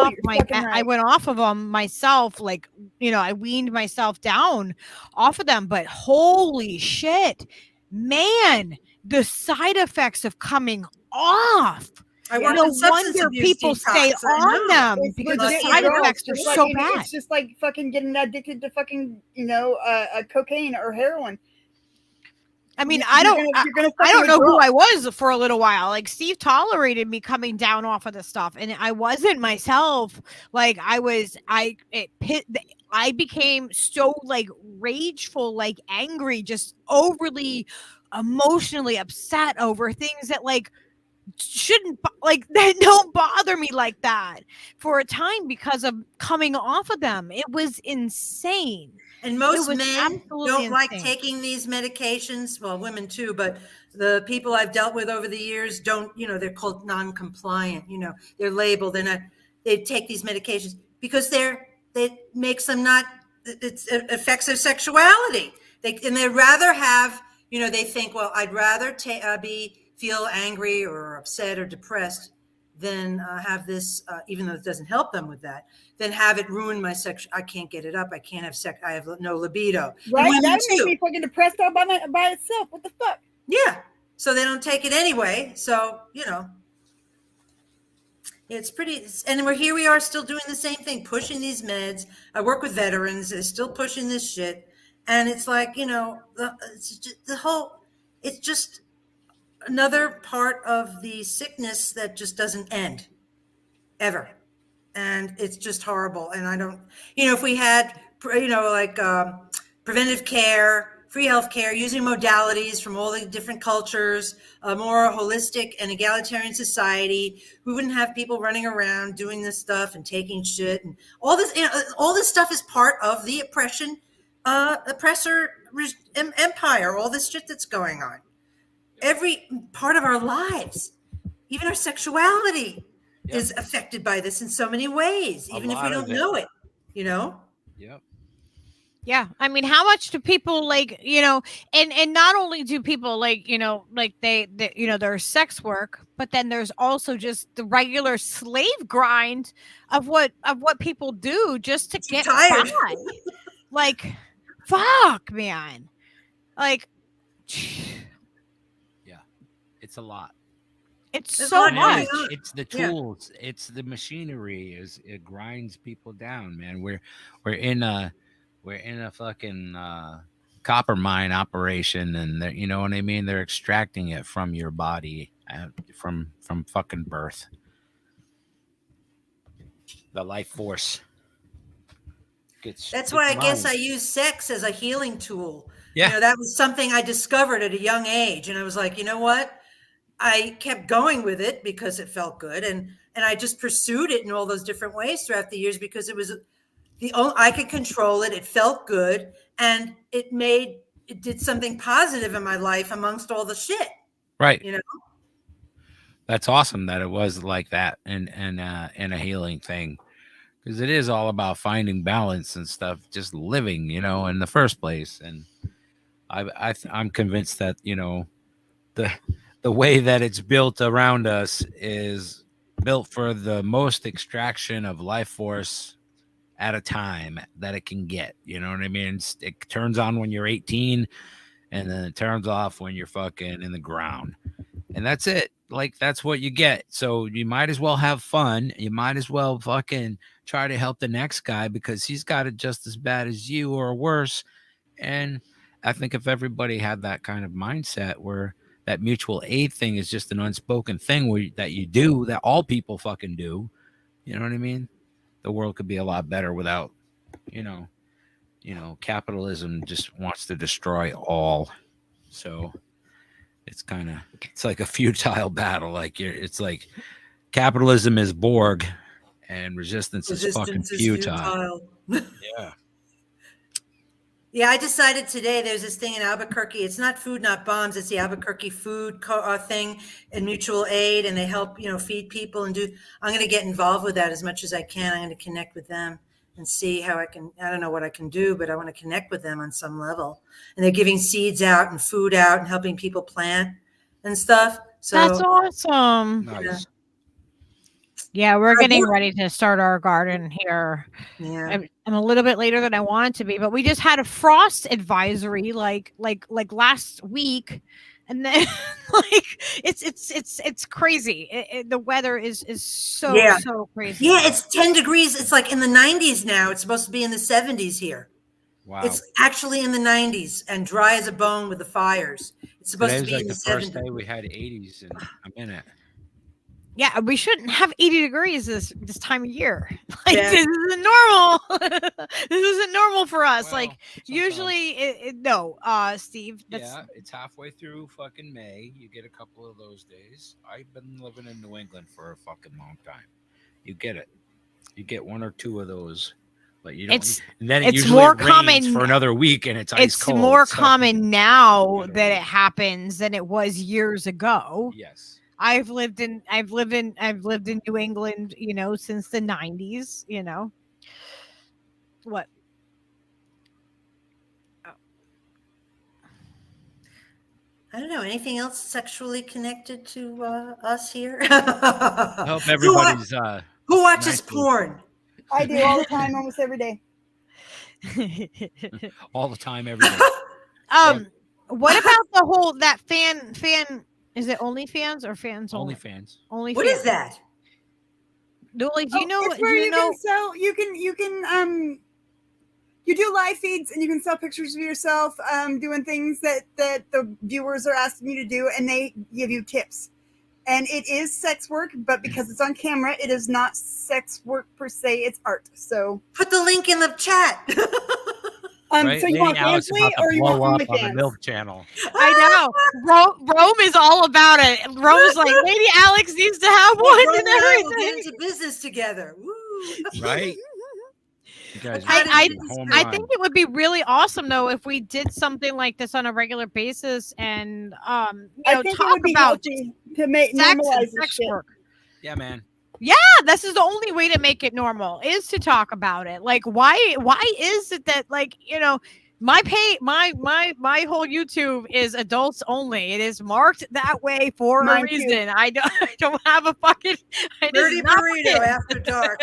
I went off of them myself. Like, you know, I weaned myself down off of them, but holy shit, man, the side effects of coming off. No wonder people stay on them because the side effects are so bad. It's just like fucking getting addicted to fucking, you know, cocaine or heroin. I mean, You're gonna fuck I don't with know who girls. I was for a little while. Like Steve tolerated me coming down off of the stuff, and I wasn't myself. Like I became so like rageful, like angry, just overly emotionally upset over things that like shouldn't like that don't bother me like that for a time because of coming off of them. It was insane. And most was men absolutely don't like insane. taking these medications. Well, women too, but the people I've dealt with over the years don't, they're called non-compliant, they're labeled, they're not, they take these medications because it makes them not, it affects their sexuality. And they'd rather have, they think, well, I'd rather feel angry or upset or depressed than have this, even though it doesn't help them with that, then have it ruin my sex. I can't get it up. I can't have sex. I have no libido. Right? And That women makes too. me fucking depressed all by itself. What the fuck? Yeah. So they don't take it anyway. So, it's pretty, and we are still doing the same thing, pushing these meds. I work with veterans. They're still pushing this shit. And it's like, it's just another part of the sickness that just doesn't end ever. And it's just horrible. And I don't, if we had, preventive care, free health care, using modalities from all the different cultures, a more holistic and egalitarian society, we wouldn't have people running around doing this stuff and taking shit and all this. All this stuff is part of the oppressor empire. All this shit that's going on, every part of our lives, even our sexuality, is affected by this in so many ways, even if we don't know it. Yep. Yeah, I mean, how much do people like, and not only do people like, like they there's sex work, but then there's also just the regular slave grind of what people do just to get tired. by. Like, fuck, man. Like, Yeah, it's a lot. it's There's so a lot going much. on. It's the tools, it's the machinery, it grinds people down, man. We're in a fucking copper mine operation, and you know what I mean, they're extracting it from your body from fucking birth, the life force. That's why I guess I use sex as a healing tool. Yeah. That was something I discovered at a young age, and I was like, you know what, I kept going with it because it felt good, and I just pursued it in all those different ways throughout the years because it was I could control it. It felt good, and it did something positive in my life amongst all the shit. Right. That's awesome that it was like that, and a healing thing, because it is all about finding balance and stuff, just living, in the first place. And I'm convinced that the way that it's built around us is built for the most extraction of life force at a time that it can get. You know what I mean? It turns on when you're 18, and then it turns off when you're fucking in the ground, and that's it. Like, that's what you get. So you might as well have fun. You might as well fucking try to help the next guy because he's got it just as bad as you or worse. And I think if everybody had that kind of mindset, where that mutual aid thing is just an unspoken thing that all people fucking do, you know what I mean? The world could be a lot better without, capitalism just wants to destroy all. So it's like a futile battle. It's like capitalism is Borg and resistance is fucking futile. Yeah. Yeah, I decided today there's this thing in Albuquerque. It's not Food Not Bombs. It's the Albuquerque food thing and mutual aid, and they help, feed people and do. I'm going to get involved with that as much as I can. I'm going to connect with them and see how I can. I don't know what I can do, but I want to connect with them on some level. And they're giving seeds out and food out and helping people plant and stuff. So That's awesome. Nice. Yeah, we're getting ready to start our garden here. Yeah. I'm a little bit later than I wanted to be, but we just had a frost advisory like last week, and then it's crazy. The weather is so crazy. Yeah, it's 10 degrees. It's like in the 90s now. It's supposed to be in the 70s here. Wow. It's actually in the 90s and dry as a bone with the fires. It's supposed Today to was be like in the the first 70s. day we had 80s in a minute. Yeah, we shouldn't have 80 degrees this time of year. Like Yeah. this isn't normal. This isn't normal for us. Like Well, sometimes. usually, no, Steve. That's Yeah, it's halfway through fucking May. You get a couple of those days. I've been living in New England for a fucking long time. You get it. You get one or two of those, but you don't. It's- and then it it's usually more rains common- for another week, and it's ice it's cold. more so- common now Another that it week. happens than it was years ago. Yes. I've lived in New England, since the 90s, What? I don't know. Anything else sexually connected to us here? I hope everybody's. Who watches nice to- porn? I do all the time, almost every day. all the time, every day. What about the whole that fan is it OnlyFans or fans only? OnlyFans. OnlyFans. What is that? Noli, do you know? It's where you can sell. You can you do live feeds and you can sell pictures of yourself doing things that the viewers are asking you to do, and they give you tips. And it is sex work, but because it's on camera, it is not sex work per se. It's art. So Put the link in the chat. Right? So you Lady want Alex monthly about to or you blow want up on the OnlyFans? Milk Channel. I know. Rome is all about it. Rome's like, Lady Alex needs to have one Rome and and I will everything. get into business together. Woo. Right? You guys I- are home I run. think it would be really awesome though if we did something like this on a regular basis and I think it talk would be about healthy to make sex and normalize this sex shit. work. Yeah, man. Yeah, this is the only way to make it normal is to talk about it. Like why is it that my whole YouTube is adults only. It is marked that way for Mine a too. reason. I don't have a fucking it is Dirty not burrito after dark.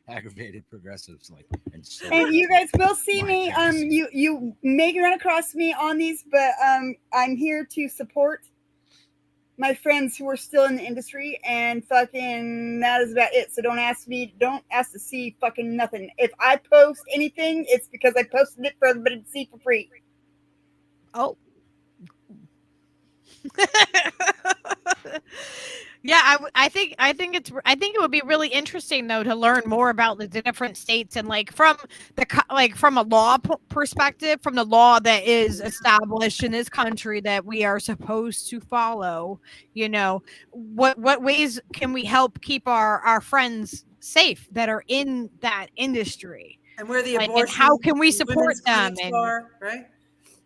Aggravated progressives like and so And you guys will see My me. goodness. You may run across me on these, but I'm here to support my friends who are still in the industry, and fucking that is about it. So don't ask to see fucking nothing. If I post anything, it's because I posted it for everybody to see for free. Oh. Yeah, I think it would be really interesting though to learn more about the different states and from a law perspective, from the law that is established in this country that we are supposed to follow. What ways can we help keep our friends safe that are in that industry? And where the Like, abortion, and how can we the support women's them? clinics And are, right?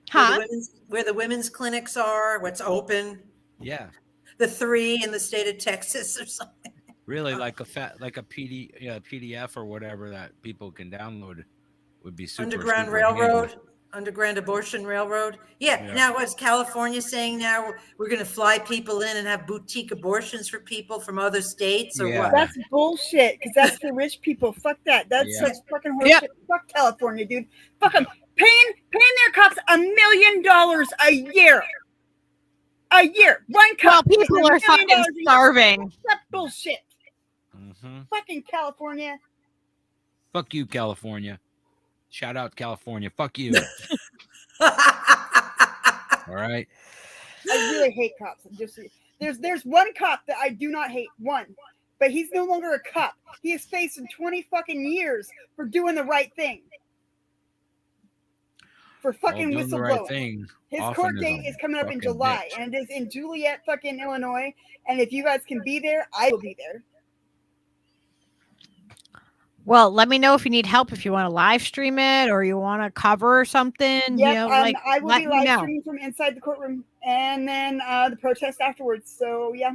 huh? Where the women's clinics are, what's open, yeah. the 3 in the state of Texas or something. Really like a PDF or whatever that people can download would be super. Underground super Railroad, handy. Underground Abortion Railroad. Yeah. Yeah. Now, what's California saying now? We're going to fly people in and have boutique abortions for people from other states or Yeah. what? That's bullshit, because that's for rich people. Fuck that. That's Yeah. such fucking horseshit. Yep. Fuck California, dude. Fuck them. Paying their cops $1 million a year. A year. One Well, cop. getting people $1 are million fucking a year. starving. That's bullshit. Mhm. Fucking California. Fuck you, California. Shout out California. Fuck you. All right. I really hate cops. There's one cop that I do not hate. One. But he's no longer a cop. He is facing 20 fucking years for doing the right thing. For fucking Well, doing the whistleblowing. right thing. His often court is date a is coming up in fucking July, bitch. and it is in Juliet, fucking Illinois. And if you guys can be there, I will be there. Well, let me know if you need help, if you want to live stream it or you want to cover something. Yep, I will let be me live know. streaming from inside the courtroom, and then the protest afterwards. So yeah,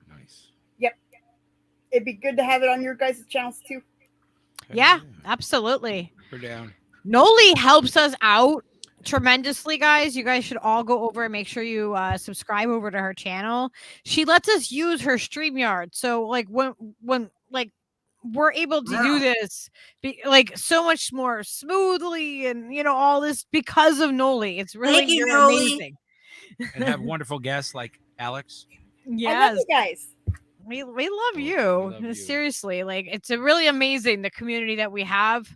Nice. it'd be good to have it on your guys' channels too. Yeah, absolutely. We're down. Noli helps us out tremendously, guys. You guys should all go over and make sure you subscribe over to her channel. She lets us use her StreamYard. So when we're able to do this so much more smoothly and all this because of Noli. It's really Thank you, Noli. amazing. And have wonderful guests like Alex. I love Yes. you guys. We love We you. love you. Seriously, like it's a really amazing the community that we have.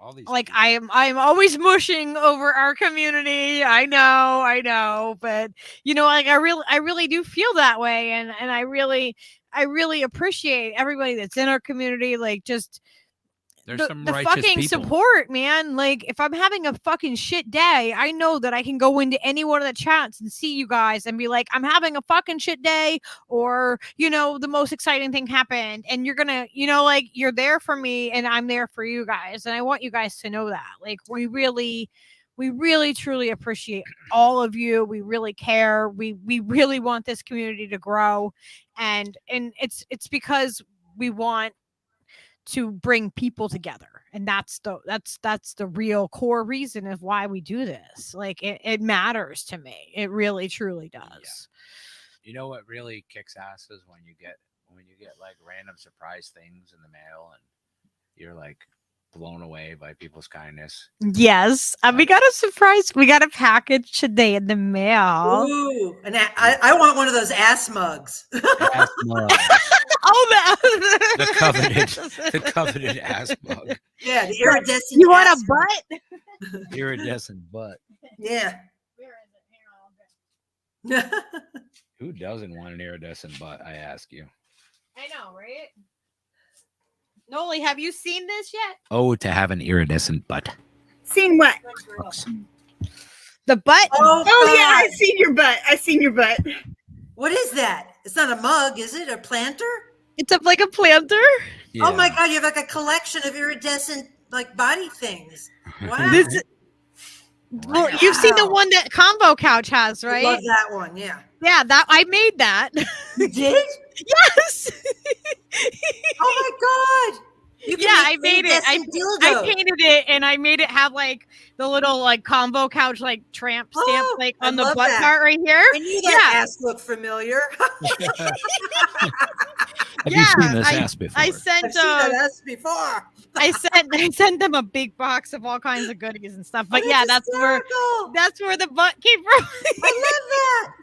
All these Like people. I'm always mushing over our community. I know, but like I really do feel that way, and I really appreciate everybody that's in our community. Like just There's some the righteous fucking people. support, man. Like if I'm having a fucking shit day, I know that I can go into any one of the chats and see you guys and be like, I'm having a fucking shit day, or the most exciting thing happened, and you're gonna, like you're there for me and I'm there for you guys, and I want you guys to know that. Like we really truly appreciate all of you. We really care. We really want this community to grow, and it's because we want to bring people together, and that's the real core reason of why we do this. Like it matters to me. It really truly does. You know what really kicks ass is when you get like random surprise things in the mail and you're like blown away by people's kindness. Yes, we got a surprise. We got a package today in the mail. Ooh, and I want one of those ass mugs. Ass mug. Oh, The coveted ass mug. Yeah, the iridescent. You want ass a mug. butt? Iridescent butt. Yeah. Who doesn't want an iridescent butt, I ask you? I know, right? Noli, have you seen this yet? Oh, to have an iridescent butt. Seen what? The butt? Oh yeah, I seen your butt. I seen your butt. What is that? It's not a mug, is it? A planter? It's like a planter. Yeah. Oh my god, you have like a collection of iridescent like body things. Wow. Well, you've seen the one that Combo Couch has, right? I love that one, yeah. Yeah, that I made that. You did? Yes. Oh my god. I made it. I dildo. painted it, and I made it have like the little like Combo Couch like tramp stamp like I on the love butt that. part right here. I knew that ass looked familiar. Have you seen this ass before? I sent I've seen that ass before. I sent them a big box of all kinds of goodies and stuff. But that's where the butt came from. I love that.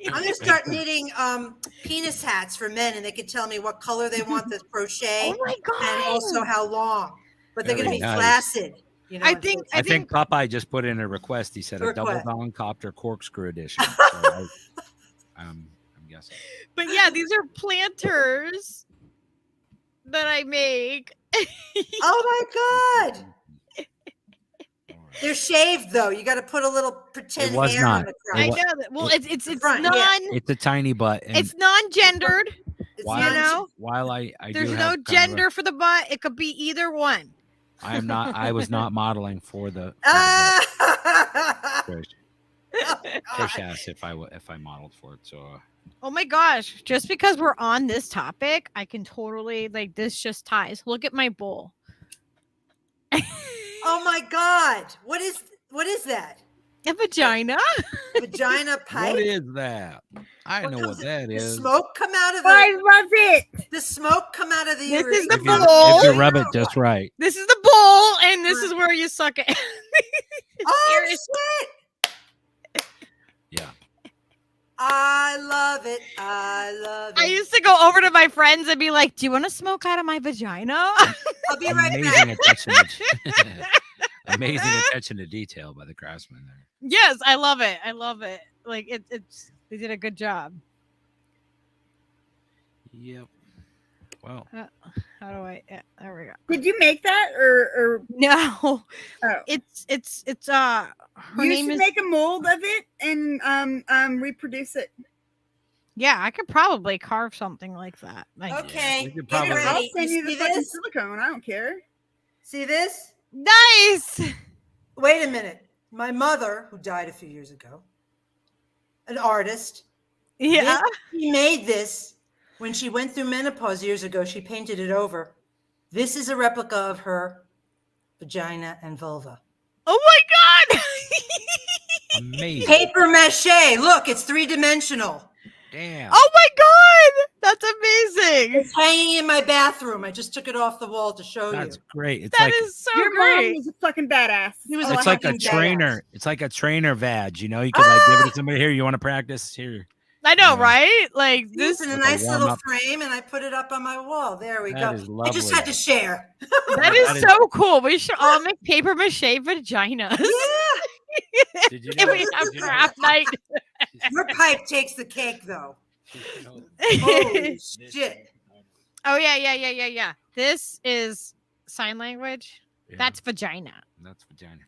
I'm gonna start knitting penis hats for men, and they can tell me what color they want the crochet, Oh my god! and also how long. But they're Very gonna be nice. flaccid. You know, I think Popeye just put in a request. He said a double Request. down copter corkscrew edition. So I'm guessing. But yeah, these are planters that I make. Oh my god. They're shaved though. You got to put a little pretend It was hair not. on the It crotch. I wa- know that. Well, it's front, non. yeah. It's a tiny butt. And It's non-gendered. It's while, you know? while I There's do no have gender for the butt. It could be either one. I am not. I was not modeling for the. Oh, Trish asked if I modeled for it. So Oh my gosh! Just because we're on this topic, I can totally like this. Just ties. Look at my bowl. oh my god. What is that? A vagina. Vagina pipe? what is that? I know comes what that the is. smoke come out of the I love it. the smoke come out of the This is the urethra? bowl. If you rub it just right. This is the bowl, and this is where you suck it. Oh Serious. shit. Yeah. I love it. I love it. I used to go over to my friends and be like, "Do you want to smoke out of my vagina?" I'll be right back. Amazing attention. Amazing attention to detail by the craftsman there. Yes, I love it. I love it. Like it's they did a good job. Yep. Well, How do I? Yeah, there we go. Did you make that or No, oh. it's her you name should is. make a mold of it and reproduce it. Yeah, I could probably carve something like that. Like, Okay, we could get probably- I'll ready. send you the see fucking this? silicone. I don't care. See this? nice. Wait a minute. My mother, who died a few years ago, an artist, Yeah. she made this when she went through menopause years ago. She painted it over. This is a replica of her vagina and vulva. Oh my god. amazing. Paper mache. Look, it's 3-dimensional. Damn. Oh my god, that's amazing. It's hanging in my bathroom. I just took it off the wall to show That's you. great. It's That like is so Your mom great. was a fucking badass. He was Oh, it's I like a fucking badass. trainer. It's like a trainer vag. You know, you could like give it to somebody here. You want to practice here. I know, Yeah. right? Like This this. in a With a nice little warm-up. frame, and I put it up on my wall. There we That go. is I just lovely. had to share. That is so cool. We should all make paper mache vaginas. Yeah, Did you If know? we have did you know- craft night. your pipe takes the cake, though. did you know Holy this- shit! Oh yeah. This is sign language. Yeah, That's vagina. that's vagina.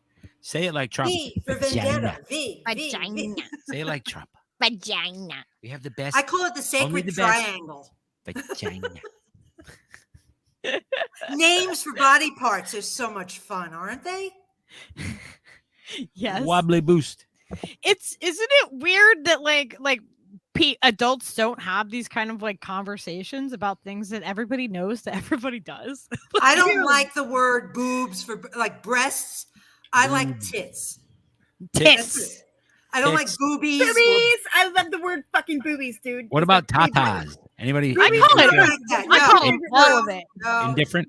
Say it like Trump. V for vendetta. V. Vagina. Say it like Trump. Vagina. We have the best I call it the sacred the best. triangle. vagina. Names for body parts are so much fun, aren't they? Yes. Wobbly boost. Isn't it weird that like adults don't have these kind of like conversations about things that everybody knows that everybody does? I don't like the word boobs for like breasts. I like Boobs. tits. Tits. That's it. I don't like Tits. boobies. or- Boobies. I love the word fucking boobies, dude. What It's about my favorite. tatas? Anybody? I call I it- don't like that. I call No, it all of it. no, Indifferent?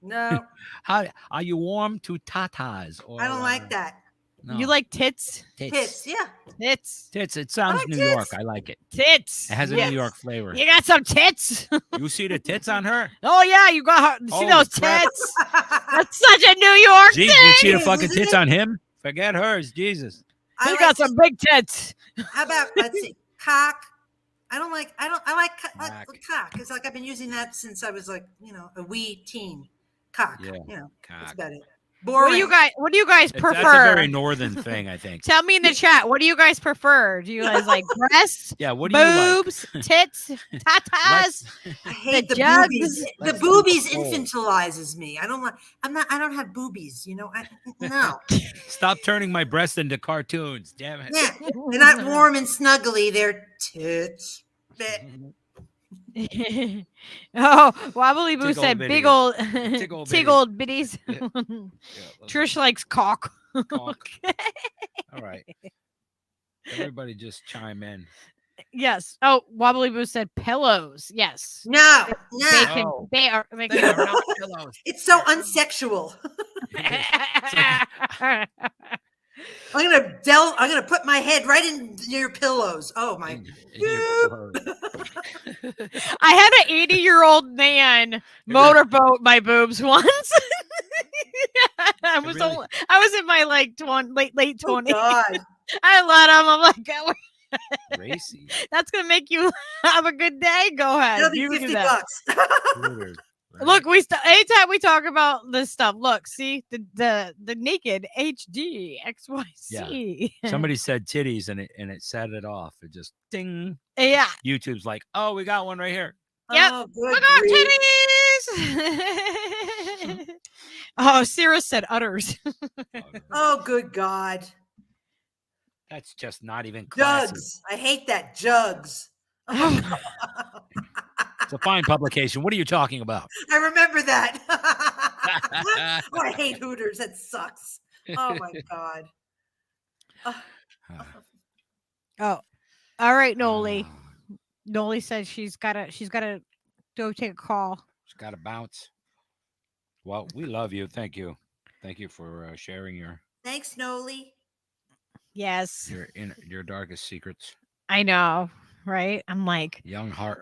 no, How are you warm to tatas? Or, I don't like that. no. You like tits? Tits, yeah. Tits. Tits. It sounds like New tits. York. I like it. Tits. It has a Yes. New York flavor. You got some tits? You see the tits on her? Oh yeah, you got her. See Holy those crap. tits? That's such a New York Jeez, thing. you see the is, fucking isn't tits it? on him? Forget hers. Jesus. I You like got some big tits. How about let's see, cock? I like Cock. cock. It's like I've been using that since I was like, a wee teen. Cock. Yeah, That's cock. about it. What Boring. do you guys That's a prefer? very northern thing, I think. Tell me in the chat. What do you guys prefer? Do you guys like breasts, Yeah, what do you like? boobs, tits, tatas? I hate the the, jugs? boobies. The Let's boobies roll. infantilizes me. I don't have boobies, no. Stop turning my breast into cartoons. Damn it. Yeah. They're not warm and snuggly, they're tits. Bleh. Oh, Wobbly Boo Tickle said bitty. big old Tickle bitty. tiggled bitties. Yeah. Yeah, let's Trish likes cock. Cock. All right. Everybody just chime in. Yes. Oh, Wobbly Boo said pillows. Yes. No, They no. can. Oh. They are. They are not pillows. It's so unsexual. I'm gonna put my head right in your pillows. Oh my. In your pillows. I had an 80-year-old man motorboat my boobs once. I was Really? I was in my late Oh 20s. God. I let him. I'm like, "Oh, Racy. that's gonna make you have a good day. Go ahead. That'll be You do $50. that." Weird, right? Look, anytime we talk about this stuff, look, see the naked HD XYZ. Somebody said titties and it set it off. It just ding. yeah. YouTube's like, oh, we got one right here. Yep. Oh, good Look out, grief. titties. Oh, Sarah said udders. Oh, good God. That's just not even classy. Jugs. I hate that. Jugs. It's a fine publication. What are you talking about? I remember that. Oh, I hate Hooters. That sucks. Oh my God. Oh, all right, Noli. Oh, Noli says she's gotta go take a call. it's got to bounce. Well, we love you. Thank you. Thank you for sharing Thanks, Noli. Yes, your darkest secrets. I know, right? I'm like, Young hot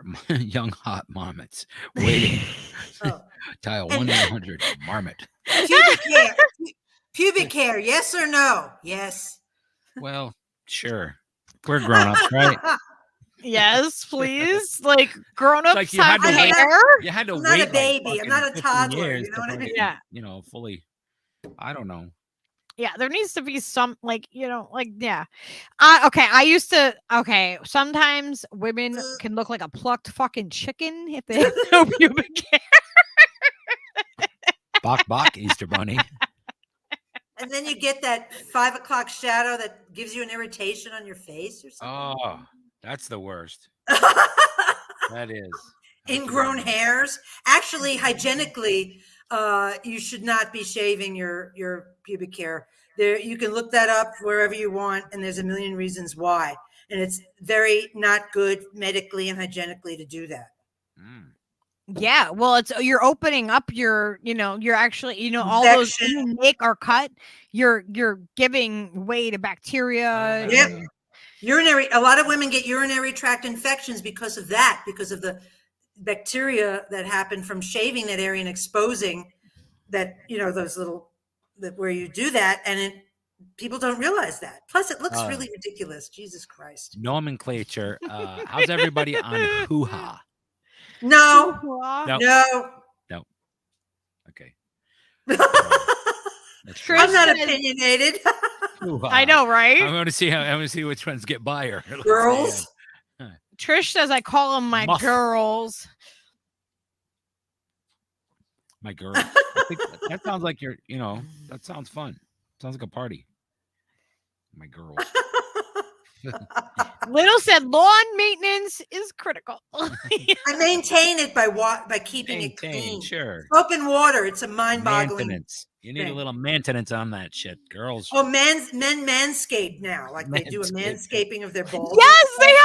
marmots waiting. Oh. Dial 1-800 marmot. Pubic hair. Pubic hair. Yes or no? Yes. Well, sure. We're grown-ups, right? yes, please. Like grown-ups like you had have to wait. hair. You had to I'm wait. not a baby. Like I'm not a 15 toddler, years you know to what I fucking, mean? Yeah. Fully. I don't know. Yeah, there needs to be some yeah. Okay, sometimes women can look like a plucked fucking chicken if they have no pubic hair. Bok, Easter Bunny. And then you get that 5 o'clock shadow that gives you an irritation on your face or something. Oh, that's the worst. That is. Ingrown hairs. Actually, hygienically, you should not be shaving your pubic hair. There, you can look that up wherever you want, and there's a million reasons why. And it's very not good medically and hygienically to do that. Mm. Yeah, well, you're opening up you're actually, all those Infection. when you make or cut, you're giving way to bacteria. Oh, Yep. and- A lot of women get urinary tract infections because of that, because of the bacteria that happen from shaving that area and exposing that, those little, where you do that. And people don't realize that. Plus, it looks really ridiculous. Jesus Christ. Nomenclature. How's everybody on hoo-ha? No. No. Okay. I'm not opinionated. I know, right? I'm going to see which ones get by her. Girls. Trish says I call them my girls. My girls. I think that sounds like that sounds fun. Sounds like a party. My girls. Little said lawn maintenance is critical. I maintain it by keeping it clean. Sure. Soap and water. It's a mind-boggling. Maintenance. You need a little maintenance on that shit, girls. Oh, men manscape now. Like they do a manscaping of their balls. Yes, they have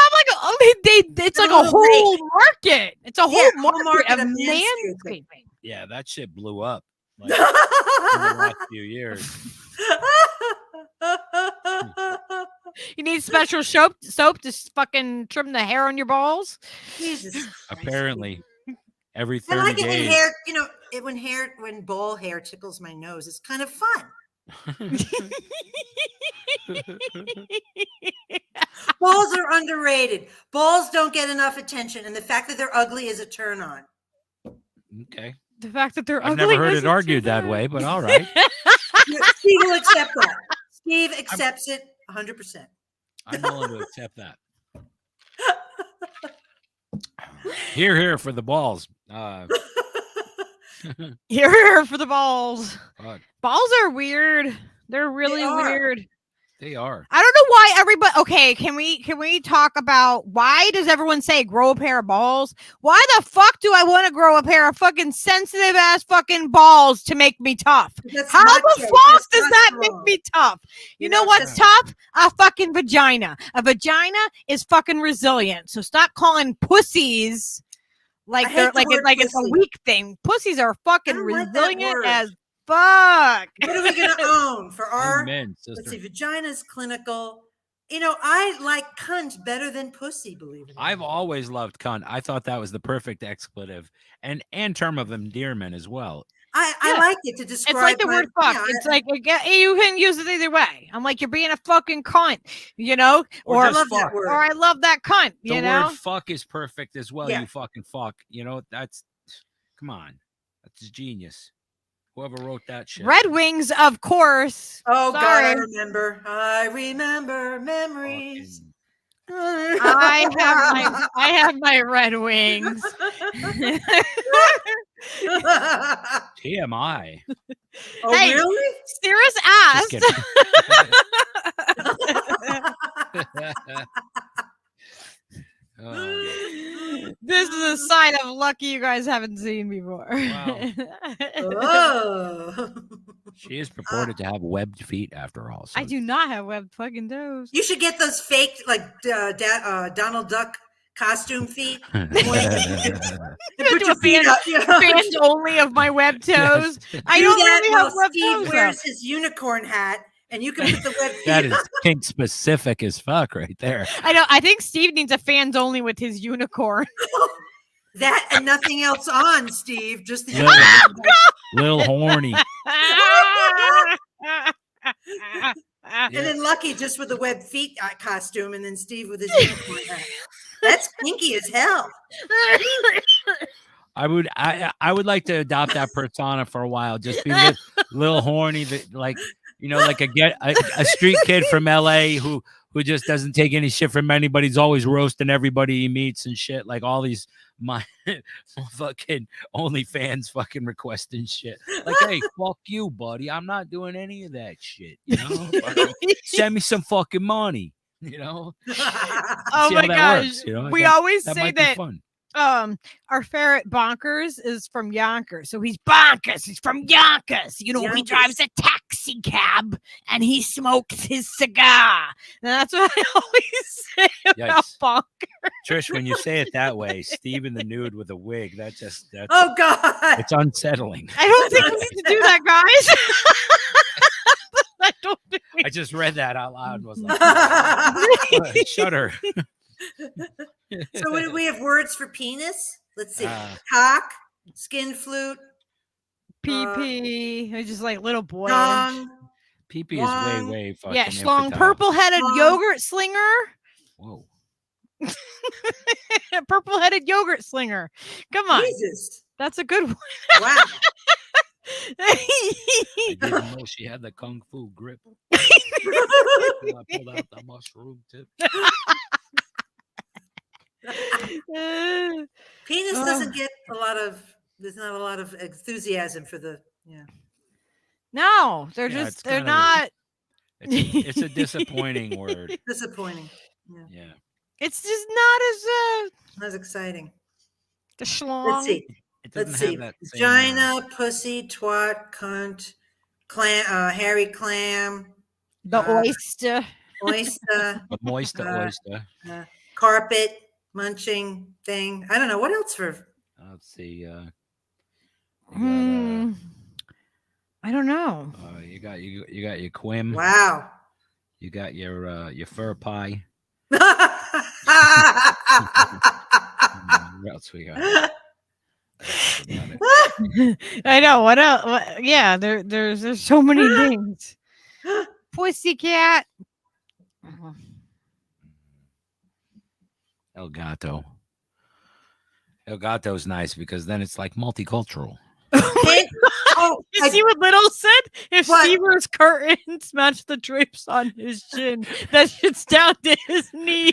it's like a whole market. It's a whole market of manscaping. Yeah, that shit blew up in the last few years. You need special soap to fucking trim the hair on your balls. Jesus. Apparently, every 30 I like days. it when when ball hair tickles my nose. It's kind of fun. Balls are underrated. Balls don't get enough attention, and the fact that they're ugly is a turn on. Okay. The fact that they're I've ugly. never heard it argued that way, but all right. Steve will accept that. Steve accepts it 100%. I'm willing to accept that. Here for the balls. Here for the balls. Fuck. Balls are weird. They're really weird. They are. I don't know why everybody. Okay, can we talk about why does everyone say grow a pair of balls? Why the fuck do I want to grow a pair of fucking sensitive ass fucking balls to make me tough? How the fuck does that make me tough? You know what's tough? A fucking vagina. A vagina is fucking resilient. So stop calling pussies like it's a weak thing. Pussies are fucking resilient as fuck. What are we gonna own for our? Amen, let's see, vagina's clinical. I like cunt better than pussy. Believe it. I've always loved cunt. I thought that was the perfect expletive and term of endearment as well. I like it to describe. It's like the word fuck. It's like you can use it either way. I'm like, you're being a fucking cunt, Or I love that word. Or I love that cunt. The word fuck is perfect as well. Yeah. You fucking fuck. Come on, that's genius. Whoever wrote that shit. Red Wings, of course. Oh Sorry. God, I remember memories. I have my Red Wings. TMI. Oh, hey, really? Cirrus asked. This is a sign of lucky you guys haven't seen before. Wow. Oh. She is purported to have webbed feet after all. So. I do not have webbed fucking toes. You should get those fake, like Donald Duck costume feet. And put your feet up. Fans only of my webbed toes. Yes. I Do don't that really while have webbed Steve toes. wears his unicorn hat, and you can put the webbed feet. That is kink specific as fuck right there. I know. I think Steve needs a fans only with his unicorn. That and nothing else on, Steve. Just the Little horny. And then Lucky just with the webbed feet costume, and then Steve with his unicorn hat. That's kinky as hell. I would like to adopt that persona for a while. Just be little horny, like a street kid from LA who just doesn't take any shit from anybody. He's always roasting everybody he meets and shit. Like all these my fucking OnlyFans fucking requesting shit. Like, hey, fuck you, buddy. I'm not doing any of that shit. Send me some fucking money. Oh See my how that gosh. works, We always that say might be that fun. our ferret Bonkers is from Yonkers. So he's bonkers. He's from Yonkers. He Yonkers. drives a taxi cab and he smokes his cigar. And that's what I always say about Yikes. Bonkers. Trish, when you say it that way, Steve in the nude with a wig, that's Oh God. it's unsettling. I don't think we need to do that, guys. I don't think we I I just read that out loud and was like, shudder. So what do we have words for penis? Let's see. Uh, Cock, skin flute, PP. It's just like little boy. dong. PP is way, Wong. way fucking Yeah, schlong. infantile. Purple-headed Schlong. yogurt slinger. Whoa. Purple-headed yogurt slinger. Come on. Jesus. That's a good one. Wow. I didn't know she had the kung fu grip. Until I pulled out the mushroom tip. Penis doesn't get a lot of, there's not a lot of enthusiasm for the, yeah. No, they're Yeah, just, it's they're kind of not. It's a disappointing word. Disappointing. Yeah. Yeah. It's just not Not as exciting. the schlong. Let's see. It Let's doesn't see. have that same, Vagina, pussy, twat, cunt, clam, hairy clam, The oyster. oyster, a moist oyster. carpet, munching thing. I don't know. What else for? Let's see. I don't know. You got your quim. Wow. You got your fur pie. What What else we got? That's about it. I know. What else? What, yeah, there's so many things. Pussycat. El gato. El gato's nice because then it's like multicultural. Oh, You see what Little said? If What? Stever's curtains match the drapes on his chin, that shit's down to his knees.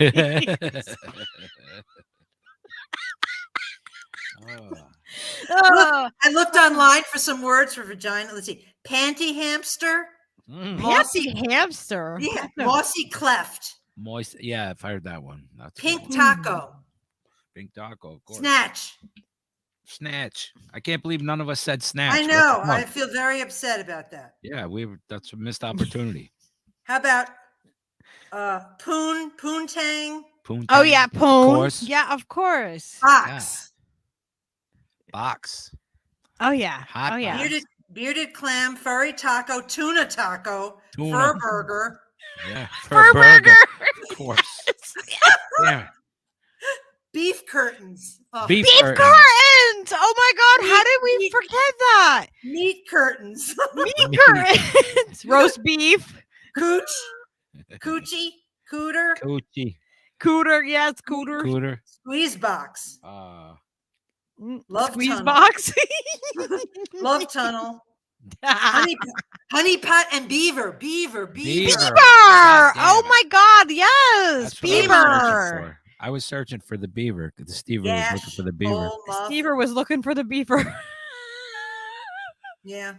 Oh, I looked online for some words for vagina. Let's see. Panty hamster. Mossy hamster. Yeah. Mossy cleft. Moist. Yeah, I've heard that one. That's a good Pink one. taco. Pink taco, of course. Snatch. Snatch. I can't believe none of us said snatch. I What the know. fuck? I feel very upset about that. Yeah, that's a missed opportunity. How about poontang, Poontang, Oh yeah, Of poon. course. Yeah, of course. box, Box. Oh yeah. Hot Oh yeah. box. bearded clam, furry taco, tuna taco, Tuna. fur burger, Yeah. Fur burger. Of course. Yeah. beef curtains, Beef Beef curtains. curtains. Oh my god, how did we Meat- forget that? meat curtains, Meat curtains. Roast beef. cooch, coochie, cooter, Coochie. Cooter. Yes, cooter. Cooter. squeeze box, love Squeeze tunnel. box. love tunnel, honey pot, and beaver. Beaver. Beaver. God damn Oh it. my god, yes. That's what I was searching Beaver. for. I was searching for the beaver. The Stever was Gash, looking for the beaver. pole, muff. Stever was looking for the beaver. Yeah,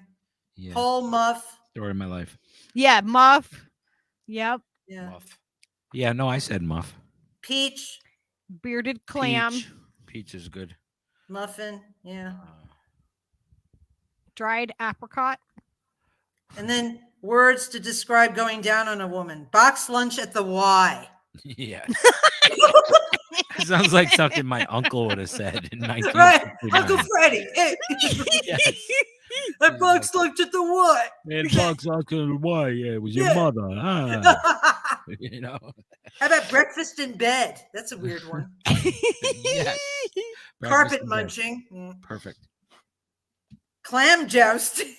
Yeah. pole, muff. Story of my life. Yeah, muff. Yep. Yeah, Muff. Yeah, no, I said muff. peach, Bearded clam. Peach is good. muffin. Yeah, Dried apricot. and then words to describe going down on a woman. Box lunch at the Y. Yeah. Sounds like something my uncle would have said in Right, 1959. Uncle Freddie. Hey. Yes. I box lunch at the Y. Man, box uncle, why? Yeah, it was your Yeah. mother. Huh? How You know? about breakfast in bed? That's a weird one. Yes. Breakfast Carpet in bed. munching. Yeah. Perfect. Clam jousting.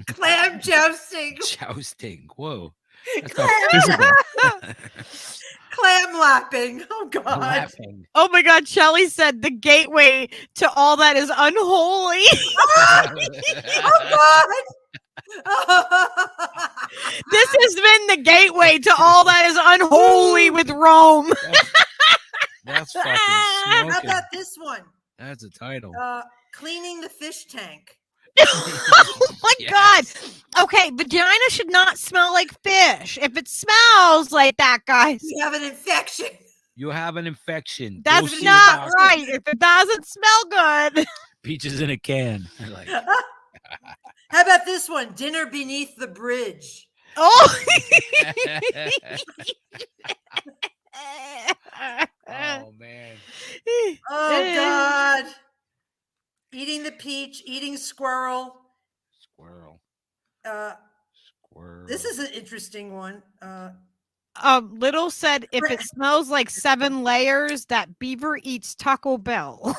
Clam jousting. Jousting. Whoa. That's Clam, not physical. clam lapping. Oh God. Laughing. Oh my god, Shelly said the gateway to all that is unholy. Oh God. This has been the gateway to all that is unholy with Rome. That's fucking How smoking. about this one? That's a title. Cleaning the fish tank. Oh my Yes. god. Okay, vagina should not smell like fish. If it smells like that, guys, You have an infection. You have an infection. Go that's see a not doctor. right. If it doesn't smell good. Peaches in a can. I like it. How about this one? Dinner beneath the bridge. Oh. Oh man. Oh God. Eating the peach, eating squirrel, Squirrel. Squirrel. This is an interesting one. Little said, if it smells like 7 layers, that beaver eats Taco Bell.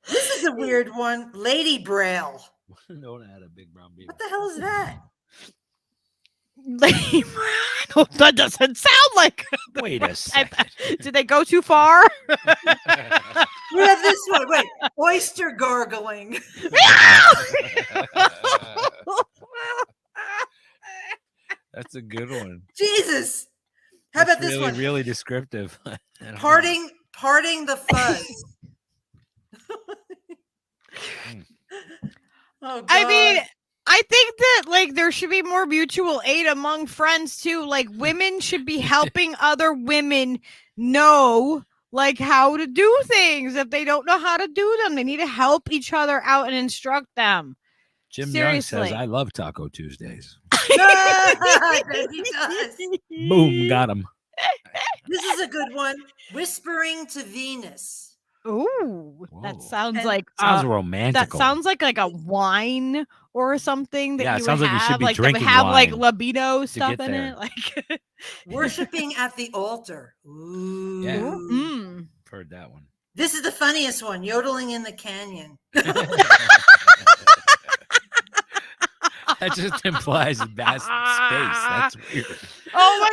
This is a weird one. Lady Braille. No one had a big brown beaver. What the hell is that? That doesn't sound like. Wait a second. Did they go too far? We have this one. Wait, oyster gargling. That's a good one. Jesus. How That's about this really, one? really descriptive. Parting the fuzz. Oh, God. I mean, I think that like there should be more mutual aid among friends too. Like women should be helping other women know like how to do things. If they don't know how to do them, they need to help each other out and instruct them. Jim Young Seriously. says, I love Taco Tuesdays. He does. Boom, got him. This is a good one. Whispering to Venus. Ooh, that Whoa. sounds And- like Sounds that romantic. sounds like a wine or something that Yeah, it you sounds would like you have, should be like that would drinking have like wine libido stuff get in there. it. Like Worshipping at the altar. Ooh. Yeah. mm. Heard that one. This is the funniest one. Yodeling in the canyon. That just implies vast space. That's weird. Oh my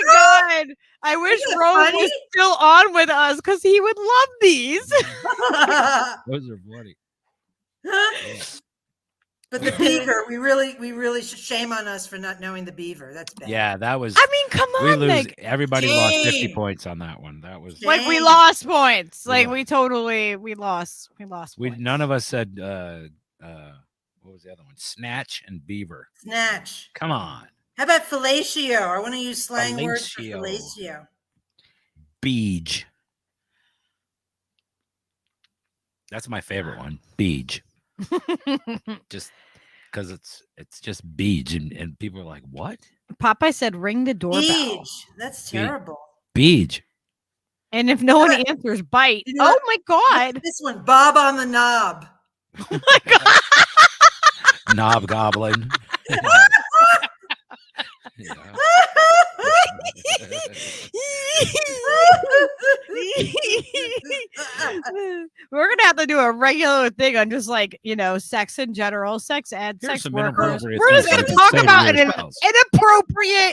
god! I wish Isn't it Rome was funny? still on with us because he would love these. Those are funny. But the beaver, we really should shame on us for not knowing the beaver. That's bad. Yeah, that was. I mean, come we on, lose. Meg. Everybody lost 50 Shame. points on that one. That was. Like we Dang. lost points. We Like lost. we totally we lost. We lost. We points. none of us said. What was the other one? Snatch and beaver. Snatch. Come on. How about fellatio? I want to use slang words for Fellatio. fellatio. Beej. That's my favorite one. Beej. Just because it's just beej, and people are like, what? Popeye said, "Ring the doorbell." Beach. That's Be- terrible. Beej. And if no one What? answers, bite. You know Oh what? my god! This one, Bob on the knob. Oh my god! Knob goblin. Yeah. We're gonna have to do a regular thing on just like sex in general, sex ed, Here's sex some workers. inappropriate We're just things gonna to talk say to about your an spouse. inappropriate.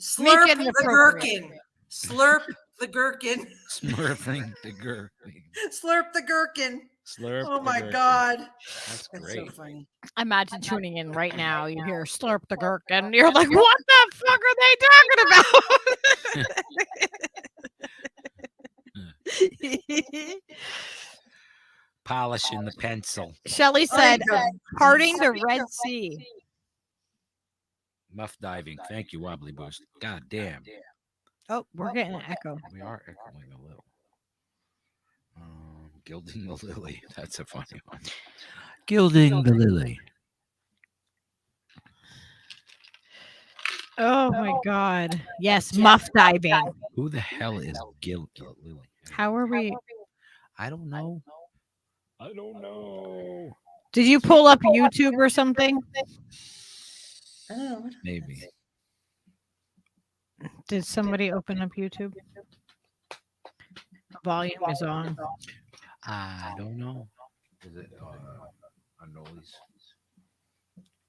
Slurp Make it the inappropriate. gherkin. Slurp the gherkin. Smurfing the gherkin. Slurp the gherkin. Slurp. Oh the my gherkin. God. That's That's great. so funny. Imagine tuning in right now. You hear "slurp the gherkin." You're like, "What the fuck are they talking about?" Polishing the pencil. Shelly Oh, said, yeah. "Parting the Red Sea." Muff diving. Thank you, Wobbly Boost. God damn. Oh, we're getting an echo. We are echoing a little. Gilding the lily. That's a funny one. Gilding the lily. Oh my god! Yes, muff diving. Who the hell is Gilding Lily? How are we? I don't know. I don't know. Did you pull up YouTube or something? I don't know. What Maybe. Did somebody open up YouTube? Volume is on. I don't know. Is it Noli's?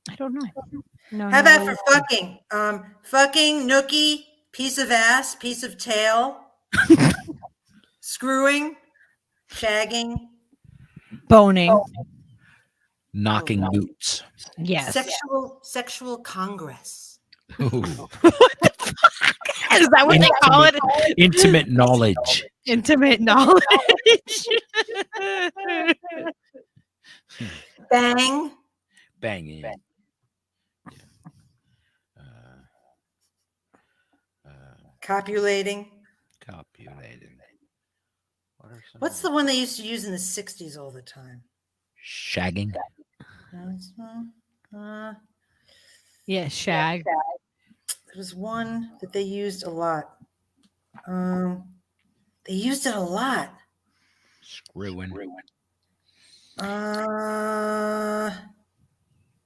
I don't know. No. How about no. for fucking? Fucking, nookie, piece of ass, piece of tail, screwing, shagging, boning? Knocking boots. Yes. sexual congress. Ooh. Is that what they call it? Intimate knowledge. Intimate knowledge. Bang. Banging. Copulating. Copulating. What are some What's the one they used to use in the 60s all the time? shagging? Yeah, shag. There was one that they used a lot. They used it a lot. Screwing.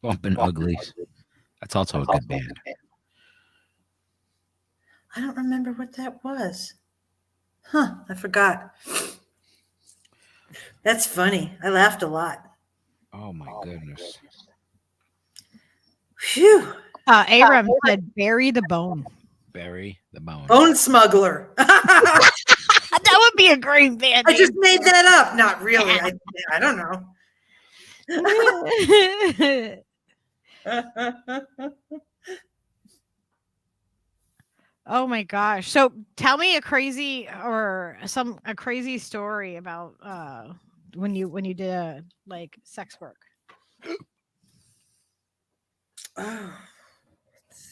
Bumpin' Uglies. That's also a good band. I don't remember what that was. Huh, I forgot. That's funny. I laughed a lot. Oh my goodness. Phew. Aram said bury the bone. Bury the bone. Bone smuggler. That would be a great band. I just made that up. Not really. I don't know. Oh my gosh. So tell me a crazy story about when you did like sex work. Oh, let's see.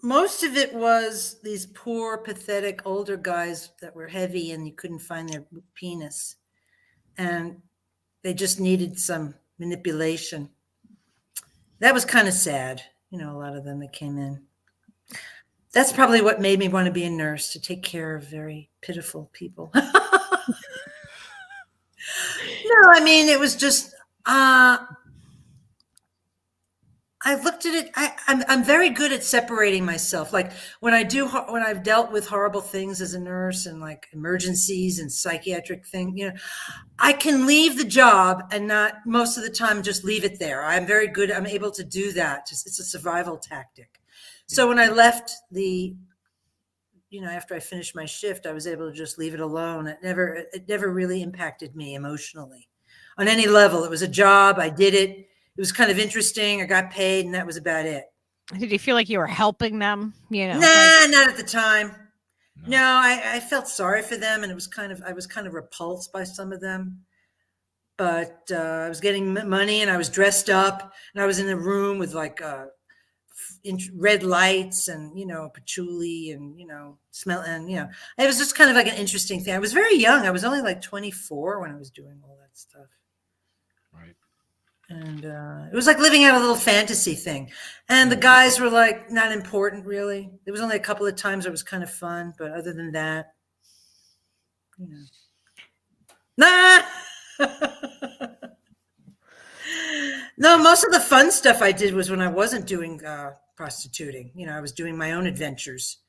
Most of it was these poor, pathetic older guys that were heavy and you couldn't find their penis. And they just needed some manipulation. That was kind of sad. A lot of them that came in. That's probably what made me want to be a nurse, to take care of very pitiful people. No, I mean, it was just, I looked at it. I'm very good at separating myself. Like when I've dealt with horrible things as a nurse and like emergencies and psychiatric things, I can leave the job and not most of the time just leave it there. I'm very good. I'm able to do that. It's a survival tactic. So when I left after I finished my shift, I was able to just leave it alone. It never really impacted me emotionally on any level. It was a job. I did it. It was kind of interesting. I got paid, and that was about it. Did you feel like you were helping them? Nah, not at the time. No, I felt sorry for them, and I was kind of repulsed by some of them. But I was getting money, and I was dressed up, and I was in a room with like red lights and patchouli and smell, and it was just kind of like an interesting thing. I was very young. I was only like 24 when I was doing all that stuff. Right. And it was like living out a little fantasy thing. And the guys were like not important, really. There was only a couple of times it was kind of fun, but other than that, nah. No, most of the fun stuff I did was when I wasn't doing prostituting. I was doing my own adventures.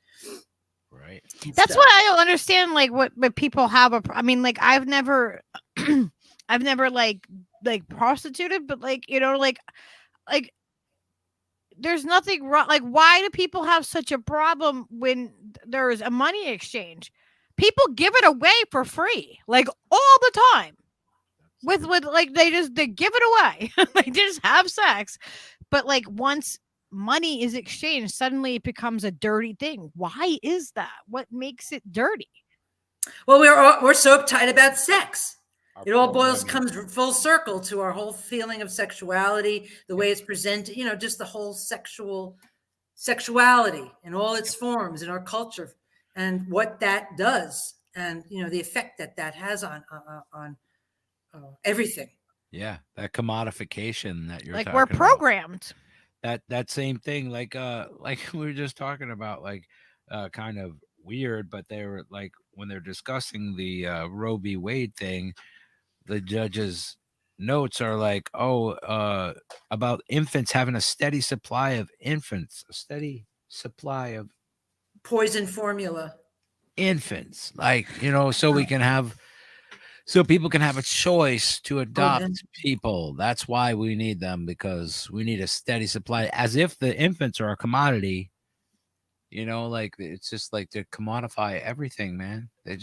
Right. That's why I don't understand like what people have like I've never like prostituted, but like there's nothing wrong. Like, why do people have such a problem when there's a money exchange? People give it away for free, like all the time. With like they give it away. They just have sex, but like once money is exchanged, suddenly it becomes a dirty thing. Why is that? What makes it dirty? Well, we're so uptight about sex. It all comes full circle to our whole feeling of sexuality, the way it's presented, just the whole sexuality in all its forms in our culture, and what that does, and the effect that has on everything. Yeah, that commodification that you're like talking we're about. programmed. That same thing, like we were just talking about, like kind of weird, but they were like when they're discussing the Roe v. Wade thing, the judge's notes are like, about infants having a steady supply of Poison formula infants, like so people can have a choice to adopt people. That's why we need them, because we need a steady supply, as if the infants are a commodity. Like it's just like to commodify everything, man. They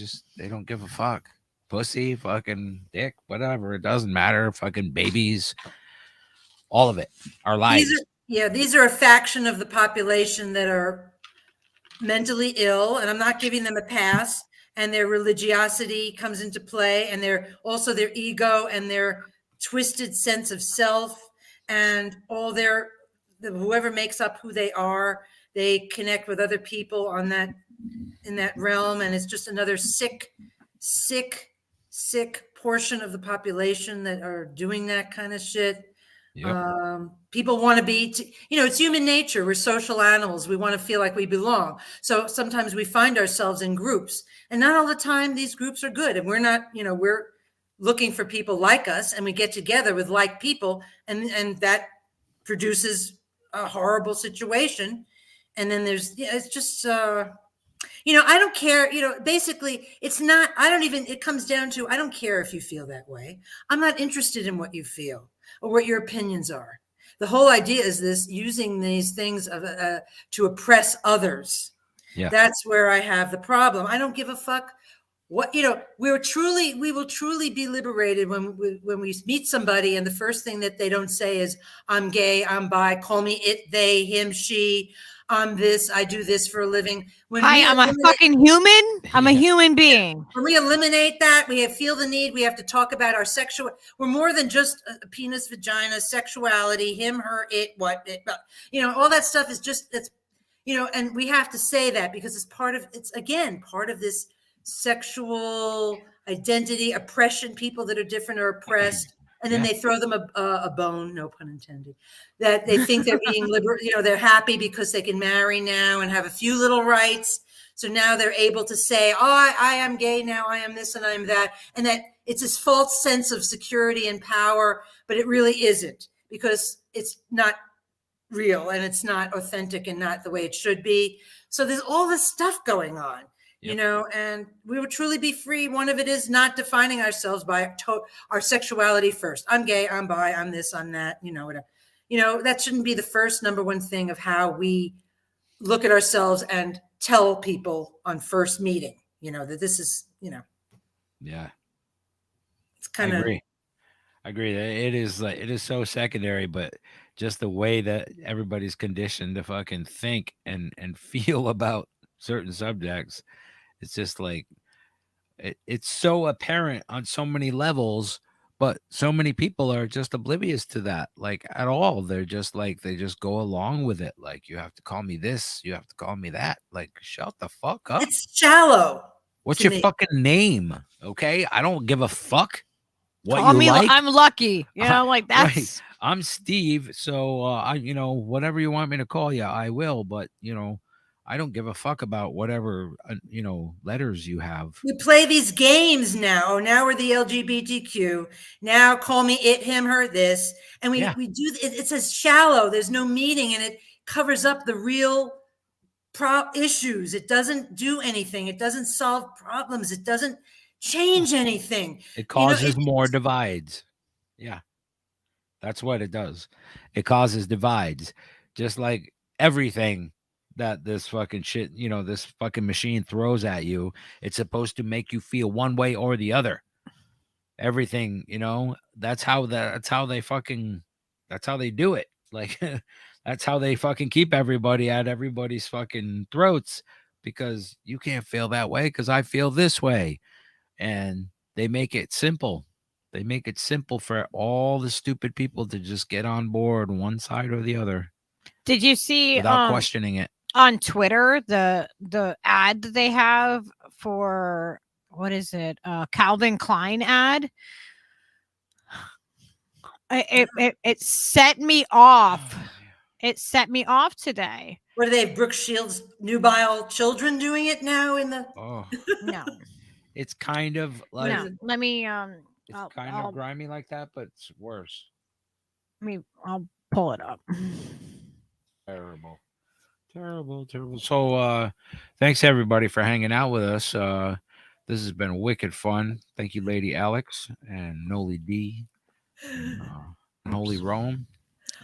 don't give a fuck. Pussy, fucking dick, whatever. It doesn't matter. Fucking babies, all of it. Our lives. These are a faction of the population that are mentally ill, and I'm not giving them a pass. And their religiosity comes into play, and their ego and their twisted sense of self, and all whoever makes up who they are, they connect with other people in that realm, and it's just another sick portion of the population that are doing that kind of shit. Yep. People want to be, it's human nature. We're social animals. We want to feel like we belong. So sometimes we find ourselves in groups, and not all the time these groups are good. And we're not, we're looking for people like us, and we get together with like people, and that produces a horrible situation. And then it's just, I don't care, basically it's not, it comes down to, I don't care if you feel that way. I'm not interested in what you feel or what your opinions are. The whole idea is this, using these things to oppress others. Yeah. That's where I have the problem. I don't give a fuck what, we will truly be liberated when we meet somebody and the first thing that they don't say is, I'm gay, I'm bi, call me it, they, him, she, I'm this, I do this for a living. Hi, I'm a fucking human. I'm a human being. When we eliminate that, we feel the need. We have to talk about our sexual. We're more than just a penis, vagina, sexuality, him, her, it, what, it, all that stuff is just, that's, and we have to say that because it's part of this sexual identity, oppression. People that are different are oppressed. And then they throw them a bone, no pun intended, that they think they're being they're happy because they can marry now and have a few little rights. So now they're able to say, oh, I am gay now, I am this and I'm that. And that it's this false sense of security and power, but it really isn't, because it's not real and it's not authentic and not the way it should be. So there's all this stuff going on. And we would truly be free. One of it is not defining ourselves by our sexuality first. I'm gay, I'm bi, I'm this, I'm that, whatever. That shouldn't be the first number one thing of how we look at ourselves and tell people on first meeting, that this is, Yeah. It's kind of. I agree. It is so secondary, but just the way that everybody's conditioned to fucking think and feel about certain subjects. It's just like it's so apparent on so many levels, but so many people are just oblivious to that, like at all. They're just like, they just go along with it. Like, you have to call me this, you have to call me that. Like, shut the fuck up. It's shallow. What's your fucking name? Okay, I don't give a fuck what Call you me, like. I'm Lucky. Like that's. Right. I'm Steve, so I whatever you want me to call you, I will. But I don't give a fuck about whatever letters you have. We play these games now. Now we're the LGBTQ. Now call me it, him, her, this, and we do. It's as shallow. There's no meaning, and it covers up the real issues. It doesn't do anything. It doesn't solve problems. It doesn't change anything. It causes more divides. Yeah, that's what it does. It causes divides, just like everything that this fucking shit, this fucking machine throws at you. It's supposed to make you feel one way or the other. Everything, that's how they do it. Like, that's how they fucking keep everybody at everybody's fucking throats, because you can't feel that way because I feel this way. And they make it simple. They make it simple for all the stupid people to just get on board one side or the other. Did you see without questioning it on Twitter the ad that they have for, what is it, Calvin Klein ad? It set me off. It set me off today. What do they have? Brooke Shields' nubile children doing it now in the? Oh no, it's kind of like, no. Let me it's of grimy like that, but it's worse. I'll pull it up. Terrible. So thanks everybody for hanging out with us. This has been wicked fun. Thank you, Lady Alex and Noli D, unholyRome.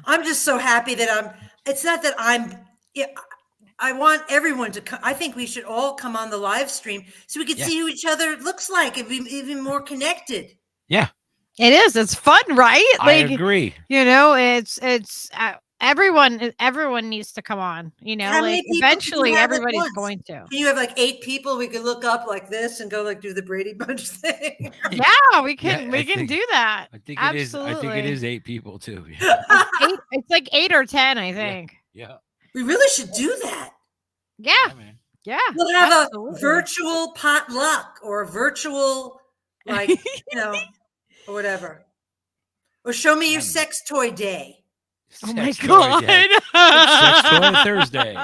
I'm just so happy that it's not that I want everyone to come. I think we should all come on the live stream so we can see who each other looks like and be even more connected. Yeah, it is. It's fun, right? I agree. It's everyone needs to come on. Eventually everybody's going to. Can you have like 8 people? We could look up like this and go like do the Brady Bunch thing. Yeah, we can. We can do that. I think it is 8 people too. It's like 8 or 10, I think. Yeah. We really should do that. Yeah. We'll have a virtual potluck or a virtual, or whatever. Or show me your Yeah. sex toy day. Oh my Sex toy god. day. Sex toy Thursday.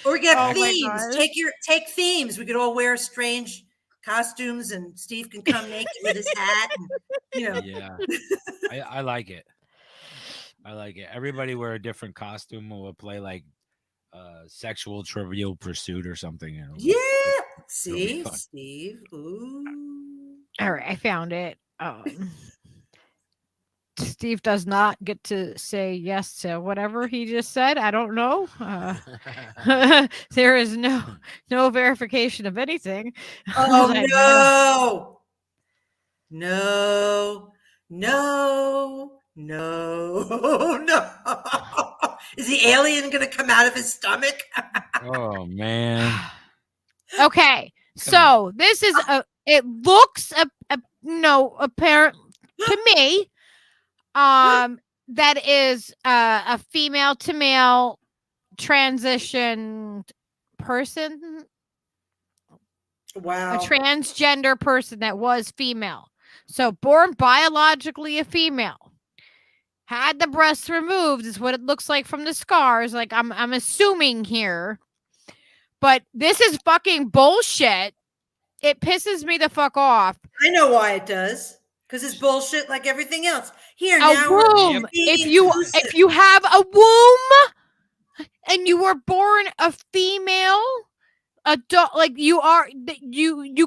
Or we get Oh my themes. gosh. Take themes. We could all wear strange costumes, and Steve can come naked with his hat. And, you know, Yeah, I like it. I like it. Everybody wear a different costume, and we'll play like sexual Trivial Pursuit or something. You know? yeah. It'll be See, fun. Steve. Ooh. All right, I found it. Steve does not get to say yes to whatever he just said. I don't know. There is no verification of anything. Oh I- no. No. Is the alien gonna come out of his stomach? Oh man. Okay, so this is it looks apparent to me that is a female to male transitioned person, Wow. a transgender person that was female. So born biologically a female, had the breasts removed is what it looks like from the scars. Like I'm assuming here. But this is fucking bullshit. It pisses me the fuck off. I know why it does. Because it's bullshit like everything else. Here A now. we're womb. being If inclusive. you have a womb and you were born a female adult, like you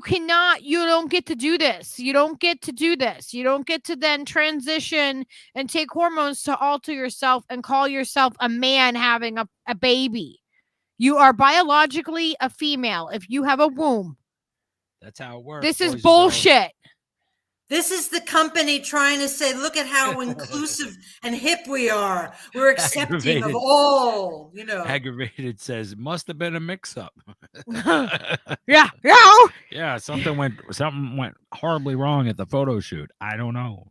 cannot, you don't get to do this. You don't get to do this. You don't get to then transition and take hormones to alter yourself and call yourself a man having a baby. You are biologically a female if you have a womb. That's how it works. This is boys and girls. bullshit. This is the company trying to say, look at how inclusive and hip we are. We're accepting of Aggravated. all, you know. Aggravated says must have been a mix-up. Yeah. Yeah, something went horribly wrong at the photo shoot. I don't know.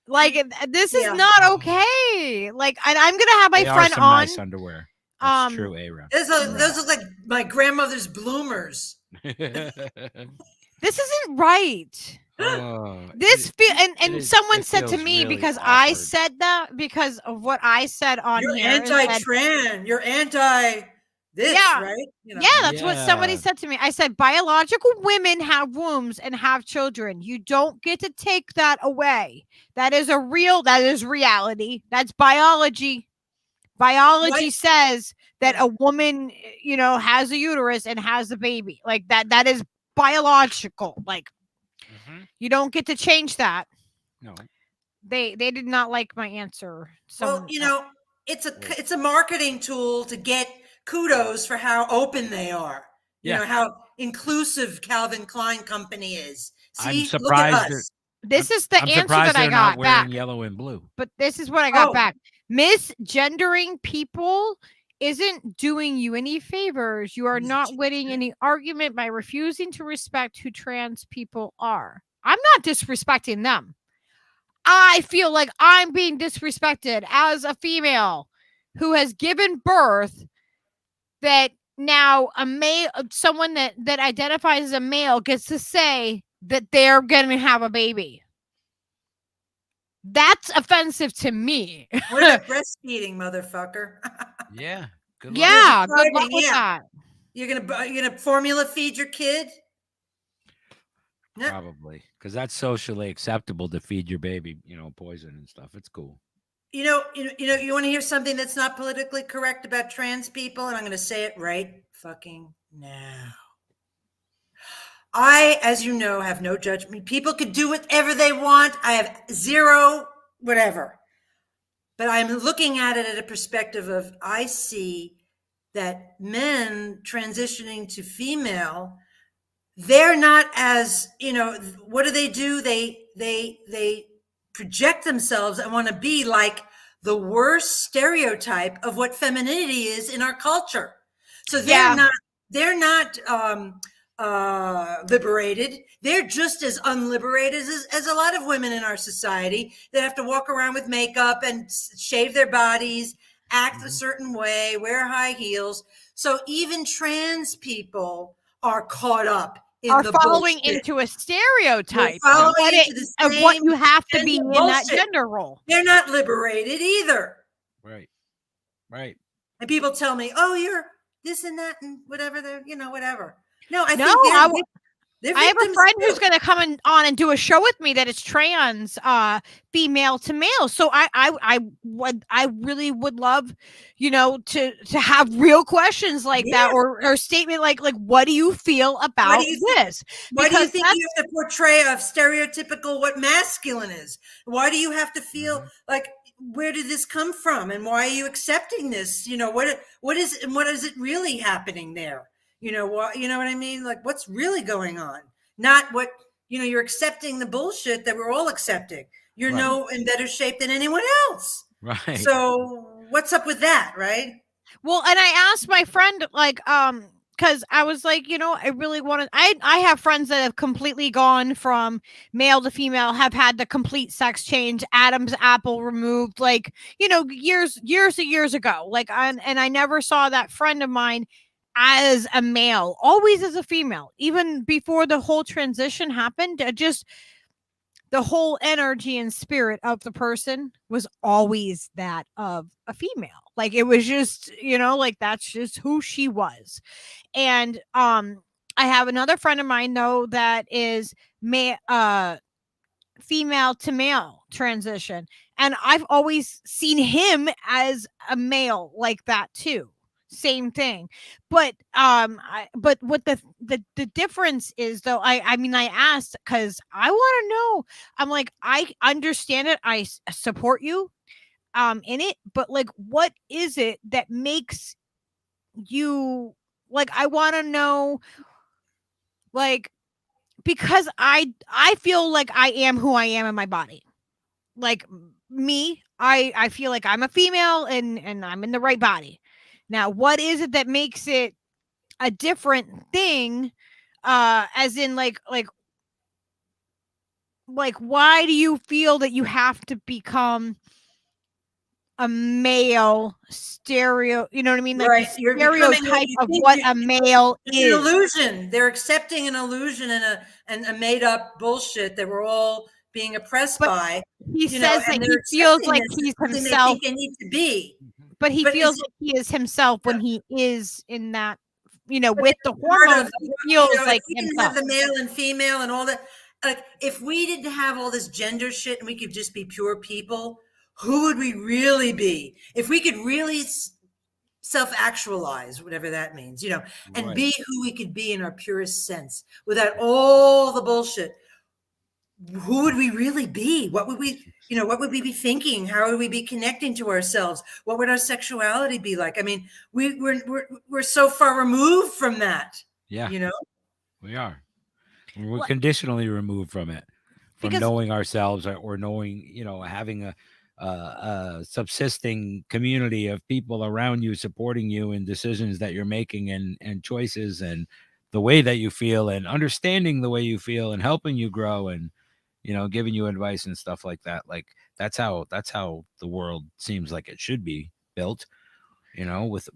Like this is Yeah. not okay. Like I'm gonna have my They are friend some on. nice underwear. That's true, Aaron. Those look like my grandmother's bloomers. This isn't right. This and someone said to me because I said that because of what I said on You're here. anti-trans. You're anti this, Yeah. right? You know. Yeah, that's what somebody Yeah. said to me. I said biological women have wombs and have children. You don't get to take that away. That is reality. That's biology. Biology Right. says that a woman, has a uterus and has a baby. Like that is biological. Like you don't get to change that. No. They did not like my answer. Well, it's a marketing tool to get kudos for how open they are. You Yeah. know how inclusive Calvin Klein Company is. I'm See, surprised look at they're- us. this is the I'm answer surprised that I they're not got wearing back. yellow and blue. But this is what I got Oh. back. Misgendering people isn't doing you any favors. You are not winning any argument by refusing to respect who trans people are. I'm not disrespecting them. I feel like I'm being disrespected as a female who has given birth, that now a male, someone that identifies as a male gets to say that they're going to have a baby. That's offensive to me. What about breastfeeding, motherfucker? Yeah. Good luck. Yeah, good luck Thriving, with yeah. that. You're gonna formula feed your kid? No. Probably. Because that's socially acceptable to feed your baby, poison and stuff. It's cool. You want to hear something that's not politically correct about trans people, and I'm going to say it right fucking now. I, as you know, have no judgment. People could do whatever they want. I have zero whatever. But I'm looking at it at a perspective of, I see that men transitioning to female, they're not as, what do? They project themselves and want to be like the worst stereotype of what femininity is in our culture. So they're not liberated. They're just as unliberated as a lot of women in our society that have to walk around with makeup and shave their bodies, act a certain way, wear high heels. So even trans people are caught up in the following bullshit. into a stereotype They're following of into the of what same you have to be gender in that bullshit. gender role. They're not liberated either. Right. Right. And people tell me, "Oh, you're this and that and whatever." They're, whatever. No, I No, think they're I have a victims friend too. who's going to come on and do a show with me that is trans, female to male. So I really would love, to have real questions like that, or a statement like what do you feel about this? Why do you Because think you have to portray a stereotypical what masculine is? Why do you have to feel like, where did this come from, and why are you accepting this? What is it really happening there? What I mean? Like, what's really going on? Not what you're accepting the bullshit that we're all accepting. You're no in better shape than anyone else. Right. So what's up with that, right? Well, and I asked my friend, like, because I was like, I really wanted. I have friends that have completely gone from male to female, have had the complete sex change, Adam's apple removed, like, years ago. Like, and I never saw that friend of mine as a male, always as a female, even before the whole transition happened. Just the whole energy and spirit of the person was always that of a female. Like, it was just, like, that's just who she was. And I have another friend of mine though that is female to male transition, and I've always seen him as a male like that too. Same thing. But but what the difference is though, I mean, I asked because I want to know. I'm like, I understand it, I support you in it, but like, what is it that makes you, like, I want to know, like, because I feel like I am who I am in my body. Like, me, I feel like I'm a female and I'm in the right body. Now, what is it that makes it a different thing? As in, like, why do you feel that you have to become a male stereo? You know what I mean? Like, Right. the You're becoming what stereotype you of think what a male It's an is. illusion. They're accepting an illusion and a made up bullshit that we're all being oppressed But by. He you know, says and that they're he feels accepting like this as he's something they himself, think they need to be. but he But feels is like he is himself when he is in that, But with the part hormones, of he feels like if we didn't himself. have the male and female and all that, like, if we didn't have all this gender shit and we could just be pure people, who would we really be? If we could really self-actualize, whatever that means, and be who we could be in our purest sense without all the bullshit, who would we really be? What would we be thinking? How would we be connecting to ourselves? What would our sexuality be like? I mean, we're so far removed from that. Yeah. We are. We're What- conditionally removed from it, from Because- knowing ourselves, or knowing, having a subsisting community of people around you supporting you in decisions that you're making and choices and the way that you feel and understanding the way you feel and helping you grow and giving you advice and stuff like that. Like, that's how the world seems like it should be built, with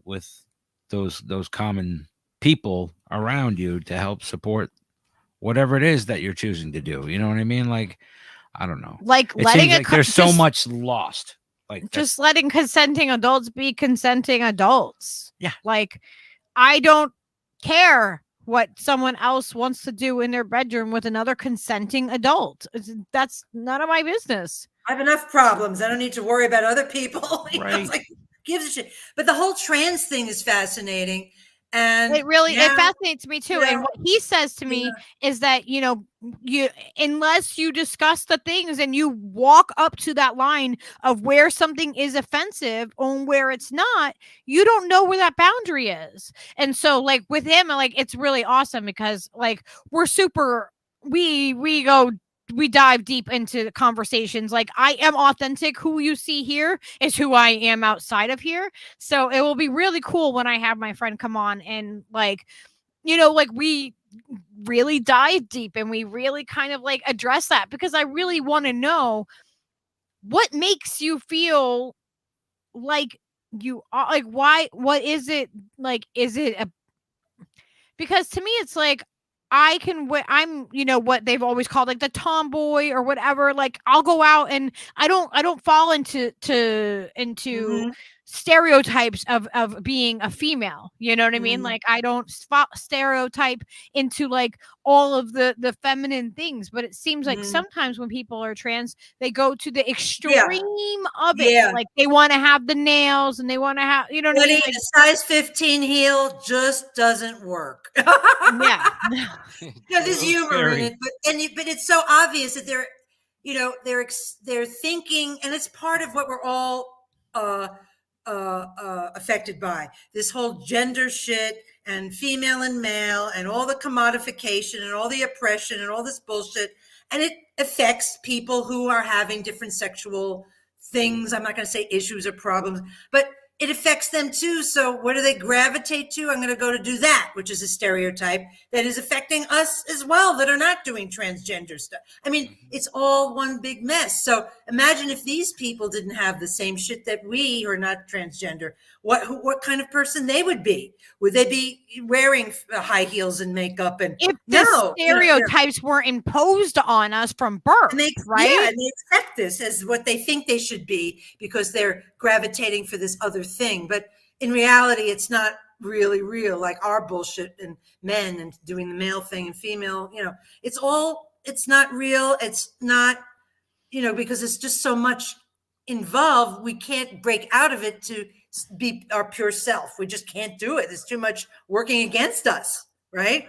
those common people around you to help support whatever it is that you're choosing to do. You know what I mean? Like, I don't know. Like, It letting seems it like there's so much lost. Like, just letting consenting adults be consenting adults. Yeah. Like, I don't care what someone else wants to do in their bedroom with another consenting adult. That's none of my business. I have enough problems. I don't need to worry about other people. Right. It's like, gives a shit. But the whole trans thing is fascinating. And It really now- it fascinates me too. And what he says to me is that, you unless you discuss the things and you walk up to that line of where something is offensive and where it's not, you don't know where that boundary is. And so, like, with him, like, it's really awesome because, like, we're super, we dive deep into the conversations. Like, I am authentic. Who you see here is who I am outside of here. So it will be really cool when I have my friend come on and, like, we really dive deep and we really kind of, like, address that, because I really want to know what makes you feel like you are, like, why, what is it, like, is it because to me it's like, I can I'm, you know, what they've always called like the tomboy or whatever. Like I'll go out and I don't fall into Mhm. stereotypes of being a female. You know what I mean? Mhm. Like I don't stereotype into like all of the feminine things, but it seems like Mhm. sometimes when people are trans, they go to the Yeah. extreme of it. Yeah. Like they want to have the nails and they want to have, you know what I Buddy, mean? Like, a size 15 heel just doesn't work. yeah. There's So humor in scary. it, but it's so obvious that they're, they're thinking, and it's part of what we're all affected by, this whole gender shit and female and male and all the commodification and all the oppression and all this bullshit, and it affects people who are having different sexual things. I'm not going to say issues or problems, but it affects them too. So what do they gravitate to? I'm going to go to do that, which is a stereotype that is affecting us as well, that are not doing transgender stuff. I mean, it's all one big mess. So imagine if these people didn't have the same shit that we who are not transgender, what kind of person they would be. Would they be wearing high heels and makeup? And If no, the stereotypes were imposed on us from birth, and they, right? yeah, and they accept this as what they think they should be because they're gravitating for this other thing. But in reality, it's not really real, like our bullshit and men and doing the male thing and female, it's not real. It's not, because it's just so much involved. We can't break out of it to be our pure self. We just can't do it. There's too much working against us, right?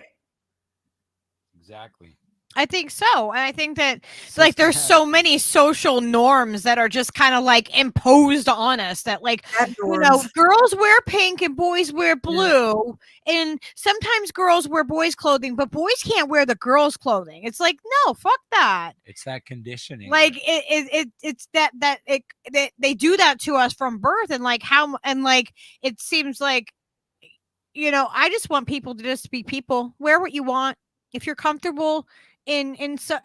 Exactly. I think so. And I think that like there's so many social norms that are just kind of like imposed on us that like, Abnorms. girls wear pink and boys wear blue. And sometimes girls wear boys' clothing, but boys can't wear the girls' clothing. It's like, no, fuck that. It's that conditioning. Like it's that they do that to us from birth, and like how, and like it seems like, I just want people to just be people. Wear what you want. If you're comfortable in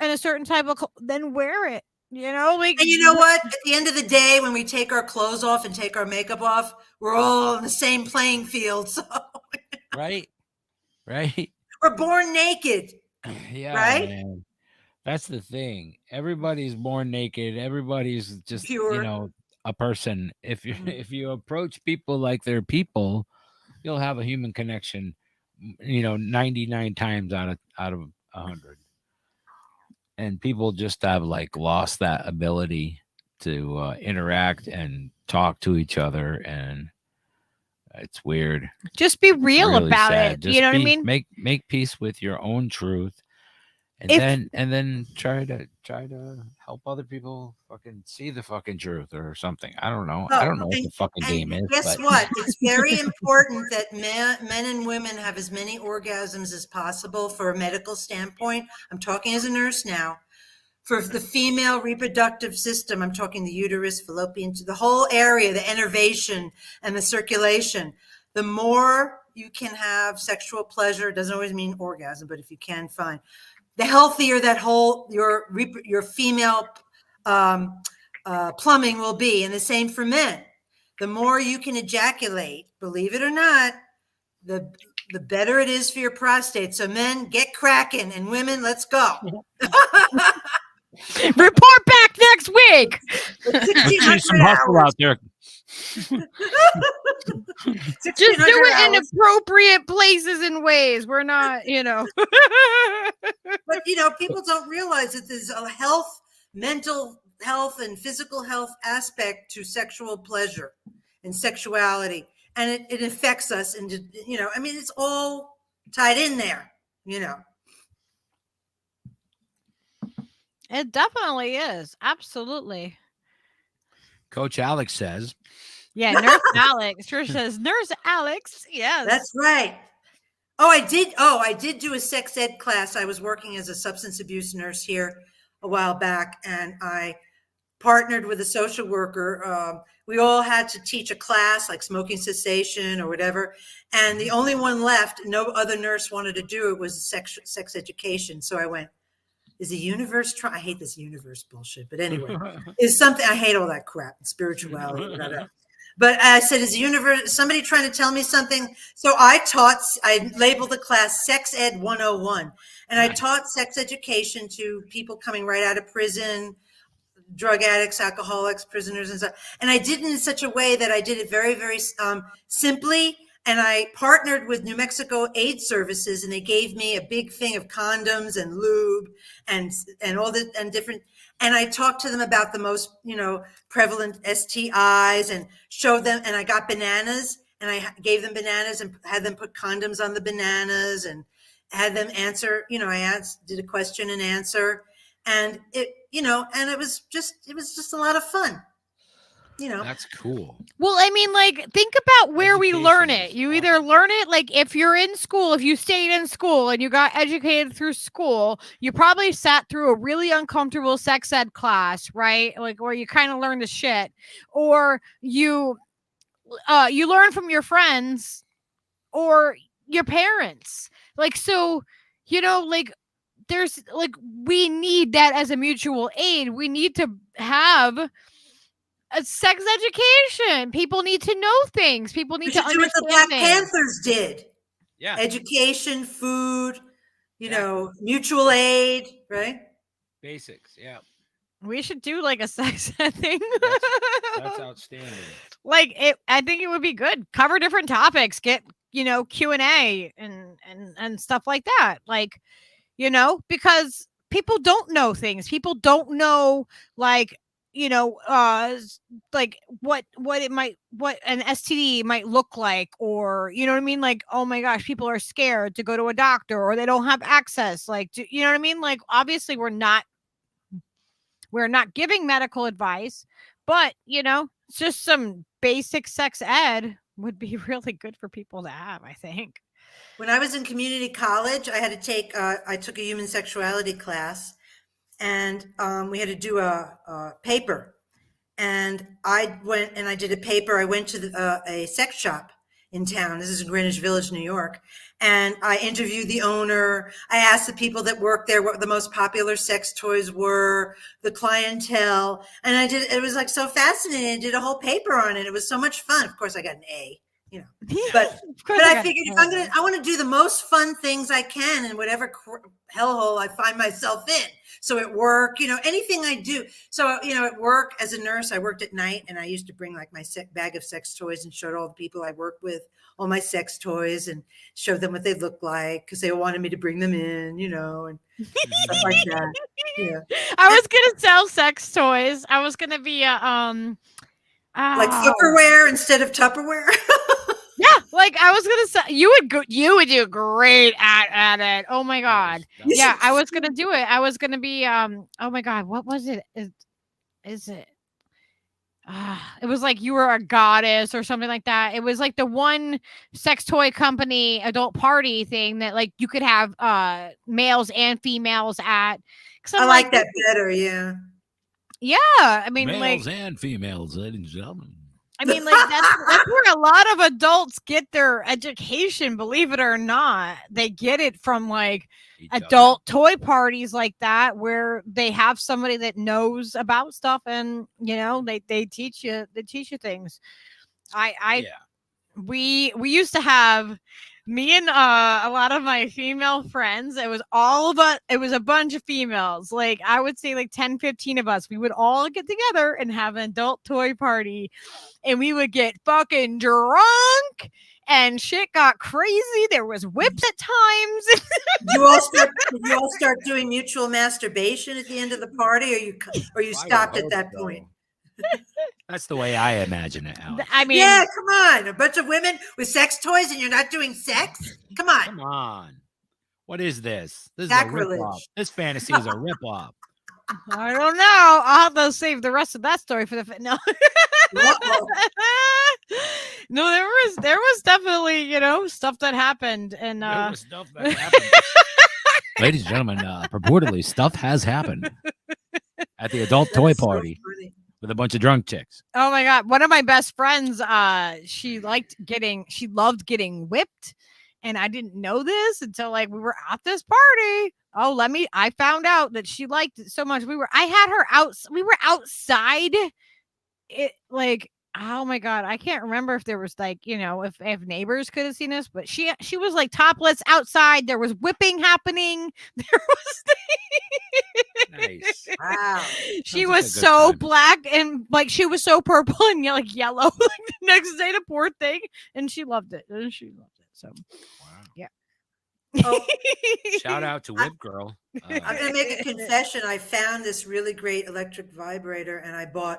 a certain type of then wear it. Like, and you know what? At the end of the day, when we take our clothes off and take our makeup off, we're all on the same playing field. So right. we're born naked. Yeah, right? man. That's the thing. Everybody's born naked. Everybody's just Pure. a person. If you approach people like they're people, you'll have a human connection. 99 times out of 100. And people just have like lost that ability to interact and talk to each other, and it's weird. Just be real really about sad. it. Just You know what I mean? Make peace with your own truth, and then try to help other people fucking see the fucking truth or something. I don't know. I don't know what the fucking game is. Guess what? It's very important that men and women have as many orgasms as possible for a medical standpoint. I'm talking as a nurse now. For the female reproductive system, I'm talking the uterus, fallopian, the whole area, the innervation and the circulation. The more you can have sexual pleasure, it doesn't always mean orgasm, but if you can, fine. The healthier that whole your female plumbing will be, and the same for men. The more you can ejaculate, believe it or not, the better it is for your prostate. So men, get cracking, and women, let's go. Report back next week. Some hustle out there. Just do it in appropriate places and ways. We're not, But people don't realize that there's a mental health and physical health aspect to sexual pleasure and sexuality, and it affects us. And it's all tied in there. It definitely is. Absolutely. Coach Alex says. Yeah, Nurse Alex. Trish says, Nurse Alex. Yes. That's right. I did do a sex ed class. I was working as a substance abuse nurse here a while back, and I partnered with a social worker. We all had to teach a class like smoking cessation or whatever. And the only one left, no other nurse wanted to do it, was sex education. So I went, is the universe I hate this universe bullshit, but anyway, is something, I hate all that crap, spirituality, whatever. But I said, is the universe, somebody trying to tell me something? So I labeled the class Sex Ed 101. And I Nice. taught sex education to people coming right out of prison, drug addicts, alcoholics, prisoners, and stuff. And I did it in such a way that I did it very, very simply. And I partnered with New Mexico Aid Services, and they gave me a big thing of condoms and lube and all the and different. And I talked to them about the most, prevalent STIs and showed them. And I got bananas, and I gave them bananas and had them put condoms on the bananas and had them answer. Did a question and answer, and it was just a lot of fun. That's cool. Well, I mean, like, think about where we learn Education it. is You awesome. either learn it, like, if you're in school, if you stayed in school and you got educated through school, you probably sat through a really uncomfortable sex ed class, right? Like, where you kind of learn the shit, or you learn from your friends or your parents. Like, so, like, there's like, we need that as a mutual aid. We need to have a sex education. People need to know things. People need We to should do what the understand Black things. Panthers did. Yeah. Education, food, Exactly. mutual aid, right? Basics. Yeah. We should do like a sex ed thing. That's outstanding. I think it would be good. Cover different topics. Get Q&A and stuff like that. Like, because people don't know things. People don't know like like what an STD might look like, or you know what I mean, like, oh my gosh, people are scared to go to a doctor, or they don't have access, like, you know what I mean, like, obviously we're not giving medical advice, but just some basic sex ed would be really good for people to have, I think. When I was in community college, I took a human sexuality class, and we had to do a paper. And I went and I did a paper. I went to a sex shop in town. This is in Greenwich Village, New York. And I interviewed the owner. I asked the people that worked there what the most popular sex toys were, the clientele. And it was like so fascinating. I did a whole paper on it. It was so much fun. Of course, I got an A, but I figured I want to do the most fun things I can in whatever hellhole I find myself in. So at work, anything I do. So, at work as a nurse, I worked at night, and I used to bring like my bag of sex toys and showed all the people I worked with all my sex toys and showed them what they looked like, because they wanted me to bring them in, and stuff like that. Yeah. I was gonna sell sex toys. I was gonna be Like Tupperware instead of Tupperware. Yeah, like I was gonna say, you would do great at it. Oh my god. Yeah, I was gonna do it. I was gonna be oh my god, what was it? Is it? It was like you were a goddess or something like that. It was like the one sex toy company adult party thing that like you could have males and females at. I like that better. Yeah. Yeah, I mean, males and females, ladies and gentlemen. I mean, like that's where a lot of adults get their education, believe it or not. They get it from like adult toy parties like that, where they have somebody that knows about stuff, and they teach you things. We used to have, me and a lot of my female friends, it was a bunch of females. Like I would say like 10, 15 of us. We would all get together and have an adult toy party, and we would get fucking drunk and shit got crazy. There was whips at times. You all start doing mutual masturbation at the end of the party, or you stopped at that point? That's the way I imagine it, Alex. I mean, yeah, come on. A bunch of women with sex toys and you're not doing sex? Come on. Come on. What is this? This Sacrilege. is a ripoff. This fantasy is a ripoff. I don't know. I'll have to save the rest of that story for the no. No, there was definitely stuff that happened, and there was stuff that happened. Ladies and gentlemen, purportedly stuff has happened at the adult toy party with a bunch of drunk chicks. Oh my god, one of my best friends, she loved getting whipped, and I didn't know this until like we were at this party. I found out that she liked it so much. We were outside. It like Oh my god, I can't remember if there was like, if neighbors could have seen us, but she was like topless outside. There was whipping happening. There was Nice. Wow. she Sounds like was a good so time. black and like she was so purple and like yellow like the next day, the poor thing, and she loved it. And she loved it. So Wow. yeah. Oh, Shout out to Whip Girl. I'm going to make a confession. I found this really great electric vibrator and I bought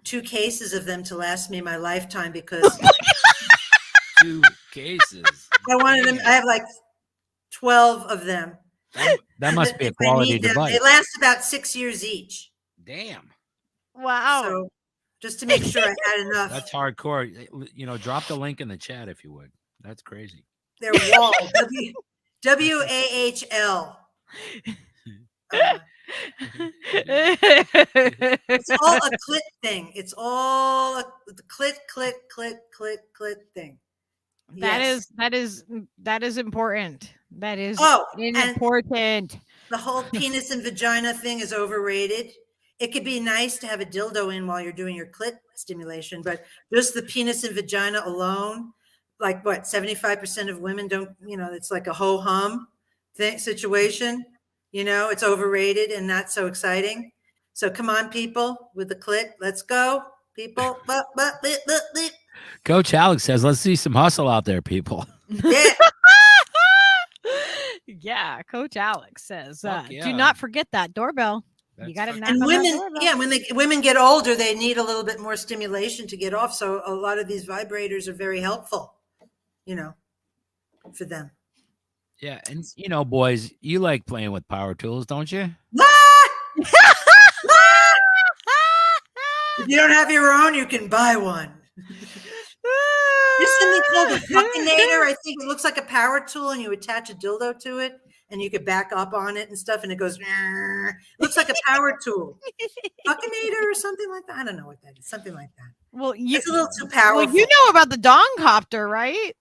2 cases of them to last me my lifetime because 2 cases. I wanted them. I have like 12 of them. That must be a If I quality need them, device. They last about 6 years each. Damn. Wow. So just to make sure I had enough. That's hardcore. Drop the link in the chat if you would. That's crazy. They're wall. WAHL. It's all a clit thing. It's all the clit thing. That is important. That is and important. the whole penis and vagina thing is overrated. It could be nice to have a dildo in while you're doing your clit stimulation, but just the penis and vagina alone, like what, 75% of women don't, it's like a ho-hum situation. It's overrated and not so exciting. So come on, people, with the clit. Let's go, people. Coach Alex says, let's see some hustle out there, people. Yeah. Yeah, Coach Alex says, Fuck yeah. do not forget that doorbell. You got to knock And on women, that doorbell. when women get older, they need a little bit more stimulation to get off. So a lot of these vibrators are very helpful, for them. Yeah, and boys, you like playing with power tools, don't you? If you don't have your own, you can buy one. There's something called a fuckinator. I think it looks like a power tool, and you attach a dildo to it, and you could back up on it and stuff, and it goes. It looks like a power tool, fuckinator or something like that. I don't know what that is. Something like that. Well, It's a little too powerful. Well, you know about the dongcopter, right?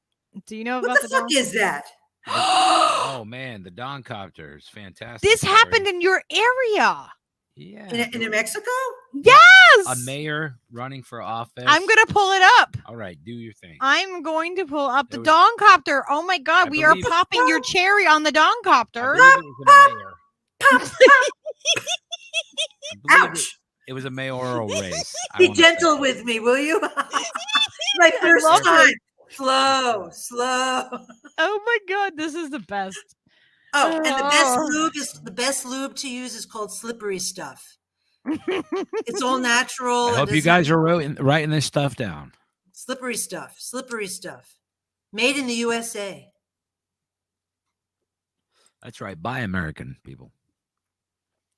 Do you know What about the fuck is that? Oh man, the Don Copter is fantastic. This happened in your area. Yeah. In Mexico? Yes. A mayor running for office. I'm gonna pull it up. All right, do your thing. I'm going to pull up the There was- dongcopter. Oh my god, I we are believe- popping your cherry on the I dongcopter. believe it was a mayor. I believe Ouch. It was a mayoral race. I Be wanna say. gentle with me, will you? My first love time. it. Slow. Oh my god, this is the best. Oh, and Oh. the best lube to use is called slippery stuff. It's all natural. I hope you guys are writing this stuff down. Slippery stuff. Made in the USA. That's right. Buy American, people.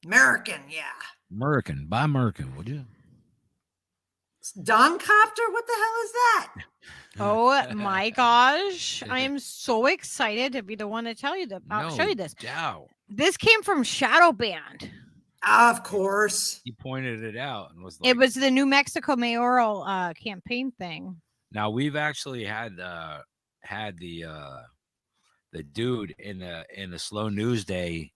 American, yeah. American. Buy American, would you? Dongcopter? What the hell is that? Oh my gosh. I am so excited to be the one to tell you that. I'll show you this. Doubt. This came from Shadow Band. Of course. He pointed it out and was like, It was the New Mexico mayoral campaign thing. Now we've actually had the dude in the Slow News Day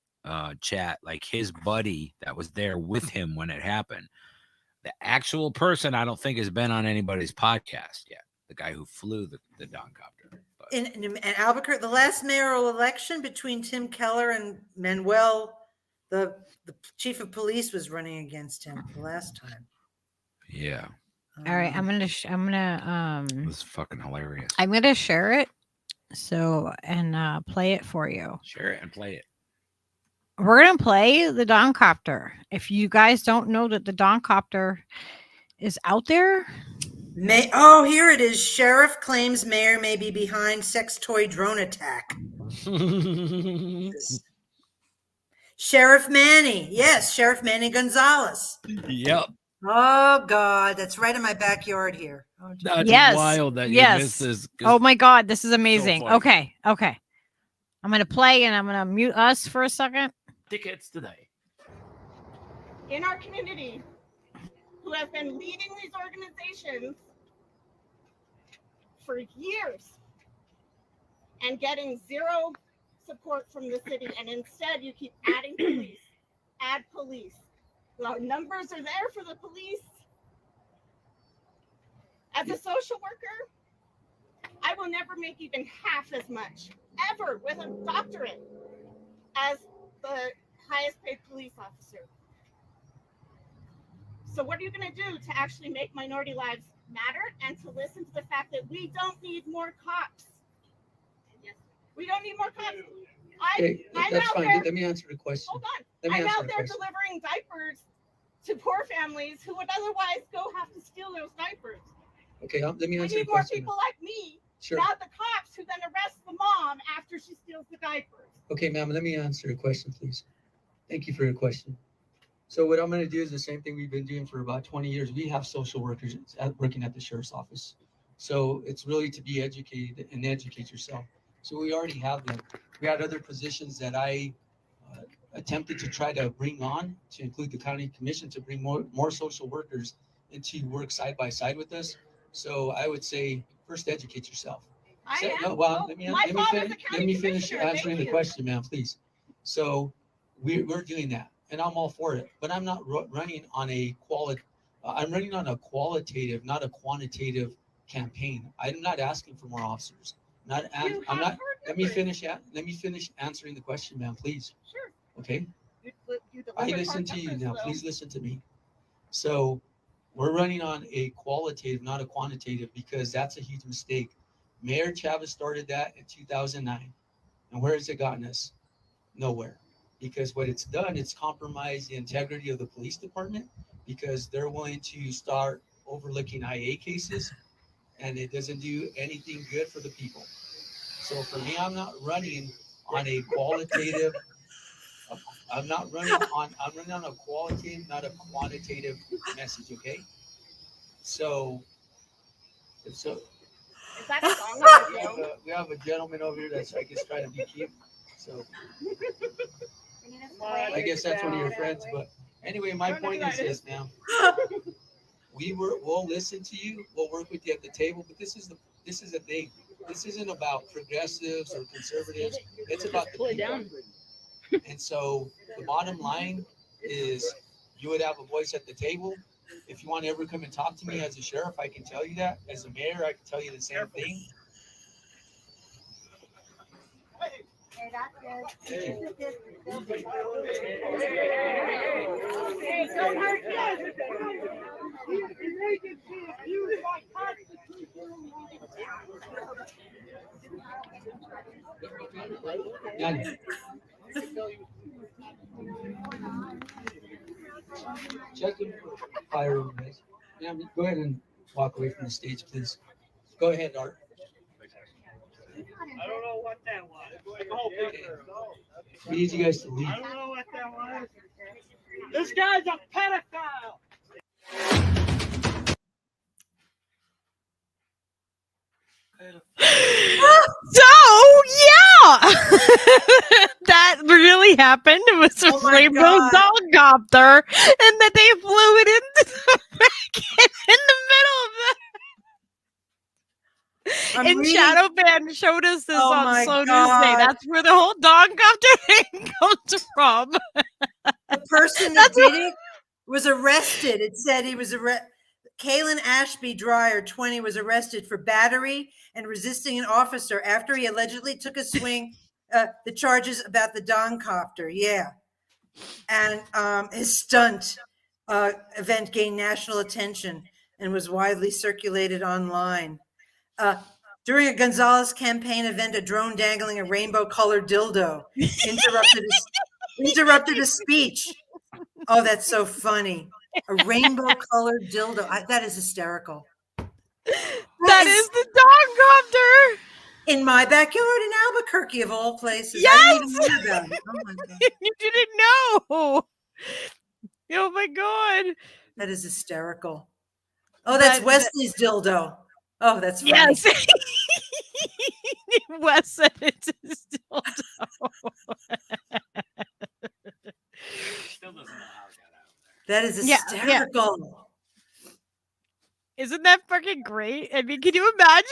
chat, like his buddy that was there with him when it happened. The actual person I don't think has been on anybody's podcast yet. The guy who flew the Dongcopter. But In Albuquerque, the last mayoral election between Tim Keller and Manuel, the chief of police was running against him the last time. yeah, All right, I'm gonna it was fucking hilarious. I'm gonna share it and play it for you. Share it and play it. We're gonna play the Dongcopter. If you guys don't know that the Dongcopter is out there, Here it is. Sheriff claims mayor may be behind sex toy drone attack. Sheriff Manny. Yes, Sheriff Manny Gonzalez. Yep. Oh, God. That's right in my backyard here. Oh, That's Yes, wild that you yes. missed this. 'cause oh my god, this is amazing. funny. Okay. I'm gonna play and I'm gonna mute us for a second. tickets today. in our community who have been leading these organizations for years and getting zero support from the city. And instead, you keep adding police, add police. The numbers are there for the police. As a social worker, I will never make even half as much, ever, with a doctorate, as the highest paid police officer. So what are you going to do to actually make minority lives matter and to listen to the fact that we don't need more cops? We don't need more cops. Okay, I'm that's out fine. there. Let me answer the question. Hold on. Let me I'm answer out the there question. delivering diapers to poor families who would otherwise go have to steal those diapers. Okay, let me We answer the need more question. people like me, Sure. not the cops who then arrest the mom after she steals the diapers. Okay, ma'am, let me answer your question, please. Thank you for your question. So what I'm going to do is the same thing we've been doing for about 20 years. We have social workers working at the sheriff's office. So it's really to be educated and educate yourself. So we already have them. We had other positions that I attempted to try to bring on, to include the county commission, to bring more social workers into work side by side with us. So I would say first educate yourself. I am. Well, my let me father's a finish county finish commissioner. answering the Thank you. question, ma'am, please. So we're doing that, and I'm all for it. But I'm not running on a I'm running on a qualitative, not a quantitative campaign. I'm not asking for more officers. I'm not. Let me finish. Let me finish answering the question, ma'am, please. Sure. Okay. You I delivered listen hard to you numbers, now. though. Please listen to me. So we're running on a qualitative, not a quantitative, because that's a huge mistake. Mayor Chavez started that in 2009. And where has it gotten us? Nowhere. Because what it's done, it's compromised the integrity of the police department, because they're willing to start overlooking IA cases, and it doesn't do anything good for the people. So for me, I'm not running on a qualitative. I'm running on a qualitative, not a quantitative message. Okay. So Is that a song on your phone? we have a gentleman over here that's, I guess, trying to be cute. So I guess that's one of your friends. But anyway, my point is this now. We'll listen to you. We'll work with you at the table. But this is the thing. This isn't about progressives or conservatives. It's about the people. And so the bottom line is you would have a voice at the table. If you want to ever come and talk to me as a sheriff, I can tell you that. As a mayor, I can tell you the same thing. Check in for fire, guys. Yeah, go ahead and walk away from the stage, please. Go ahead, Art. I don't know what that was. Okay. We need you guys to leave. I don't know what that was. This guy's a pedophile. So yeah, that really happened. It was a Oh my rainbow God. dogcopter, and that they flew it into the in the middle of the. I'm And reading- Shadowban showed us this Oh on my Slow News Day. God. That's where the whole dogcopter thing comes from. The person that did it was arrested. It said he was arrested. Kalen Ashby Dreyer, 20, was arrested for battery and resisting an officer after he allegedly took a swing. The charges about the Dongcopter, yeah. And his stunt event gained national attention and was widely circulated online. During a Gonzalez campaign event, a drone dangling a rainbow-colored dildo interrupted a speech. Oh, that's so funny. A rainbow-colored dildo. That is hysterical. That is the dogcopter. In my backyard in Albuquerque, of all places. Yes! I didn't even hear about it. Oh my God. You didn't know. Oh my God. That is hysterical. Oh, that's Wesley's dildo. Oh, that's funny. Yes. Wes said it's his dildo. Still doesn't know how it got out there. That is Yeah, hysterical. Isn't that fucking great? I mean, can you imagine?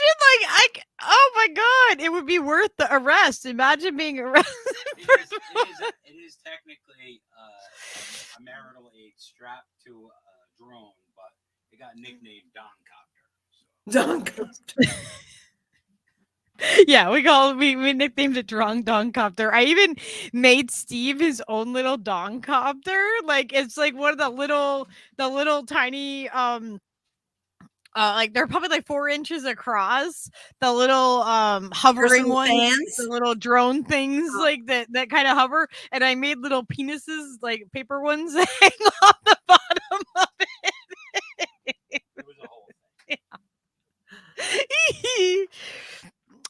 Oh my God, it would be worth the arrest. Imagine being arrested. It is technically a marital aid strapped to a drone, but it got nicknamed Dongcopter. So. Dongcopter. Yeah, we nicknamed it Dongcopter. I even made Steve his own little Dongcopter. Like it's like one of the little tiny like they're probably like 4 inches across, the little hovering Personal ones, fans? the little drone things like that kind of hover, and I made little penises, like paper ones, that hang on the bottom of it.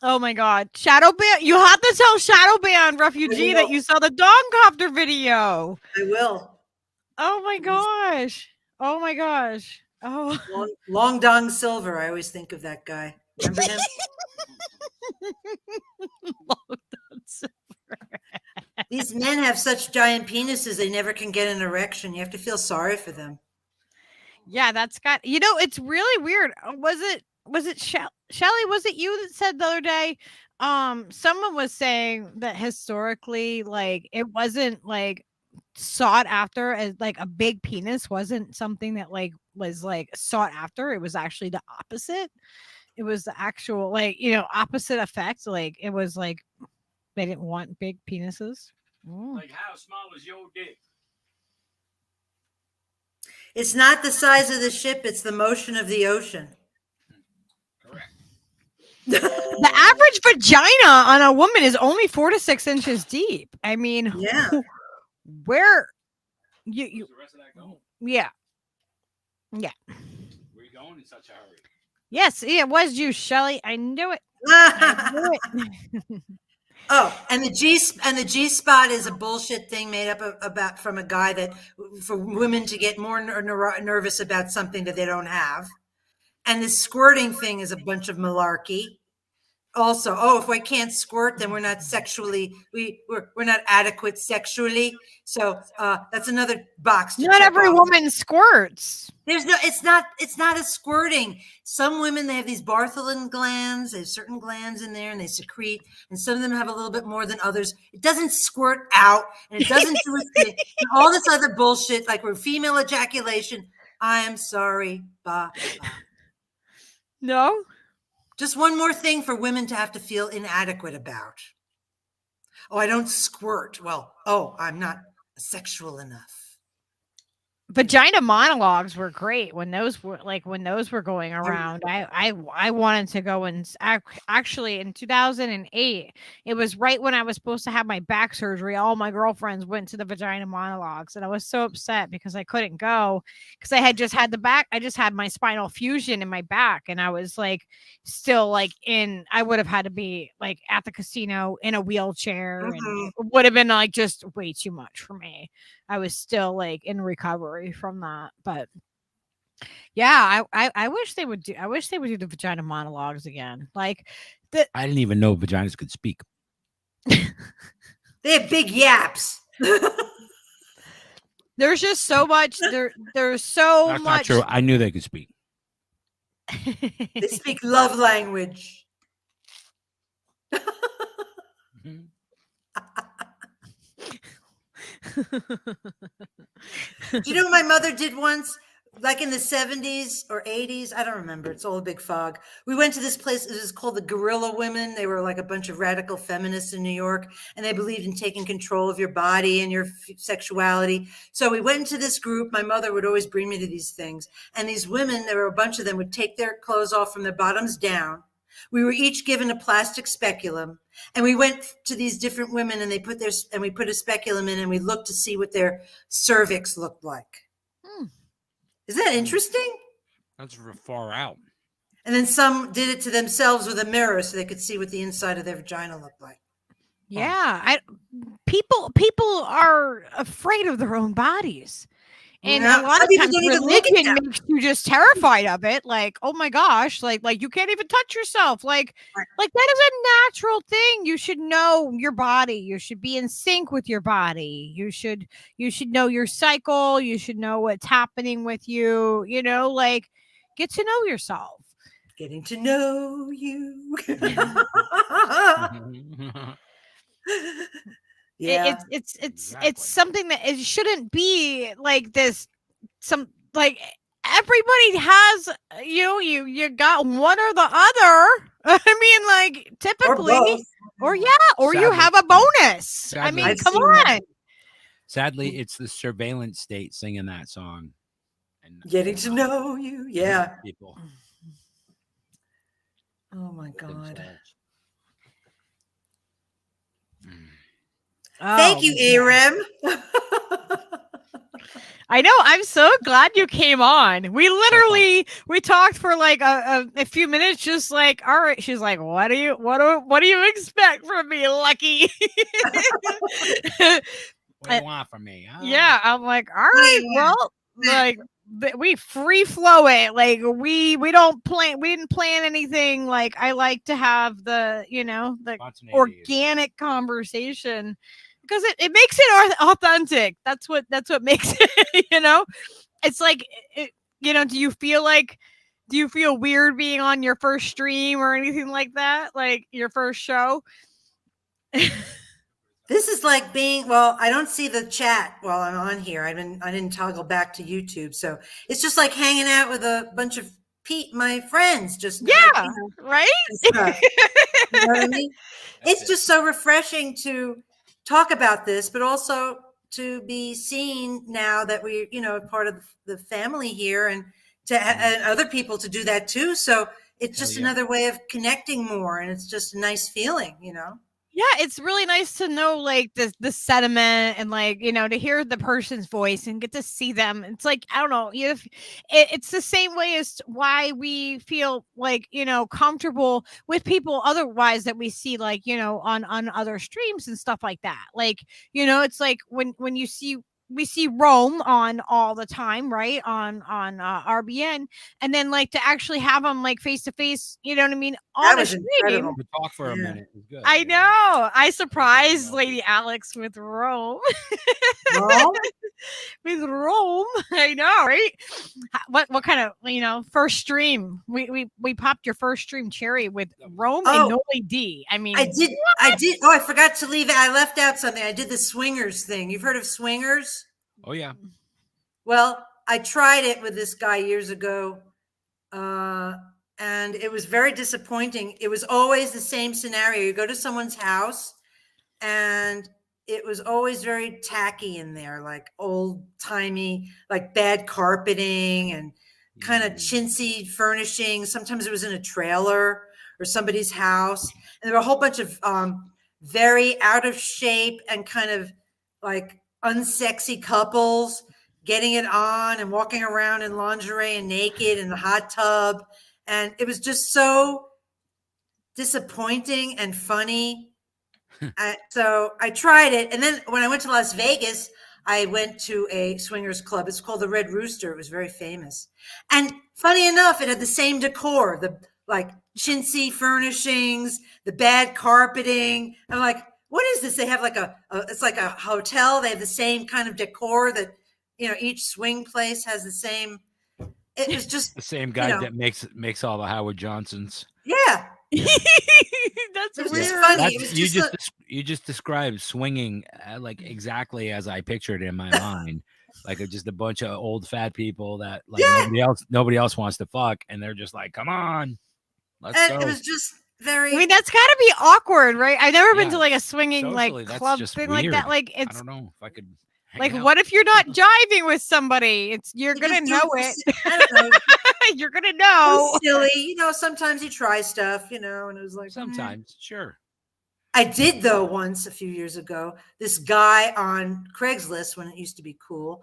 Oh my god. Shadowban, you have to tell Shadowban refugee that you saw the Dongcopter video. I will. Oh my gosh. Oh my gosh. Oh. Long Dong Silver. I always think of that guy. Remember him? Long Dong Silver. These men have such giant penises, they never can get an erection. You have to feel sorry for them. Yeah, that's got, it's really weird. Was it Shelly? Was it you that said the other day? Someone was saying that historically, like, it wasn't like sought after as like a big penis wasn't something that like was like sought after. It was actually the opposite. It was the actual like, opposite effect. Like it was like they didn't want big penises. Like how small is your dick? It's not the size of the ship, it's the motion of the ocean. Correct. The average vagina on a woman is only 4 to 6 inches deep. I mean, Yeah. Where you Where's the rest of that going? yeah. Where you going in such a hurry? Yes, it was you, Shelly. I knew it. I knew it. Oh, and the G spot is a bullshit thing made up about from a guy that for women to get more nervous about something that they don't have. And the squirting thing is a bunch of malarkey. Also, if I can't squirt, then we're not sexually we're not adequate sexually. So that's another box. Not every woman squirts. It's not a squirting. Some women, they have these Bartholin glands. There's certain glands in there and they secrete, and some of them have a little bit more than others. It doesn't squirt out and it doesn't do its thing. And all this other bullshit, like we're female ejaculation. I am sorry. No. Just one more thing for women to have to feel inadequate about. Oh, I don't squirt. Well, I'm not sexual enough. Vagina monologues were great when those were going around. I wanted to go and actually in 2008, it was right when I was supposed to have my back surgery. All my girlfriends went to the vagina monologues, and I was so upset because I couldn't go because I just had my spinal fusion in my back, and I was like still like I would have had to be like at the casino in a wheelchair, and it would have been like just way too much for me. I was still like in recovery from that, but yeah, I wish they would do the vagina monologues again. Like I didn't even know vaginas could speak. They have big yaps. There's just so much there's so That's much. not true. I knew they could speak. They speak love language. Do you know what my mother did once? Like in the 70s or 80s, I don't remember. It's all a big fog. We went to this place. It was called the Guerrilla Women. They were like a bunch of radical feminists in New York, and they believed in taking control of your body and your sexuality. So we went into this group. My mother would always bring me to these things. And these women, there were a bunch of them, would take their clothes off from their bottoms down. We were each given a plastic speculum, and we went to these different women, and we put a speculum in, and we looked to see what their cervix looked like. Is that interesting? That's far out. And then some did it to themselves with a mirror so they could see what the inside of their vagina looked like. Yeah, people are afraid of their own bodies. And Yeah, a lot some of people times don't even look at religion them. makes you just terrified of it. Like, oh my gosh, like you can't even touch yourself. Like that is a natural thing. You should know your body. You should be in sync with your body. You should know your cycle. You should know what's happening with you. Like get to know yourself. Getting to know you. Yeah. It's something that it shouldn't be like this. Some like everybody has, you got one or the other. I mean, like Or typically, both. or you Sadly- have a bonus. I sadly- mean, I've come seen that. on. Sadly, it's the surveillance state singing that song. And Getting to know you. Yeah. people. Oh my God. themselves. Thank you, Oh, Aram. I know. I'm so glad you came on. We talked for like a few minutes, just like, all right. She's like, what do you expect from me, Lucky? What do you want from me? Huh? Yeah, I'm like, all right, well, like we free flow it. Like we didn't plan anything. Like I like to have the the Spontaneity. organic conversation because it makes it authentic. That's what makes it. It's like do you feel weird being on your first stream or anything like that? Like your first show? This is like being, well, I don't see the chat while I'm on here. I didn't toggle back to YouTube. So it's just like hanging out with a bunch of my friends. Just Yeah, right? and stuff. You know what I mean? It's just so refreshing to talk about this, but also to be seen now that we're, part of the family here and and other people to do that too. So it's just another way of connecting more. And it's just a nice feeling, Yeah, it's really nice to know like the sentiment and like to hear the person's voice and get to see them. It's like I don't know, it's the same way as why we feel like comfortable with people otherwise that we see like on other streams and stuff like that. Like it's like when we see Rome on all the time, right? On RBN, and then like to actually have them like face to face, you know what I mean? On a stream. incredible. We talk for a minute. It's good. I know. I surprised Lady Alex with Rome. Well, With Rome. I know, right? What kind of first stream? We popped your first stream cherry with Rome and Noli D. I mean, I did. Oh, I forgot to leave it. I left out something. I did the swingers thing. You've heard of swingers? Oh yeah. Well, I tried it with this guy years ago, and it was very disappointing. It was always the same scenario. You go to someone's house, and it was always very tacky in there, like old timey, like bad carpeting and kind of chintzy furnishings. Sometimes it was in a trailer or somebody's house. And there were a whole bunch of very out of shape and kind of like unsexy couples getting it on and walking around in lingerie and naked in the hot tub. And it was just so disappointing and funny. So I tried it. And then when I went to Las Vegas, I went to a swingers club. It's called the Red Rooster. It was very famous. And funny enough, it had the same decor, the like chintzy furnishings, the bad carpeting. I'm like, what is this? They have like it's like a hotel. They have the same kind of decor that, each swing place has the same. It was just the same guy that makes all the Howard Johnsons. Yeah. That's it was weird. just funny. That's, It was you just described swinging like exactly as I pictured it in my mind, like just a bunch of old fat people that like nobody else wants to fuck, and they're just like, come on, let's go. It was just very. I mean, that's got to be awkward, right? I've never been to like a swinging Socially, like club just thing weird. like that. Like it's I don't know if I could. Like, what if you're not jiving with somebody? You're gonna know it. I don't know. You're gonna know. Silly, sometimes you try stuff, and it was like sometimes, sure. I did though once a few years ago. This guy on Craigslist, when it used to be cool,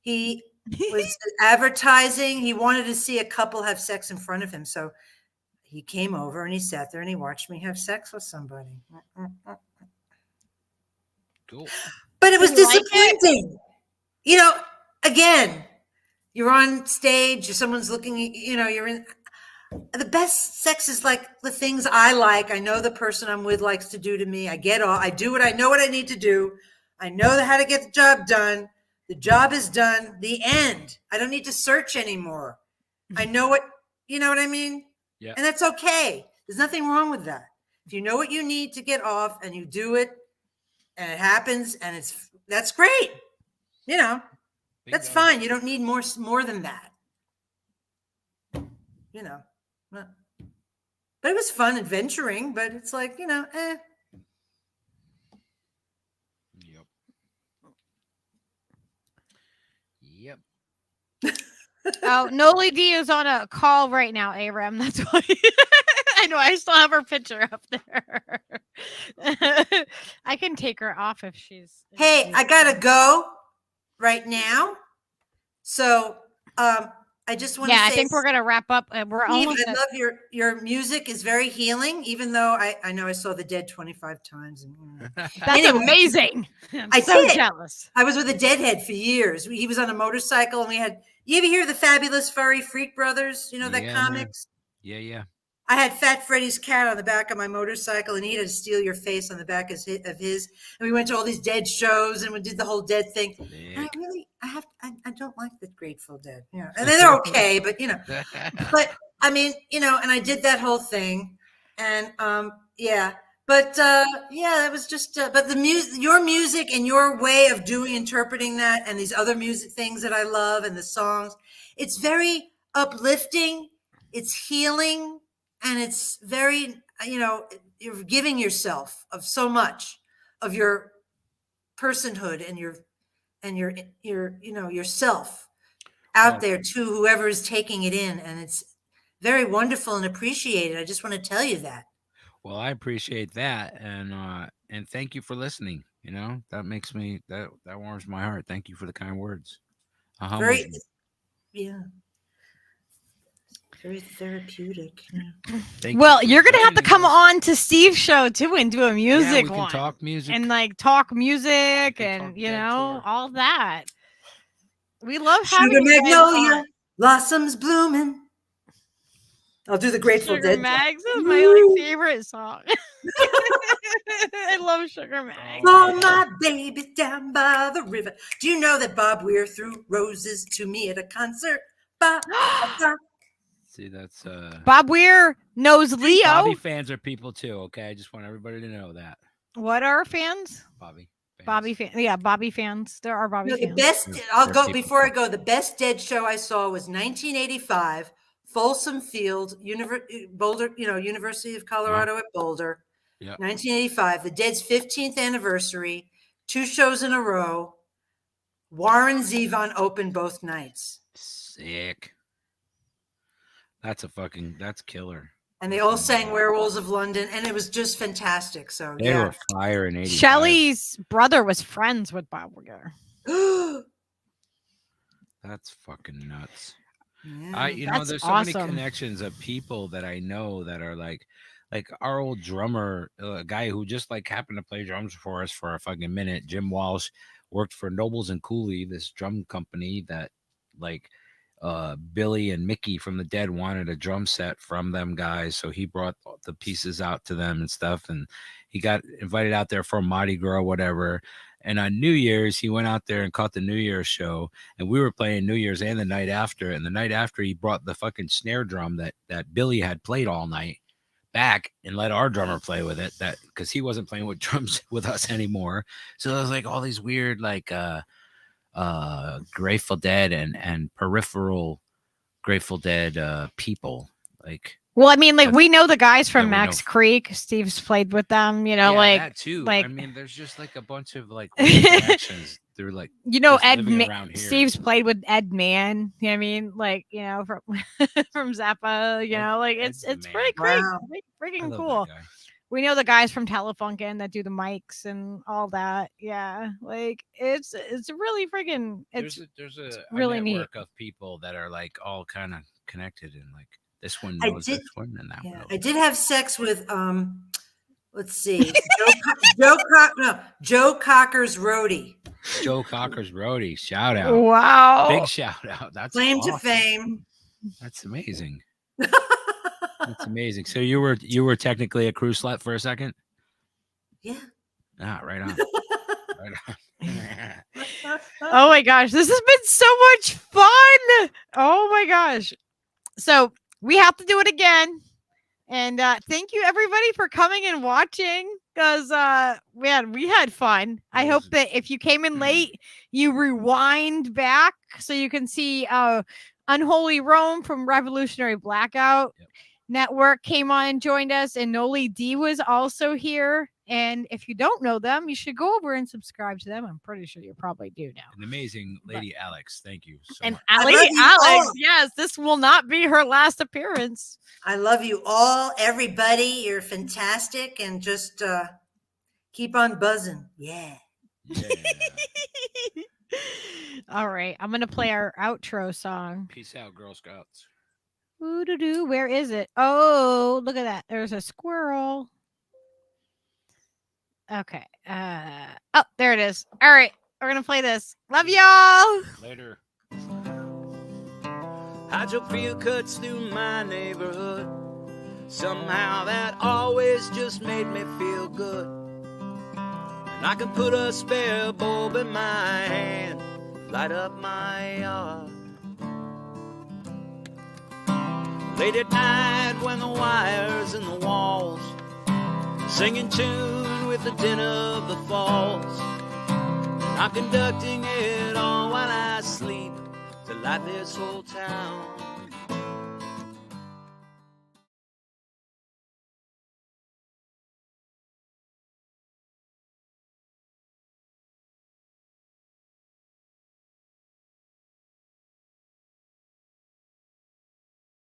he was advertising. He wanted to see a couple have sex in front of him, so he came over and he sat there and he watched me have sex with somebody. Cool. But it was Did you like disappointing. Again, you're on stage, someone's looking, you're in. The best sex is like the things I like. I know the person I'm with likes to do to me. I do what I know what I need to do. I know how to get the job done. The job is done. The end. I don't need to search anymore. I know what, you know what I mean? Yeah. And that's okay. There's nothing wrong with that. If you know what you need to get off and you do it and it happens and that's great. That's fine. You don't need more than that. you know, but it was fun adventuring, but it's like, eh. Yep. Oh, Noli D is on a call right now, Aram. That's why. I know. I still have her picture up there. I can take her off if she's. Hey, I gotta go right now. So, I just want to say, I think we're gonna wrap up. We're Steve, almost. I love your music is very healing. Even though I know I saw the Dead 25 times. That's Anyway, amazing. I'm I so did. jealous. I was with a Deadhead for years. He was on a motorcycle, and we had. You ever hear the Fabulous Furry Freak Brothers? You know that Yeah, comics. Yeah. I had Fat Freddy's cat on the back of my motorcycle, and he had to steal your face on the back of his. And we went to all these Dead shows, and we did the whole Dead thing. And I don't like the Grateful Dead, and they're okay, but but I mean, and I did that whole thing, and yeah, but yeah, it was just, but your music and your way of interpreting that, and these other music things that I love, and the songs, it's very uplifting, it's healing. And it's very, you're giving yourself of so much of your personhood and your yourself out there to whoever is taking it in. And it's very wonderful and appreciated. I just want to tell you that. Well, I appreciate that. And thank you for listening. That makes me, that warms my heart. Thank you for the kind words. Very, yeah. Very therapeutic. Well, you're gonna have to come on to Steve's show too and do a music we can one. talk music and talk music and all that. We love having Sugar you guys Magnolia on. blossoms blooming. I'll do the Grateful Sugar Dead. Mags is my favorite song. I love Sugar Mags. Oh, my baby down by the river. Do you know that Bob Weir threw roses to me at a concert? See, that's Bob Weir knows Leo. Bobby fans are people too. Okay, I just want everybody to know that. What are fans? Bobby. Bobby fans. Yeah, Bobby fans. There are Bobby The fans. best. I'll go before I go. The best Dead show I saw was 1985, Folsom Field, Boulder. University of Colorado at Boulder. Yeah. 1985, the Dead's 15th anniversary. 2 shows in a row. Warren Zevon opened both nights. Sick. That's killer. And they all sang Werewolves of London, and it was just fantastic. So They were fire in 85. Shelley's brother was friends with Bob Weir. That's fucking nuts. Yeah, there's so many connections of people that I know that are like our old drummer, a guy who just happened to play drums for us for a fucking minute. Jim Walsh worked for Nobles and Cooley, this drum company that Billy and Mickey from the Dead wanted a drum set from them guys, so he brought the pieces out to them and stuff, and he got invited out there for Mardi Gras, whatever. And on New Year's, he went out there and caught the New Year's show, and we were playing New Year's and the night after. And the night after, he brought the fucking snare drum that Billy had played all night back and let our drummer play with it. That because he wasn't playing with drums with us anymore. So there was all these weird Grateful Dead and peripheral Grateful Dead people. Well, I mean, we know the guys from Max Creek. Steve's played with them, that too. I mean, there's just a bunch of connections through Ed. Steve's played with Ed Mann. You know what I mean? From Zappa. It's pretty great, freaking cool. We know the guys from Telefunken that do the mics and all that. Yeah, it's really freaking. It's there's a really network neat of people that are all kind of connected and this one knows this one and that one. I did have sex with let's see, Joe Cocker's roadie. Joe Cocker's roadie. Shout out! Wow, big shout out. That's claim awesome. to fame. That's amazing. That's amazing. So you were technically a crew slut for a second? Yeah. Right on. Right on. Oh my gosh, this has been so much fun. Oh my gosh. So we have to do it again. And thank you everybody for coming and watching, because man, we had fun. I hope that if you came in late, you rewind back so you can see Unholy Rome from Revolutionary Blackout Yep. Network came on and joined us, and Noli D was also here. And if you don't know them, you should go over and subscribe to them. I'm pretty sure you probably do now. An amazing lady, Alex. Thank you so And much. I Lady love you Alex, all. yes, this will not be her last appearance. I love you all, everybody. You're fantastic, and just keep on buzzing. Yeah. Yeah. All right, I'm gonna play our outro song. Peace out, Girl Scouts. Ooh-doo-doo, where is it? Oh, look at that. There's a squirrel. Okay. Oh, there it is. All right, we're gonna play this. Love y'all. Later. Hydrofield cuts through my neighborhood. Somehow that always just made me feel good. And I can put a spare bulb in my hand, light up my yard. Late at night when the wires and the walls sing in tune with the din of the falls. I'm conducting it all while I sleep to light this whole town.